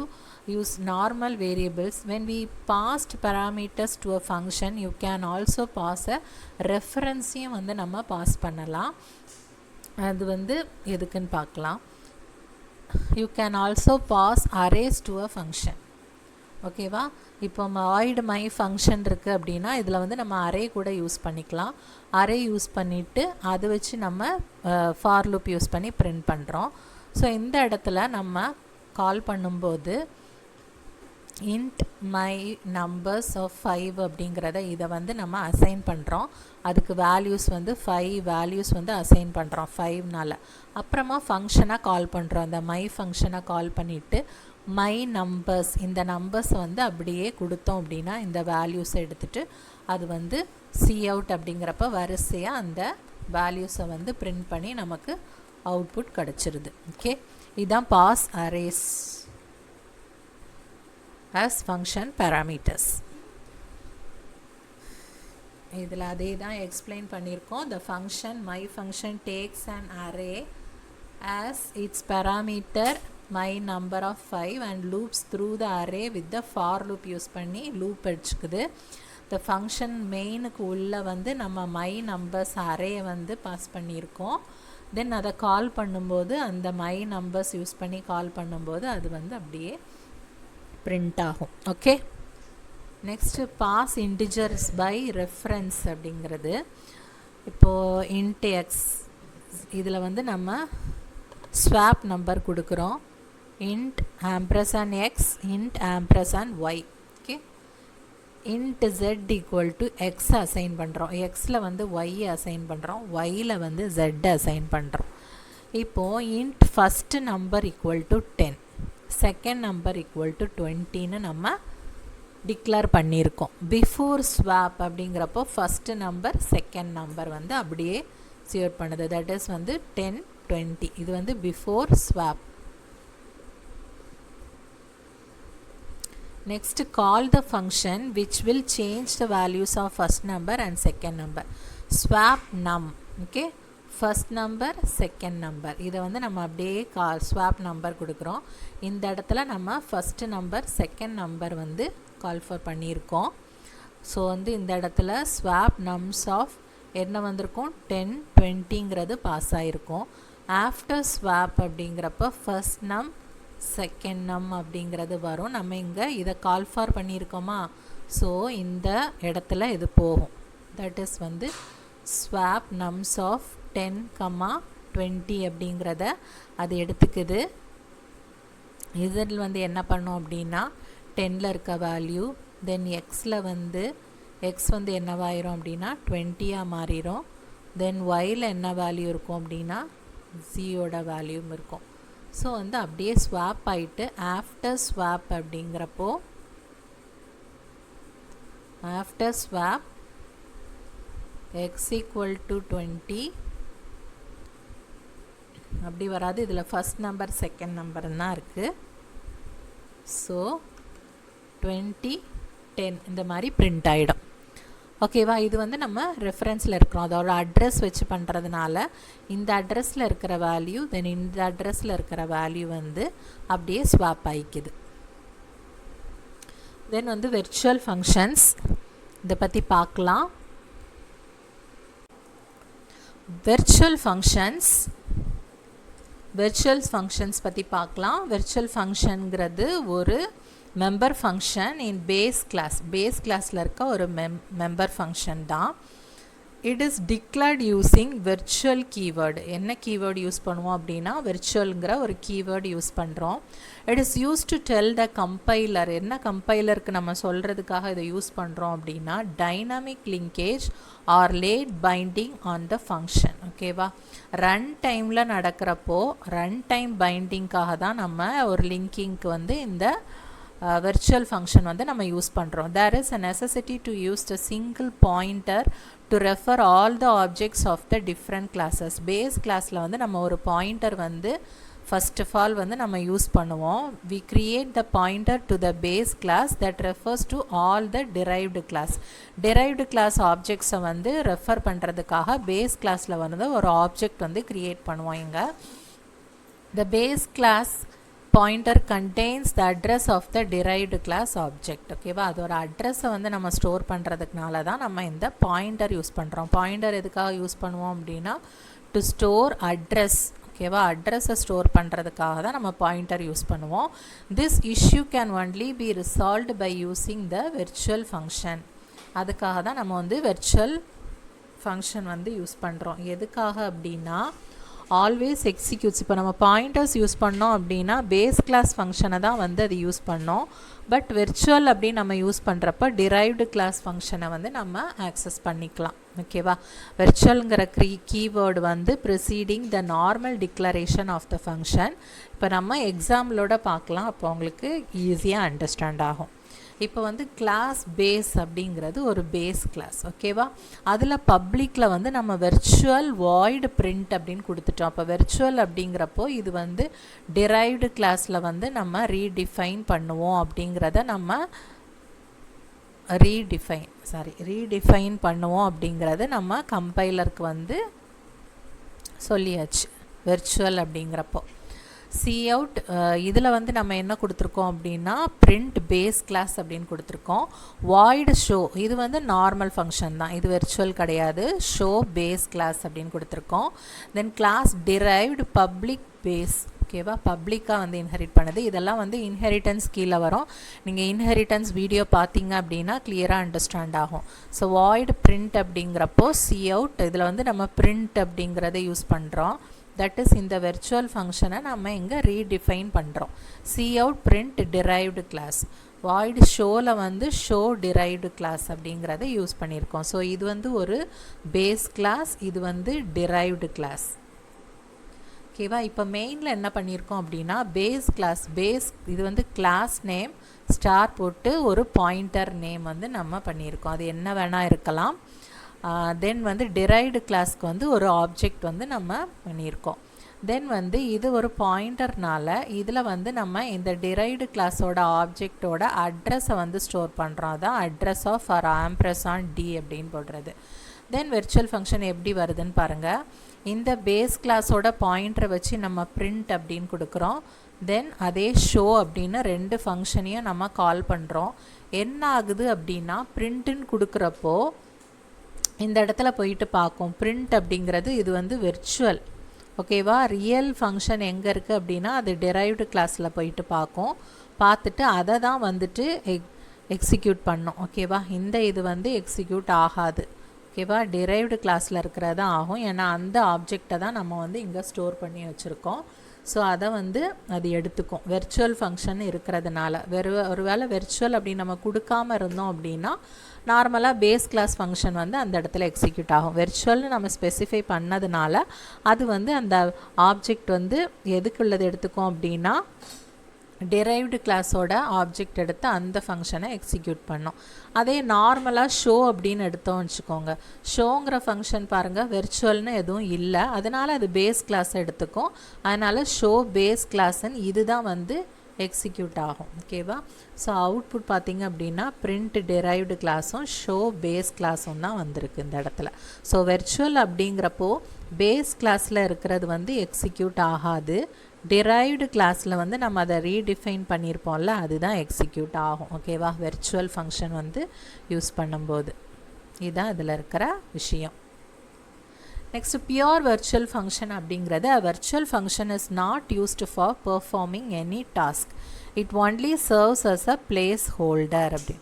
[SPEAKER 1] use normal variables. When we passed parameters to a function you can also pass a referenceயும் வந்து நம்ம பாஸ் பண்ணலாம். அது வந்து எதுக்குன்னு பார்க்கலாம். You can also pass arrays to a function. ஓகேவா? இப்போ void my function இருக்குது அப்படின்னா இதில் வந்து நம்ம அரே கூட யூஸ் பண்ணிக்கலாம். அரே யூஸ் பண்ணிவிட்டு அதை வச்சு நம்ம ஃபார் லூப் யூஸ் பண்ணி பிரிண்ட் பண்ணுறோம். ஸோ இந்த இடத்துல நம்ம கால் பண்ணும்போது int my numbers of 5 அப்படிங்கிறத இதை வந்து நம்ம அசைன் பண்ணுறோம். அதுக்கு வேல்யூஸ் வந்து 5 வேல்யூஸ் வந்து அசைன் பண்ணுறோம் 5னால. அப்புறமா ஃபங்க்ஷனாக கால் பண்ணுறோம். அந்த மை ஃபங்க்ஷனை கால் பண்ணிவிட்டு மை நம்பர்ஸ் இந்த நம்பர்ஸை வந்து அப்படியே கொடுத்தோம் அப்படின்னா இந்த வேல்யூஸை எடுத்துகிட்டு அது வந்து சி அவுட் அப்படிங்கிறப்ப வரிசையாக அந்த வேல்யூஸை வந்து பிரிண்ட் பண்ணி நமக்கு அவுட்புட் கிடச்சிருது. ஓகே, இதுதான் pass arrays as function parameters. இதில் அதே தான் எக்ஸ்பிளைன் பண்ணியிருக்கோம். the function my function takes an array as its parameter my number of 5 and loops through the array with the for loop use பண்ணி loop அடிச்சுக்குது. the function மெயினுக்கு உள்ள வந்து நம்ம my numbers array வந்து pass பண்ணியிருக்கோம். தென் அதை கால் பண்ணும்போது அந்த my numbers யூஸ் பண்ணி கால் பண்ணும்போது அது வந்து அப்படியே print ஆகும். Okay, next pass integers by reference அப்படிங்கிறது. இப்போது int x இதில் வந்து நம்ம ஸ்வாப் நம்பர் கொடுக்குறோம். int ampersand x int ampersand y. Okay, int z equal to x assign பண்ணுறோம். எக்ஸில் வந்து y அசைன் பண்ணுறோம், yயில் வந்து z அசைன் பண்ணுறோம். இப்போது int first number equal to 10 second number equal to 20ன்னு நம்ம டிக்ளேர் பண்ணியிருக்கோம். பிஃபோர் ஸ்வாப் அப்படிங்கிறப்போ ஃபஸ்ட்டு நம்பர் செகண்ட் நம்பர் வந்து அப்படியே சியர் பண்ணுது. தட் இஸ் வந்து 10 20. இது வந்து before swap. Next call the function which will change the values of first number and second number. Swap num. Okay, first number second number இதை வந்து நம்ம அப்படியே ஸ்வாப் நம்பர் கொடுக்குறோம். இந்த இடத்துல நம்ம ஃபஸ்ட்டு நம்பர் செகண்ட் நம்பர் வந்து கால் ஃபார் பண்ணியிருக்கோம். ஸோ வந்து இந்த இடத்துல ஸ்வாப் நம்ஸ் ஆஃப் என்ன வந்திருக்கும் 10 20ங்கிறது பாஸ் ஆகிருக்கும். ஆஃப்டர் ஸ்வாப் அப்படிங்கிறப்ப ஃபர்ஸ்ட் நம் செகண்ட் நம் அப்படிங்கிறது வரும். நம்ம இங்கே இதை கால் ஃபார் பண்ணியிருக்கோமா, ஸோ இந்த இடத்துல இது போகும். தட் இஸ் வந்து ஸ்வாப் நம்ஸ் ஆஃப் 10, 20 அப்படிங்கிறத அது எடுத்துக்குது. இதில் வந்து என்ன பண்ணோம் அப்படின்னா 10ல் இருக்க வேல்யூ, தென் எக்ஸில் வந்து எக்ஸ் வந்து என்னவாயிரும் அப்படின்னா 20ஆக மாறிடும். தென் ஒயில் என்ன வேல்யூ இருக்கும் அப்படின்னா ஜியோட வேல்யூவும் இருக்கும். ஸோ வந்து அப்படியே ஸ்வாப் ஆகிட்டு ஆஃப்டர் ஸ்வாப் அப்படிங்கிறப்போ after swap x equal to 20 அப்படி வராது. இதில் ஃபஸ்ட் நம்பர் செகண்ட் நம்பர் தான் இருக்குது. ஸோ 20 10 இந்த மாதிரி பிரிண்ட் ஆகிடும். ஓகேவா, இது வந்து நம்ம ரெஃபரன்ஸில் இருக்கிறோம், அதோட அட்ரஸ் வச்சு பண்ணுறதுனால இந்த அட்ரஸில் இருக்கிற வேல்யூ தென் இந்த அட்ரஸில் இருக்கிற வேல்யூ வந்து அப்படியே ஸ்வாப் ஆகிக்குது. தென் வந்து வெர்ச்சுவல் ஃபங்க்ஷன்ஸ் இதை பற்றி பார்க்கலாம். வெர்ச்சுவல் ஃபங்க்ஷன்ஸ் பற்றி பார்க்கலாம். வெர்ச்சுவல் ஃபங்க்ஷன்கிறது ஒரு மெம்பர் ஃபங்க்ஷன் இன் பேஸ் கிளாஸில் இருக்க ஒரு மெம்பர் ஃபங்க்ஷன் தான். It is declared using virtual keyword. என்ன கீவேர்டு யூஸ் பண்ணுவோம் அப்படின்னா வெர்ச்சுவல்ங்கிற ஒரு கீவேர்டு யூஸ் பண்ணுறோம். It is use to tell the compiler. என்ன கம்பைலருக்கு நம்ம சொல்கிறதுக்காக இதை யூஸ் பண்ணுறோம் அப்படின்னா dynamic linkage or late binding on the function. ஓகேவா, ரன் டைமில் நடக்கிறப்போ ரன் டைம் பைண்டிங்காக தான் நம்ம ஒரு லிங்கிங்க்கு வந்து இந்த virtual function வந்து நம்ம யூஸ் பண்ணுறோம். There is a necessity to use the single pointer to refer all the objects of the different classes. Base classல வந்து நம்ம ஒரு pointer வந்து first of all வந்து நம்ம யூஸ் பண்ணுவோம். We create the pointer to the base class that refers to all the derived class. Derived class objects வந்து refer பண்ணுறதுக்காக base classல வந்து ஒரு object வந்து create பண்ணுவோம். இங்க the base class pointer contains the address of the derived class object. ஓகேவா, அதோட அட்ரஸை வந்து நம்ம ஸ்டோர் பண்ணுறதுக்குனால தான் நம்ம இந்த பாயிண்டர் யூஸ் பண்ணுறோம். பாயிண்டர் எதுக்காக யூஸ் பண்ணுவோம் அப்படின்னா டு ஸ்டோர் அட்ரஸ். ஓகேவா, அட்ரஸை ஸ்டோர் பண்ணுறதுக்காக தான் நம்ம பாயிண்டர் யூஸ் பண்ணுவோம். This issue can only be resolved by using the virtual function. அதுக்காக தான் நம்ம வந்து வெர்ச்சுவல் ஃபங்க்ஷன் வந்து யூஸ் பண்ணுறோம். எதுக்காக அப்படின்னா ஆல்வேஸ் எக்ஸிக்யூட்ஸ். இப்போ நம்ம பாயிண்டர்ஸ் யூஸ் பண்ணோம் அப்படின்னா பேஸ் கிளாஸ் ஃபங்க்ஷனை தான் வந்து அது யூஸ் பண்ணோம். பட் வெர்ச்சுவல் அப்படின்னு நம்ம யூஸ் பண்ணுறப்ப டிரைவ்டு கிளாஸ் ஃபங்க்ஷனை வந்து நம்ம ஆக்சஸ் பண்ணிக்கலாம். ஓகேவா, வெர்ச்சுவல்ங்கிற கீவேர்டு வந்து preceding the normal declaration of the function. இப்போ நம்ம எக்ஸாம்பிளோட பார்க்கலாம், அப்போ உங்களுக்கு ஈஸியாக அண்டர்ஸ்டாண்ட் ஆகும். இப்போ வந்து கிளாஸ் பேஸ் அப்படிங்கிறது ஒரு பேஸ் கிளாஸ். ஓகேவா, அதில் பப்ளிக்கில் வந்து நம்ம வெர்ச்சுவல் வாய்டு பிரிண்ட் அப்படின்னு கொடுத்துட்டோம். அப்போ வெர்ச்சுவல் அப்படிங்கிறப்போ இது வந்து டிரைவ்டு கிளாஸில் வந்து நம்ம ரீடிஃபைன் பண்ணுவோம் அப்படிங்கிறத நம்ம ரீடிஃபைன் பண்ணுவோம் அப்படிங்கிறது நம்ம கம்பைலருக்கு வந்து சொல்லியாச்சு. வெர்ச்சுவல் அப்படிங்கிறப்போ cout இதில் வந்து நம்ம என்ன கொடுத்துருக்கோம் அப்படின்னா print base class அப்படின்னு கொடுத்துருக்கோம். void show இது வந்து நார்மல் ஃபங்க்ஷன் தான், இது வெர்ச்சுவல் கிடையாது. show base class அப்படின்னு கொடுத்துருக்கோம். தென் கிளாஸ் derived public base. ஓகேவா, பப்ளிக்காக வந்து இன்ஹெரிட் பண்ணுது. இதெல்லாம் வந்து இன்ஹெரிட்டன்ஸ் கீழே வரும். நீங்கள் இன்ஹெரிட்டன்ஸ் வீடியோ பார்த்தீங்க அப்படின்னா கிளியராக அண்டர்ஸ்டாண்ட் ஆகும். ஸோ வாய்டு பிரிண்ட் அப்படிங்கிறப்போ cout இதில் வந்து நம்ம பிரிண்ட் அப்படிங்கிறத யூஸ் பண்ணுறோம். தட் இஸ் இந்த வெர்ச்சுவல் ஃபங்க்ஷனை நம்ம இங்கே ரீடிஃபைன் பண்ணுறோம். cout print derived class. void showவில் வந்து show derived class அப்படிங்கிறத யூஸ் பண்ணியிருக்கோம். ஸோ இது வந்து ஒரு பேஸ் கிளாஸ், இது வந்து derived class. ஓகேவா, இப்போ மெயினில் என்ன பண்ணியிருக்கோம் அப்படின்னா பேஸ் கிளாஸ் இது வந்து கிளாஸ் நேம் ஸ்டார் போட்டு ஒரு பாயிண்டர் நேம் வந்து நம்ம பண்ணியிருக்கோம். அது என்ன வேணால் இருக்கலாம். தென் வந்து டிரைவ்டு கிளாஸ்க்கு வந்து ஒரு ஆப்ஜெக்ட் வந்து நம்ம பண்ணியிருக்கோம். தென் வந்து இது ஒரு பாயிண்டர்னால இதில் வந்து நம்ம இந்த டிரைவ்டு கிளாஸோட ஆப்ஜெக்டோட அட்ரஸை வந்து ஸ்டோர் பண்ணுறோம். அதான் அட்ரஸ் ஆஃப் ஆர் ஆம்ப்ரசான் டி அப்படின்னு போடுறது. தென் வெர்ச்சுவல் ஃபங்க்ஷன் எப்படி வருதுன்னு பாருங்கள். இந்த பேஸ் கிளாஸோட பாயிண்டரை வச்சு நம்ம print அப்படின்னு கொடுக்குறோம். தென் அதே ஷோ அப்படின்னு 2 ஃபங்க்ஷனையும் நம்ம கால் பண்ணுறோம். என்ன ஆகுது அப்படின்னா பிரிண்ட்டுன்னு கொடுக்குறப்போ இந்த இடத்துல போயிட்டு பார்க்கும். பிரிண்ட் அப்படிங்கிறது இது வந்து வெர்ச்சுவல், ஓகேவா. ரியல் ஃபங்க்ஷன் எங்கே இருக்குது அப்படின்னா அது டெரைவ்டு கிளாஸில் போயிட்டு பார்க்கும். பார்த்துட்டு அதை தான் வந்துட்டு எக்ஸிக்யூட் பண்ணும், ஓகேவா. இந்த இது வந்து எக்ஸிக்யூட் ஆகாது, ஓகேவா. டிரைவ்டு கிளாஸில் இருக்கிறது தான் ஆகும். ஏன்னா அந்த ஆப்ஜெக்டை தான் நம்ம வந்து இங்கே ஸ்டோர் பண்ணி வச்சுருக்கோம். ஸோ அதை வந்து அது எடுத்துக்கும் வெர்ச்சுவல் ஃபங்க்ஷன் இருக்கிறதுனால. ஒருவேளை வெர்ச்சுவல் அப்படி நம்ம கொடுக்காமல் இருந்தோம் அப்படின்னா நார்மலாக பேஸ் கிளாஸ் ஃபங்க்ஷன் வந்து அந்த இடத்துல எக்ஸிக்யூட் ஆகும். வெர்ச்சுவல்னு நம்ம ஸ்பெசிஃபை பண்ணதுனால அது வந்து அந்த ஆப்ஜெக்ட் வந்து எதுக்குள்ளது எடுத்துக்கும் அப்படின்னா derived கிளாஸோட ஆப்ஜெக்ட் எடுத்து அந்த ஃபங்க்ஷனை எக்ஸிக்யூட் பண்ணோம். அதே நார்மலாக ஷோ அப்படின்னு எடுத்தோம் வச்சுக்கோங்க. ஷோங்கிற ஃபங்க்ஷன் பாருங்கள் வெர்ச்சுவல்னு எதுவும் இல்லை, அதனால் அது பேஸ் கிளாஸ் எடுத்துக்கும். அதனால் ஷோ பேஸ் கிளாஸ்ன்னு இதுதான் வந்து எக்ஸிக்யூட் ஆகும், ஓகேவா. ஸோ அவுட்புட் பார்த்திங்க அப்படின்னா பிரிண்ட் derived கிளாஸும் ஷோ பேஸ் கிளாஸும் தான் வந்திருக்கு இந்த இடத்துல. ஸோ வெர்ச்சுவல் அப்படிங்கிறப்போ பேஸ் கிளாஸில் இருக்கிறது வந்து எக்ஸிக்யூட் ஆகாது. derived கிளாஸில் வந்து நம்ம அதை ரீடிஃபைன் பண்ணியிருப்போம்ல அதுதான் எக்ஸிக்யூட் ஆகும், ஓகேவா. வெர்ச்சுவல் ஃபங்க்ஷன் வந்து யூஸ் பண்ணும்போது இதுதான் இதில் இருக்கிற விஷயம். நெக்ஸ்ட் பியூர் வெர்ச்சுவல் ஃபங்க்ஷன் அப்படிங்கிறது virtual function is not used for performing any task, it only serves as a place holder அப்படி.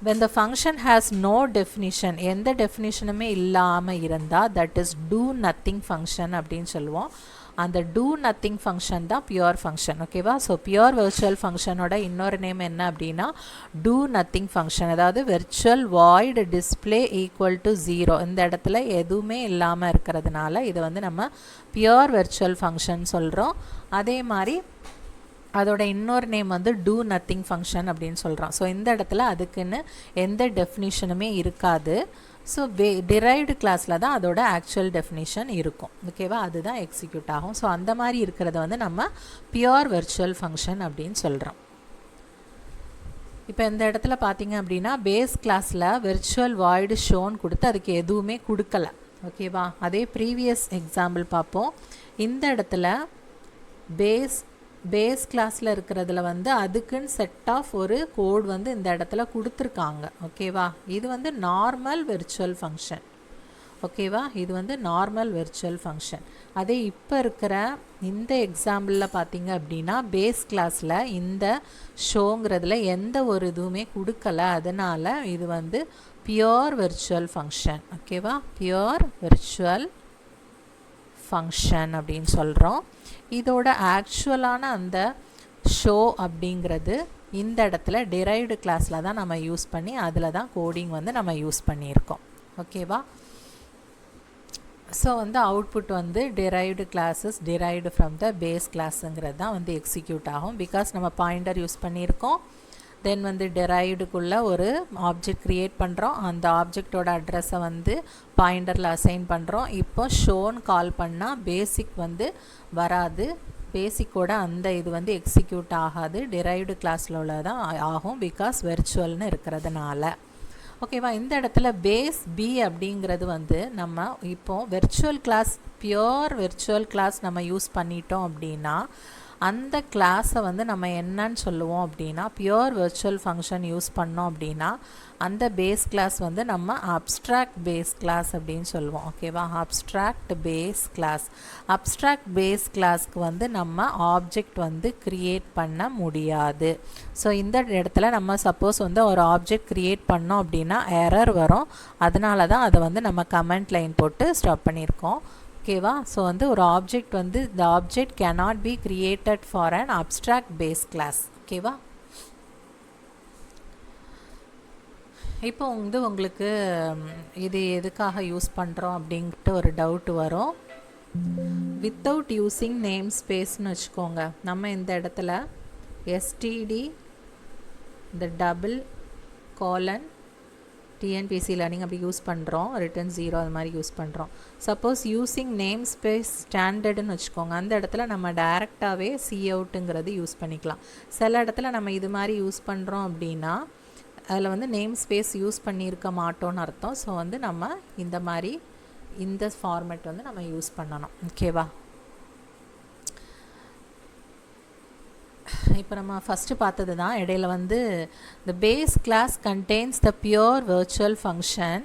[SPEAKER 1] when the function has no definition, எந்த டெஃபினிஷனுமே இல்லாமல் இருந்தால் that is do nothing function அப்படின்னு சொல்லுவோம். அந்த do nothing function தான் pure function, ஓகேவா. So pure virtual ஃபங்க்ஷனோட இன்னொரு நேம் என்ன அப்படின்னா do nothing ஃபங்க்ஷன். அதாவது virtual void display equal to 0 இந்த இடத்துல எதுவுமே இல்லாமல் இருக்கிறதுனால இதை வந்து நம்ம பியூர் வெர்ச்சுவல் ஃபங்க்ஷன் சொல்கிறோம். அதே மாதிரி அதோட இன்னொரு நேம் வந்து do nothing ஃபங்க்ஷன் அப்படின்னு சொல்கிறோம். ஸோ இந்த இடத்துல அதுக்குன்னு எந்த டெஃபினிஷனுமே இருக்காது. ஸோ derived கிளாஸில் தான் அதோட ஆக்சுவல் டெஃபினிஷன் இருக்கும், ஓகேவா. அதுதான் எக்ஸிக்யூட் ஆகும். ஸோ அந்த மாதிரி இருக்கிறத வந்து நம்ம பியூர் வெர்ச்சுவல் ஃபங்க்ஷன் அப்படின்னு சொல்கிறோம். இப்போ இந்த இடத்துல பார்த்தீங்க அப்படின்னா பேஸ் கிளாஸில் வெர்ச்சுவல் வாய்டு ஷோன்னு கொடுத்து அதுக்கு எதுவுமே கொடுக்கல, ஓகேவா. அதே ப்ரீவியஸ் எக்ஸாம்பிள் பார்ப்போம். இந்த இடத்துல பேஸ் கிளாஸில் இருக்கிறதுல வந்து அதுக்குன்னு செட் ஆஃப் ஒரு கோட் வந்து இந்த இடத்துல கொடுத்துருக்காங்க, ஓகேவா. இது வந்து நார்மல் வெர்ச்சுவல் ஃபங்க்ஷன், ஓகேவா. இது வந்து நார்மல் வெர்ச்சுவல் ஃபங்க்ஷன். அதே இப்போ இருக்கிற இந்த எக்ஸாம்பிளில் பார்த்தீங்க அப்படின்னா பேஸ் கிளாஸில் இந்த ஷோங்கிறதுல எந்த ஒரு இதுவுமே கொடுக்கல, அதனால் இது வந்து பியூர் வெர்ச்சுவல் ஃபங்க்ஷன், ஓகேவா. பியூர் வெர்ச்சுவல் ஃபங்க்ஷன் அப்படின்னு சொல்கிறோம். இதோட ஆக்சுவலான அந்த ஷோ அப்படிங்கிறது இந்த இடத்துல derived கிளாஸில் தான் நம்ம யூஸ் பண்ணி அதில் தான் கோடிங் வந்து நம்ம யூஸ் பண்ணியிருக்கோம், ஓகேவா. ஸோ வந்து அவுட்புட் வந்து derived classes derived from the base கிளாஸுங்கிறது தான் வந்து எக்ஸிக்யூட் ஆகும். பிகாஸ் நம்ம பாயிண்டர் யூஸ் பண்ணியிருக்கோம். தென் வந்து டெரைவ்டுக்குள்ளே ஒரு ஆப்ஜெக்ட் க்ரியேட் பண்ணுறோம். அந்த ஆப்ஜெக்டோட அட்ரஸை வந்து பாயிண்டரில் அசைன் பண்ணுறோம். இப்போ ஷோன்னு கால் பண்ணால் பேசிக் வந்து வராது, பேசிக்கோட அந்த இது வந்து எக்ஸிக்யூட் ஆகாது, derived கிளாஸில் உள்ளதான் ஆகும். பிகாஸ் வெர்ச்சுவல்னு இருக்கிறதுனால, ஓகேவா. இந்த இடத்துல பேஸ் பி அப்படிங்கிறது வந்து நம்ம இப்போது virtual class pure virtual class நம்ம யூஸ் பண்ணிட்டோம் அப்படின்னா அந்த கிளாஸை வந்து நம்ம என்னன்னு சொல்லுவோம் அப்படின்னா பியூர் வெர்ச்சுவல் ஃபங்க்ஷன் யூஸ் பண்ணோம் அப்படின்னா அந்த பேஸ் கிளாஸ் வந்து நம்ம அப்ஸ்ட்ராக்ட் பேஸ் கிளாஸ் அப்படின்னு சொல்லுவோம், ஓகேவா. Abstract base class. Abstract base கிளாஸ்க்கு வந்து நம்ம ஆப்ஜெக்ட் வந்து க்ரியேட் பண்ண முடியாது. ஸோ இந்த இடத்துல நம்ம சப்போஸ் வந்து ஒரு ஆப்ஜெக்ட் க்ரியேட் பண்ணோம் அப்படின்னா எரர் வரும். அதனால தான் அதை வந்து நம்ம கமெண்ட் லைன் போட்டு ஸ்டாப் பண்ணியிருக்கோம், ஓகேவா. ஸோ வந்து ஒரு ஆப்ஜெக்ட் வந்து the object cannot be created for an abstract base class, ஓகேவா. இப்போ வந்து உங்களுக்கு இது எதுக்காக யூஸ் பண்ணுறோம் அப்படின்ட்டு ஒரு டவுட் வரும். வித்தவுட் யூஸிங் நேம் ஸ்பேஸ்னு வச்சுக்கோங்க. நம்ம இந்த இடத்துல std இந்த டபுள் கோலன் TNPSC லேர்னிங் அப்படி யூஸ் பண்ணுறோம், ரிட்டன் 0 அது மாதிரி யூஸ் பண்ணுறோம். சப்போஸ் யூஸிங் நேம் ஸ்பேஸ் ஸ்டாண்டர்டுன்னு வச்சுக்கோங்க. அந்த இடத்துல நம்ம டைரெக்டாகவே சி அவுட்டுங்கிறது யூஸ் பண்ணிக்கலாம். சில இடத்துல நம்ம இது மாதிரி யூஸ் பண்ணுறோம் அப்படின்னா அதில் வந்து நேம் ஸ்பேஸ் யூஸ் பண்ணியிருக்க மாட்டோன்னு அர்த்தம். ஸோ வந்து நம்ம இந்த மாதிரி இந்த ஃபார்மேட் வந்து நம்ம யூஸ் பண்ணணும். ஓகேவா? இப்போ நம்ம ஃபஸ்ட்டு பார்த்தது தான். இடையில வந்து the base class contains the pure virtual function.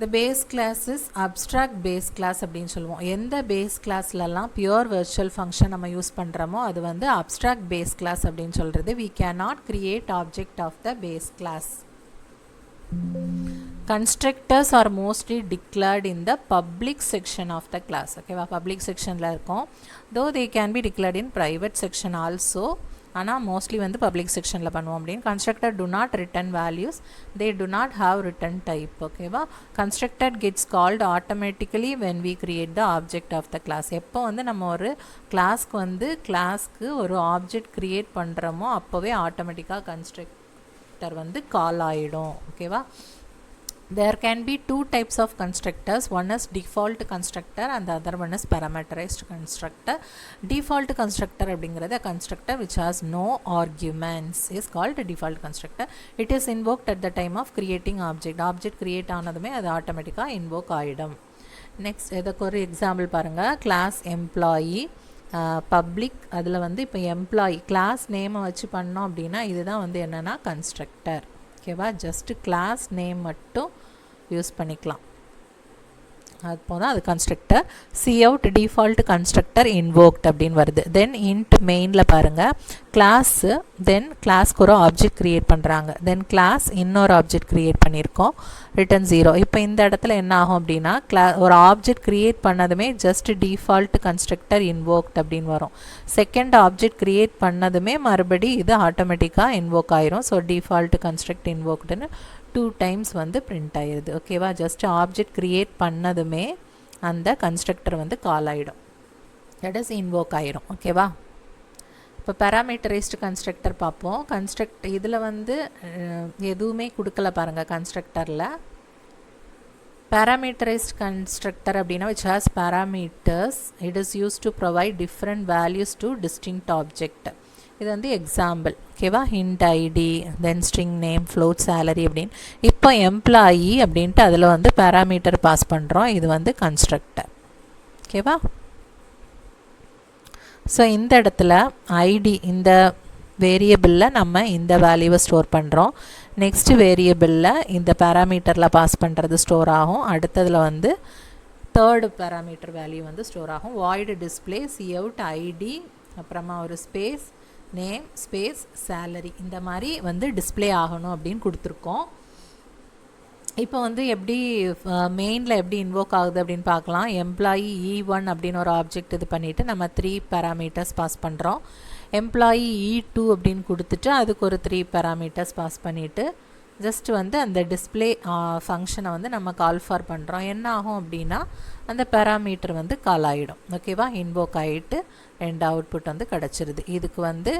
[SPEAKER 1] the base class is abstract base class அப்படின்னு சொல்லுவோம். எந்த பேஸ் கிளாஸ்லலாம் பியூர் virtual function நம்ம யூஸ் பண்ணுறோமோ அது வந்து abstract base class அப்படின்னு சொல்கிறது. we cannot create object of the base class. Constructors are mostly declared in the public section of the class. ஓகேவா? பப்ளிக் செக்ஷனில் இருக்கும். though they can be declared in private section also. ஆனால் mostly வந்து public செக்ஷனில் பண்ணுவோம் அப்படின்னு. Constructor do not return values. they do not have return type. ஓகேவா? Constructor gets called automatically when we create the object of the class. எப்போ வந்து நம்ம ஒரு கிளாஸ்க்கு ஒரு ஆப்ஜெக்ட் க்ரியேட் பண்ணுறோமோ அப்போவே ஆட்டோமேட்டிக்காக கன்ஸ்ட்ரக்டர் வந்து கால் ஆகிடும். ஓகேவா? There can be two types of constructors. One is default constructor and the other one is parameterized constructor. Default constructor அப்படிங்கிறது a constructor which has no arguments is called a default constructor. It is invoked at the time of creating object. Object create ஆனதுமே அது ஆட்டோமேட்டிக்காக invoke ஆகிடும். Next இதுக்கு ஒரு example பாருங்கள். Class employee public, அதில் வந்து இப்போ எம்ப்ளாயி கிளாஸ் நேமை வச்சு பண்ணோம் அப்படின்னா இதுதான் வந்து என்னென்னா கன்ஸ்ட்ரக்டர். ஓகேவா? ஜஸ்ட்டு கிளாஸ் நேம் மட்டும் யூஸ் பண்ணிக்கலாம். அது போனால் அது constructor. cout default constructor invoked அப்படின்னு வருது. தென் இன்ட் மெயினில் பாருங்கள் கிளாஸு, தென் கிளாஸ்க்கு ஒரு ஆப்ஜெக்ட் க்ரியேட் பண்ணுறாங்க. தென் கிளாஸ் இன்னொரு ஆப்ஜெக்ட் க்ரியேட் பண்ணியிருக்கோம், ரிட்டன் 0. இப்போ இந்த இடத்துல என்ன ஆகும் அப்படின்னா ஒரு ஆப்ஜெக்ட் க்ரியேட் பண்ணதுமே ஜஸ்ட் டிஃபால்ட் கன்ஸ்ட்ரக்டர் இன்வோக்ட் அப்படின்னு வரும். செகண்ட் ஆப்ஜெக்ட் க்ரியேட் பண்ணதுமே மறுபடி இது ஆட்டோமேட்டிக்காக இன்வோக் ஆயிரும். ஸோ டிஃபால்ட் கன்ஸ்ட்ரக்ட் இன்வோக்டுன்னு 2 டைம்ஸ் வந்து பிரிண்ட் ஆயிடுது. ஓகேவா? ஜஸ்ட் ஆப்ஜெக்ட் க்ரியேட் பண்ணதுமே அந்த கன்ஸ்ட்ரக்டர் வந்து கால் ஆகிடும், தட் இஸ் இன்வோக் ஆயிரும். ஓகேவா? இப்போ பேராமீட்டரைஸ்டு கன்ஸ்ட்ரக்டர் பார்ப்போம். இதில் வந்து எதுவுமே கொடுக்கல பாருங்கள். கன்ஸ்ட்ரக்டரில் parameterized constructor அப்படின்னா which has parameters. it is used to provide different values to distinct object. இது வந்து எக்ஸாம்பிள். ஓகேவா? hint id, then string name, float salary அப்படின்னு. இப்போ எம்ப்ளாயி அப்படின்ட்டு அதில் வந்து பேராமீட்டர் பாஸ் பண்ணுறோம். இது வந்து கன்ஸ்ட்ரக்டர். ஓகேவா? ஸோ இந்த இடத்துல ஐடி இந்த வேரியபிளில் நம்ம இந்த வேல்யூவை ஸ்டோர் பண்ணுறோம். நெக்ஸ்ட் வேரியபிளில் இந்த பேராமீட்டரில் பாஸ் பண்ணுறது ஸ்டோர் ஆகும். அடுத்ததில் வந்து தேர்டு பேராமீட்டர் வேல்யூ வந்து ஸ்டோர் ஆகும். வாய்டு டிஸ்பிளே cout ஐடி அப்புறமா ஒரு ஸ்பேஸ் நேம் ஸ்பேஸ் சேலரி இந்த மாதிரி வந்து டிஸ்பிளே ஆகணும் அப்படின்னு கொடுத்துருக்கோம். இப்போ வந்து எப்படி மெயினில் எப்படி இன்வோக் ஆகுது அப்படின்னு பார்க்கலாம். எம்ப்ளாயி E1 அப்படின்னு ஒரு ஆப்ஜெக்ட் இது பண்ணிவிட்டு நம்ம 3 பேராமீட்டர்ஸ் பாஸ் பண்ணுறோம். எம்ப்ளாயி E2 அப்படின்னு கொடுத்துட்டு அதுக்கு ஒரு 3 பேராமீட்டர்ஸ் பாஸ் பண்ணிவிட்டு ஜஸ்ட் வந்து அந்த டிஸ்பிளே ஃபங்க்ஷனை வந்து நம்ம கால் ஃபார் பண்ணுறோம். என்ன ஆகும் அப்படின்னா அந்த பேராமீட்டர் வந்து கால் ஆகிடும். ஓகேவா? இன்வோக் ஆகிட்டு 2 அவுட்புட் வந்து கிடச்சிருது. இதுக்கு வந்து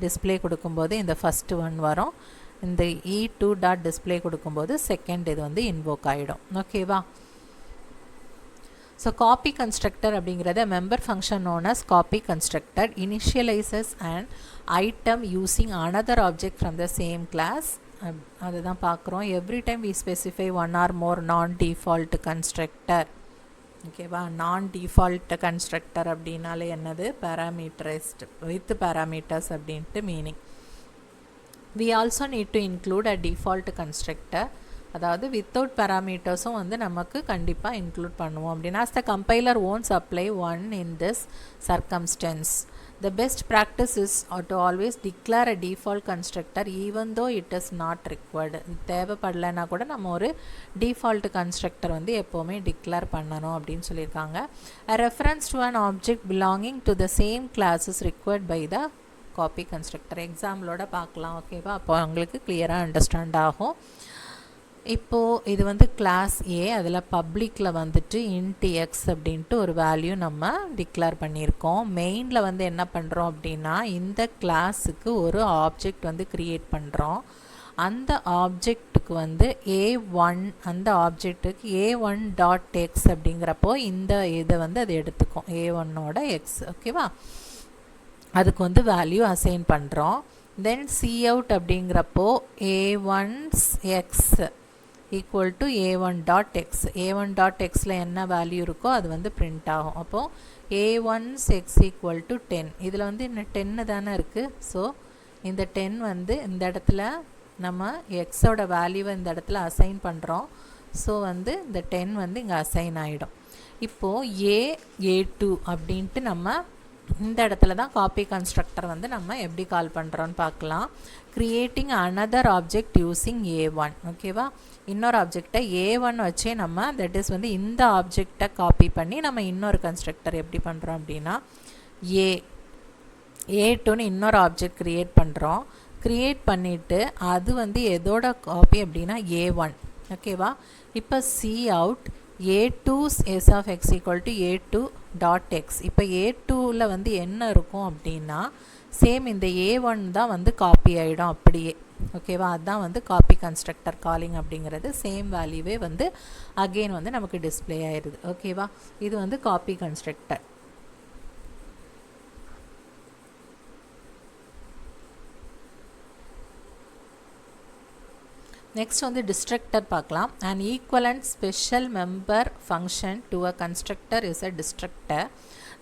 [SPEAKER 1] டிஸ்பிளே கொடுக்கும்போது இந்த ஃபஸ்ட்டு ஒன் வரும். இந்த E2 டாட் டிஸ்பிளே கொடுக்கும்போது செகண்ட் இது வந்து இன்வோக் ஆகிடும். ஓகேவா? ஸோ காப்பி கன்ஸ்ட்ரக்டர் அப்படிங்கிறத member function known as copy constructor initializes an item using another object from the same class. அதுதான் பார்க்குறோம். Every time we specify one or more non-default constructor. ஓகேவா? non-default constructor அப்படின்னாலே என்னது? parameterized with parameters அப்படின்ட்டு meaning. we also need to include a default constructor. அதாவது without பேராமீட்டர்ஸும் வந்து நமக்கு கண்டிப்பாக இன்க்ளூட் பண்ணுவோம் அப்படின்னா the compiler won't apply one in this circumstance. The best practice is to always declare a default constructor even though it is not required. தேவைப்படலைன்னா கூட நம்ம ஒரு default constructor வந்து எப்போவுமே டிக்ளேர் பண்ணணும் அப்படின்னு சொல்லியிருக்காங்க. A reference to an object belonging to the same class is required by the copy constructor. எக்ஸாம்பிளோட பார்க்கலாம். ஓகேவா? அப்போ உங்களுக்கு கிளியராக அண்டர்ஸ்டாண்ட் ஆகும். இப்போது இது வந்து கிளாஸ் ஏ, அதில் பப்ளிக்கில் வந்துட்டு int x அப்படின்ட்டு ஒரு வேல்யூ நம்ம டிக்ளேர் பண்ணியிருக்கோம். மெயினில் வந்து என்ன பண்ணுறோம் அப்படின்னா இந்த கிளாஸுக்கு ஒரு ஆப்ஜெக்ட் வந்து க்ரியேட் பண்ணுறோம். அந்த ஆப்ஜெக்ட்டுக்கு வந்து A1 அந்த ஆப்ஜெக்ட்டுக்கு A1 டாட் எக்ஸ் அப்படிங்கிறப்போ இந்த இதை வந்து அது எடுத்துக்கும் A1ஓட எக்ஸ். ஓகேவா? அதுக்கு வந்து வேல்யூ அசைன் பண்ணுறோம். then cout அப்படிங்கிறப்போ a1x equal to a1.x a1.xல என்ன வேல்யூ இருக்கோ அது வந்து பிரிண்ட் ஆகும். அப்போ a1x equal to 10 இதில் வந்து என்ன 10 தானே இருக்குது. ஸோ இந்த 10 வந்து இந்த இடத்துல நம்ம எக்ஸோட வேல்யூவை இந்த இடத்துல அசைன் பண்ணுறோம். ஸோ வந்து இந்த 10 வந்து இங்கே அசைன் ஆகிடும். இப்போது a2 அப்படின்ட்டு நம்ம இந்த இடத்துல தான் காப்பி கன்ஸ்ட்ரக்டர் வந்து நம்ம எப்படி கால் பண்ணுறோன்னு பார்க்கலாம். Creating another object using a1. ஓகேவா, இன்னொரு ஆப்ஜெக்டை a1 வச்சே நம்ம தட் இஸ் வந்து இந்த ஆப்ஜெக்டை காப்பி பண்ணி நம்ம இன்னொரு கன்ஸ்ட்ரக்டர் எப்படி பண்ணுறோம் அப்படின்னா a2ன்னு இன்னொரு ஆப்ஜெக்ட் க்ரியேட் பண்ணுறோம். க்ரியேட் பண்ணிவிட்டு அது வந்து எதோட காப்பி அப்படின்னா a1. ஓகேவா, இப்போ cout a2 s of x equal to a2 dot x. இப்போ a2ல வந்து என்ன இருக்கும் அப்படின்னா சேம் இந்த a1 தான் வந்து காப்பி ஆகிடும் அப்படியே. ஓகேவா, அதுதான் வந்து காப்பி கன்ஸ்ட்ரக்டர் காலிங் அப்படிங்கிறது. சேம் வேல்யூவே வந்து அகெயின் வந்து நமக்கு டிஸ்பிளே ஆயிடுது. ஓகேவா, இது வந்து காப்பி கன்ஸ்ட்ரக்டர். நெக்ஸ்ட் வந்து டிஸ்ட்ரக்டர் பார்க்கலாம். An equivalent special member function to a constructor is a destructor.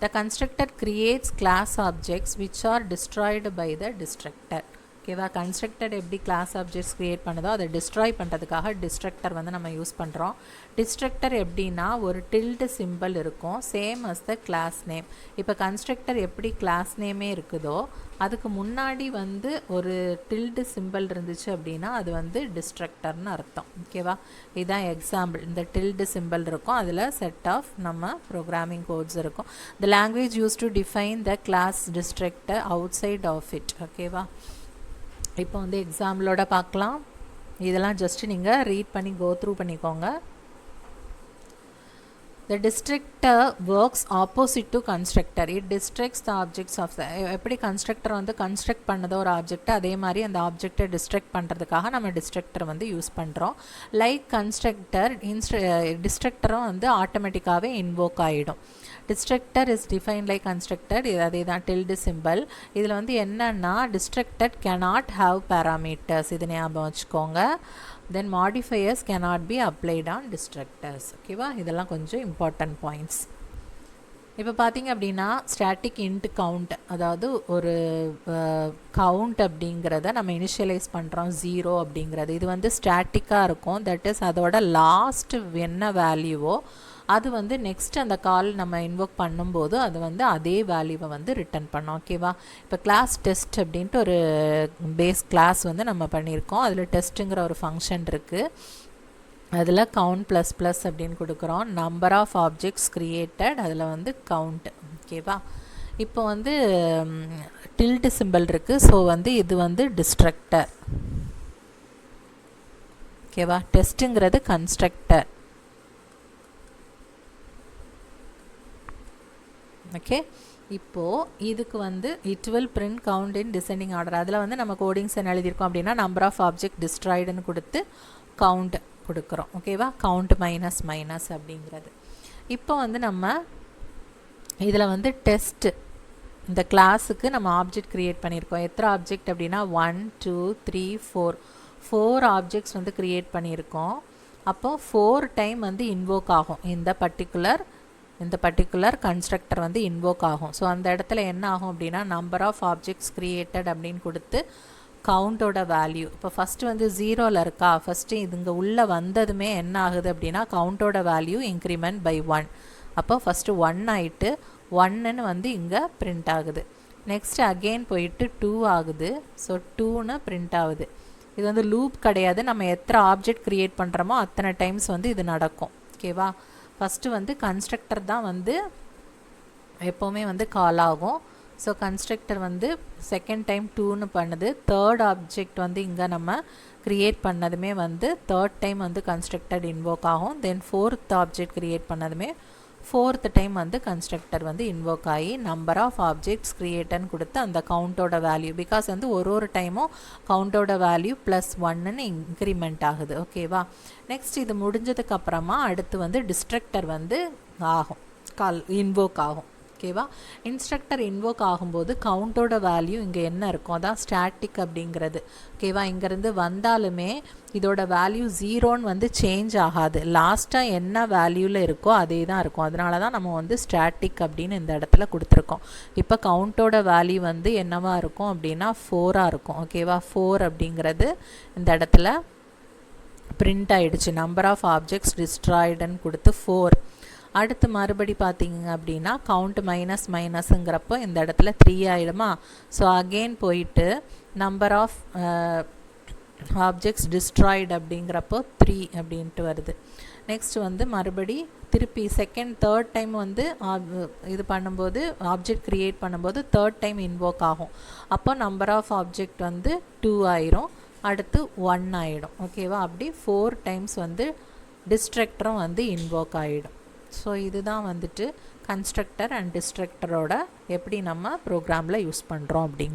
[SPEAKER 1] The constructor creates class objects which are destroyed by the destructor. ஓகேவா, கன்ஸ்ட்ரக்டர் எப்படி கிளாஸ் ஆப்ஜெக்ட்ஸ் க்ரியேட் பண்ணுதோ அதை டிஸ்ட்ராய் பண்ணுறதுக்காக destructor வந்து நம்ம use பண்ணுறோம். டிஸ்ட்ரக்டர் எப்படின்னா ஒரு டில்டு சிம்பிள் இருக்கும், சேம் அஸ் த கிளாஸ் நேம். இப்போ கன்ஸ்ட்ரக்டர் எப்படி கிளாஸ் நேமே இருக்குதோ அதுக்கு முன்னாடி வந்து ஒரு டில்டு சிம்பிள் இருந்துச்சு அப்படின்னா அது வந்து டிஸ்ட்ரக்டர்னு அர்த்தம். ஓகேவா, இதுதான் எக்ஸாம்பிள். இந்த டில்டு சிம்பிள் இருக்கும், அதில் செட் ஆஃப் நம்ம ப்ரோக்ராமிங் கோட்ஸ் இருக்கும். The language use to define the class destructor outside of it. ஓகேவா, இப்போ வந்து எக்ஸாம்பிளோட பார்க்கலாம். இதெல்லாம் ஜஸ்ட்டு நீங்கள் ரீட் பண்ணி கோ த்ரூ பண்ணிக்கோங்க. The destructor works opposite to constructor. It destructs the objects of the எப்படி constructor வந்து construct பண்ணதோ ஒரு ஆப்ஜெக்ட் அதே மாதிரி அந்த ஆப்ஜெக்டை டிஸ்ட்ரக்ட் பண்ணுறதுக்காக நம்ம டிஸ்ட்ரக்டர் வந்து யூஸ் பண்ணுறோம். லைக் கன்ஸ்ட்ரக்டர் டிஸ்ட்ரக்டரும் வந்து ஆட்டோமேட்டிக்காகவே இன்வோக் ஆகிடும். Destructor is define like constructor. இது அதே தான் டில்டு சிம்பிள். இதில் வந்து என்னன்னா டிஸ்ட்ரக்டர் cannot have parameters. இது ஞாபகம் வச்சுக்கோங்க. then modifiers cannot be applied on destructors. ஓகேவா, இதெல்லாம் கொஞ்சம் இம்பார்ட்டன்ட் பாயிண்ட்ஸ். இப்போ பார்த்தீங்க அப்படின்னா ஸ்டாட்டிக் இன்ட் கவுண்ட், அதாவது ஒரு கவுண்ட் அப்படிங்கிறத நம்ம இனிஷியலைஸ் பண்ணுறோம் 0 அப்படிங்கிறது. இது வந்து ஸ்டாட்டிக்காக இருக்கும். தட் இஸ் அதோட லாஸ்ட் என்ன வேல்யூவோ அது வந்து நெக்ஸ்ட் அந்த கால் நம்ம இன்வோக் பண்ணும்போது அது வந்து அதே வேல்யூவை வந்து ரிட்டன் பண்ணோம். ஓகேவா, இப்போ கிளாஸ் டெஸ்ட் அப்படின்ட்டு ஒரு பேஸ் கிளாஸ் வந்து நம்ம பண்ணியிருக்கோம். அதில் டெஸ்ட்டுங்கிற ஒரு ஃபங்க்ஷன் இருக்குது. அதில் கவுண்ட் ப்ளஸ் ப்ளஸ் அப்படின்னு கொடுக்குறோம். நம்பர் ஆஃப் ஆப்ஜெக்ட்ஸ் க்ரியேட்டட், அதில் வந்து கவுண்ட். ஓகேவா, இப்போ வந்து டில்டு சிம்பிள் இருக்குது. ஸோ வந்து இது வந்து டிஸ்ட்ரக்டர். ஓகேவா, டெஸ்ட்டுங்கிறது கன்ஸ்ட்ரக்டர். ஓகே, இப்போது இதுக்கு வந்து it will print count in descending order. அதில் வந்து நம்ம கோடிங்ஸ் என்ன எழுதியிருக்கோம் அப்படின்னா நம்பர் ஆஃப் ஆப்ஜெக்ட் டிஸ்ட்ராய்டுன்னு கொடுத்து கவுண்ட் கொடுக்குறோம். ஓகேவா, கவுண்ட் மைனஸ் மைனஸ் அப்படிங்கிறது. இப்போ வந்து நம்ம இதில் வந்து டெஸ்ட்டு இந்த கிளாஸுக்கு நம்ம ஆப்ஜெக்ட் க்ரியேட் பண்ணியிருக்கோம். எத்தனை ஆப்ஜெக்ட் அப்படின்னா 1 2 3 4 ஆப்ஜெக்ட்ஸ் வந்து க்ரியேட் பண்ணியிருக்கோம். அப்போது 4 டைம் வந்து இன்வோக் ஆகும் இந்த பர்டிகுலர் கன்ஸ்ட்ரக்டர் வந்து இன்வோக் ஆகும். ஸோ அந்த இடத்துல என்ன ஆகும் அப்படின்னா நம்பர் ஆஃப் ஆப்ஜெக்ட்ஸ் க்ரியேட்டட் அப்படின்னு கொடுத்து கவுண்டோட வேல்யூ இப்போ ஃபஸ்ட்டு வந்து 0ல் இருக்கா, ஃபஸ்ட்டு இதுங்க உள்ளே வந்ததுமே என்ன ஆகுது அப்படின்னா கவுண்டோட வேல்யூ இன்க்ரிமெண்ட் பை 1. அப்போ ஃபஸ்ட்டு 1 ஆகிட்டு 1ன்னு வந்து இங்கே பிரிண்ட் ஆகுது. நெக்ஸ்ட் அகெயின் போயிட்டு 2 ஆகுது. ஸோ 2ன்னு பிரிண்ட் ஆகுது. இது வந்து லூப் கிடையாது. நம்ம எத்தனை ஆப்ஜெக்ட் க்ரியேட் பண்ணுறோமோ அத்தனை டைம்ஸ் வந்து இது நடக்கும். ஓகேவா, ஃபஸ்ட்டு வந்து கன்ஸ்ட்ரக்டர் தான் வந்து எப்போவுமே வந்து கால் ஆகும். ஸோ கன்ஸ்ட்ரக்டர் வந்து செகண்ட் டைம் 2ன்னு பண்ணுது. தேர்ட் ஆப்ஜெக்ட் வந்து இங்கே நம்ம க்ரியேட் பண்ணதுமே வந்து தேர்ட் டைம் வந்து கன்ஸ்ட்ரக்டர் இன்வோக் ஆகும். தென் ஃபோர்த் ஆப்ஜெக்ட் க்ரியேட் பண்ணதுமே ஃபோர்த் டைம் வந்து கன்ஸ்ட்ரக்டர் வந்து இன்வோக் ஆகி நம்பர் ஆஃப் ஆப்ஜெக்ட்ஸ் க்ரியேட்டன்னு கொடுத்து அந்த கவுண்டோட வேல்யூ பிகாஸ் வந்து ஒரு டைமும் கவுண்டோட வேல்யூ +1ன்னு இன்க்ரிமெண்ட் ஆகுது. ஓகேவா, நெக்ஸ்ட் இது முடிஞ்சதுக்கப்புறமா அடுத்து வந்து டிஸ்ட்ரக்டர் வந்து ஆகும், இன்வோக் ஆகும். ஓகேவா. இன்ஸ்ட்ரக்டர் இன்வோக் ஆகும்போது கவுண்டோட வேல்யூ இங்கே என்ன இருக்கும், அதான் ஸ்டாட்டிக் அப்படிங்கிறது. ஓகேவா. இங்கேருந்து வந்தாலுமே இதோட வேல்யூ 0ன்னு வந்து சேஞ்ச் ஆகாது, லாஸ்ட்டாக என்ன வேல்யூவில் இருக்கோ அதே தான் இருக்கும். அதனால தான் நம்ம வந்து ஸ்டாட்டிக் அப்படின்னு இந்த இடத்துல கொடுத்துருக்கோம். இப்போ கவுண்டோட வேல்யூ வந்து என்னவாக இருக்கும் அப்படின்னா 4ஆக இருக்கும். ஓகேவா. 4 அப்படிங்கிறது இந்த இடத்துல பிரிண்ட் ஆகிடுச்சு. நம்பர் ஆஃப் ஆப்ஜெக்ட்ஸ் டிஸ்ட்ராய்டுன்னு கொடுத்து 4. அடுத்து மறுபடி பார்த்தீங்க அப்படின்னா கவுண்ட் மைனஸ் மைனஸுங்கிறப்போ இந்த இடத்துல 3 ஆகிடுமா. ஸோ அகெயின் போயிட்டு நம்பர் ஆஃப் ஆப்ஜெக்ட்ஸ் டிஸ்ட்ராய்டு அப்படிங்கிறப்போ 3 அப்படின்ட்டு வருது. நெக்ஸ்ட் வந்து மறுபடி திருப்பி செகண்ட் தேர்ட் டைம் வந்து இது பண்ணும்போது ஆப்ஜெக்ட் க்ரியேட் பண்ணும்போது தேர்ட் டைம் இன்வோக் ஆகும். அப்போ நம்பர் ஆஃப் ஆப்ஜெக்ட் வந்து 2 ஆயிரும், அடுத்து 1 ஆகிடும். ஓகேவா. அப்படி 4 டைம்ஸ் வந்து டிஸ்ட்ரக்டரும் வந்து இன்வோக் ஆகிடும். ஸோ இதுதான் வந்துட்டு கன்ஸ்ட்ரக்டர் அண்ட் டிஸ்ட்ரக்டரோட எப்படி நம்ம ப்ரோக்ராமில் யூஸ் பண்ணுறோம் அப்படிங்கிறது.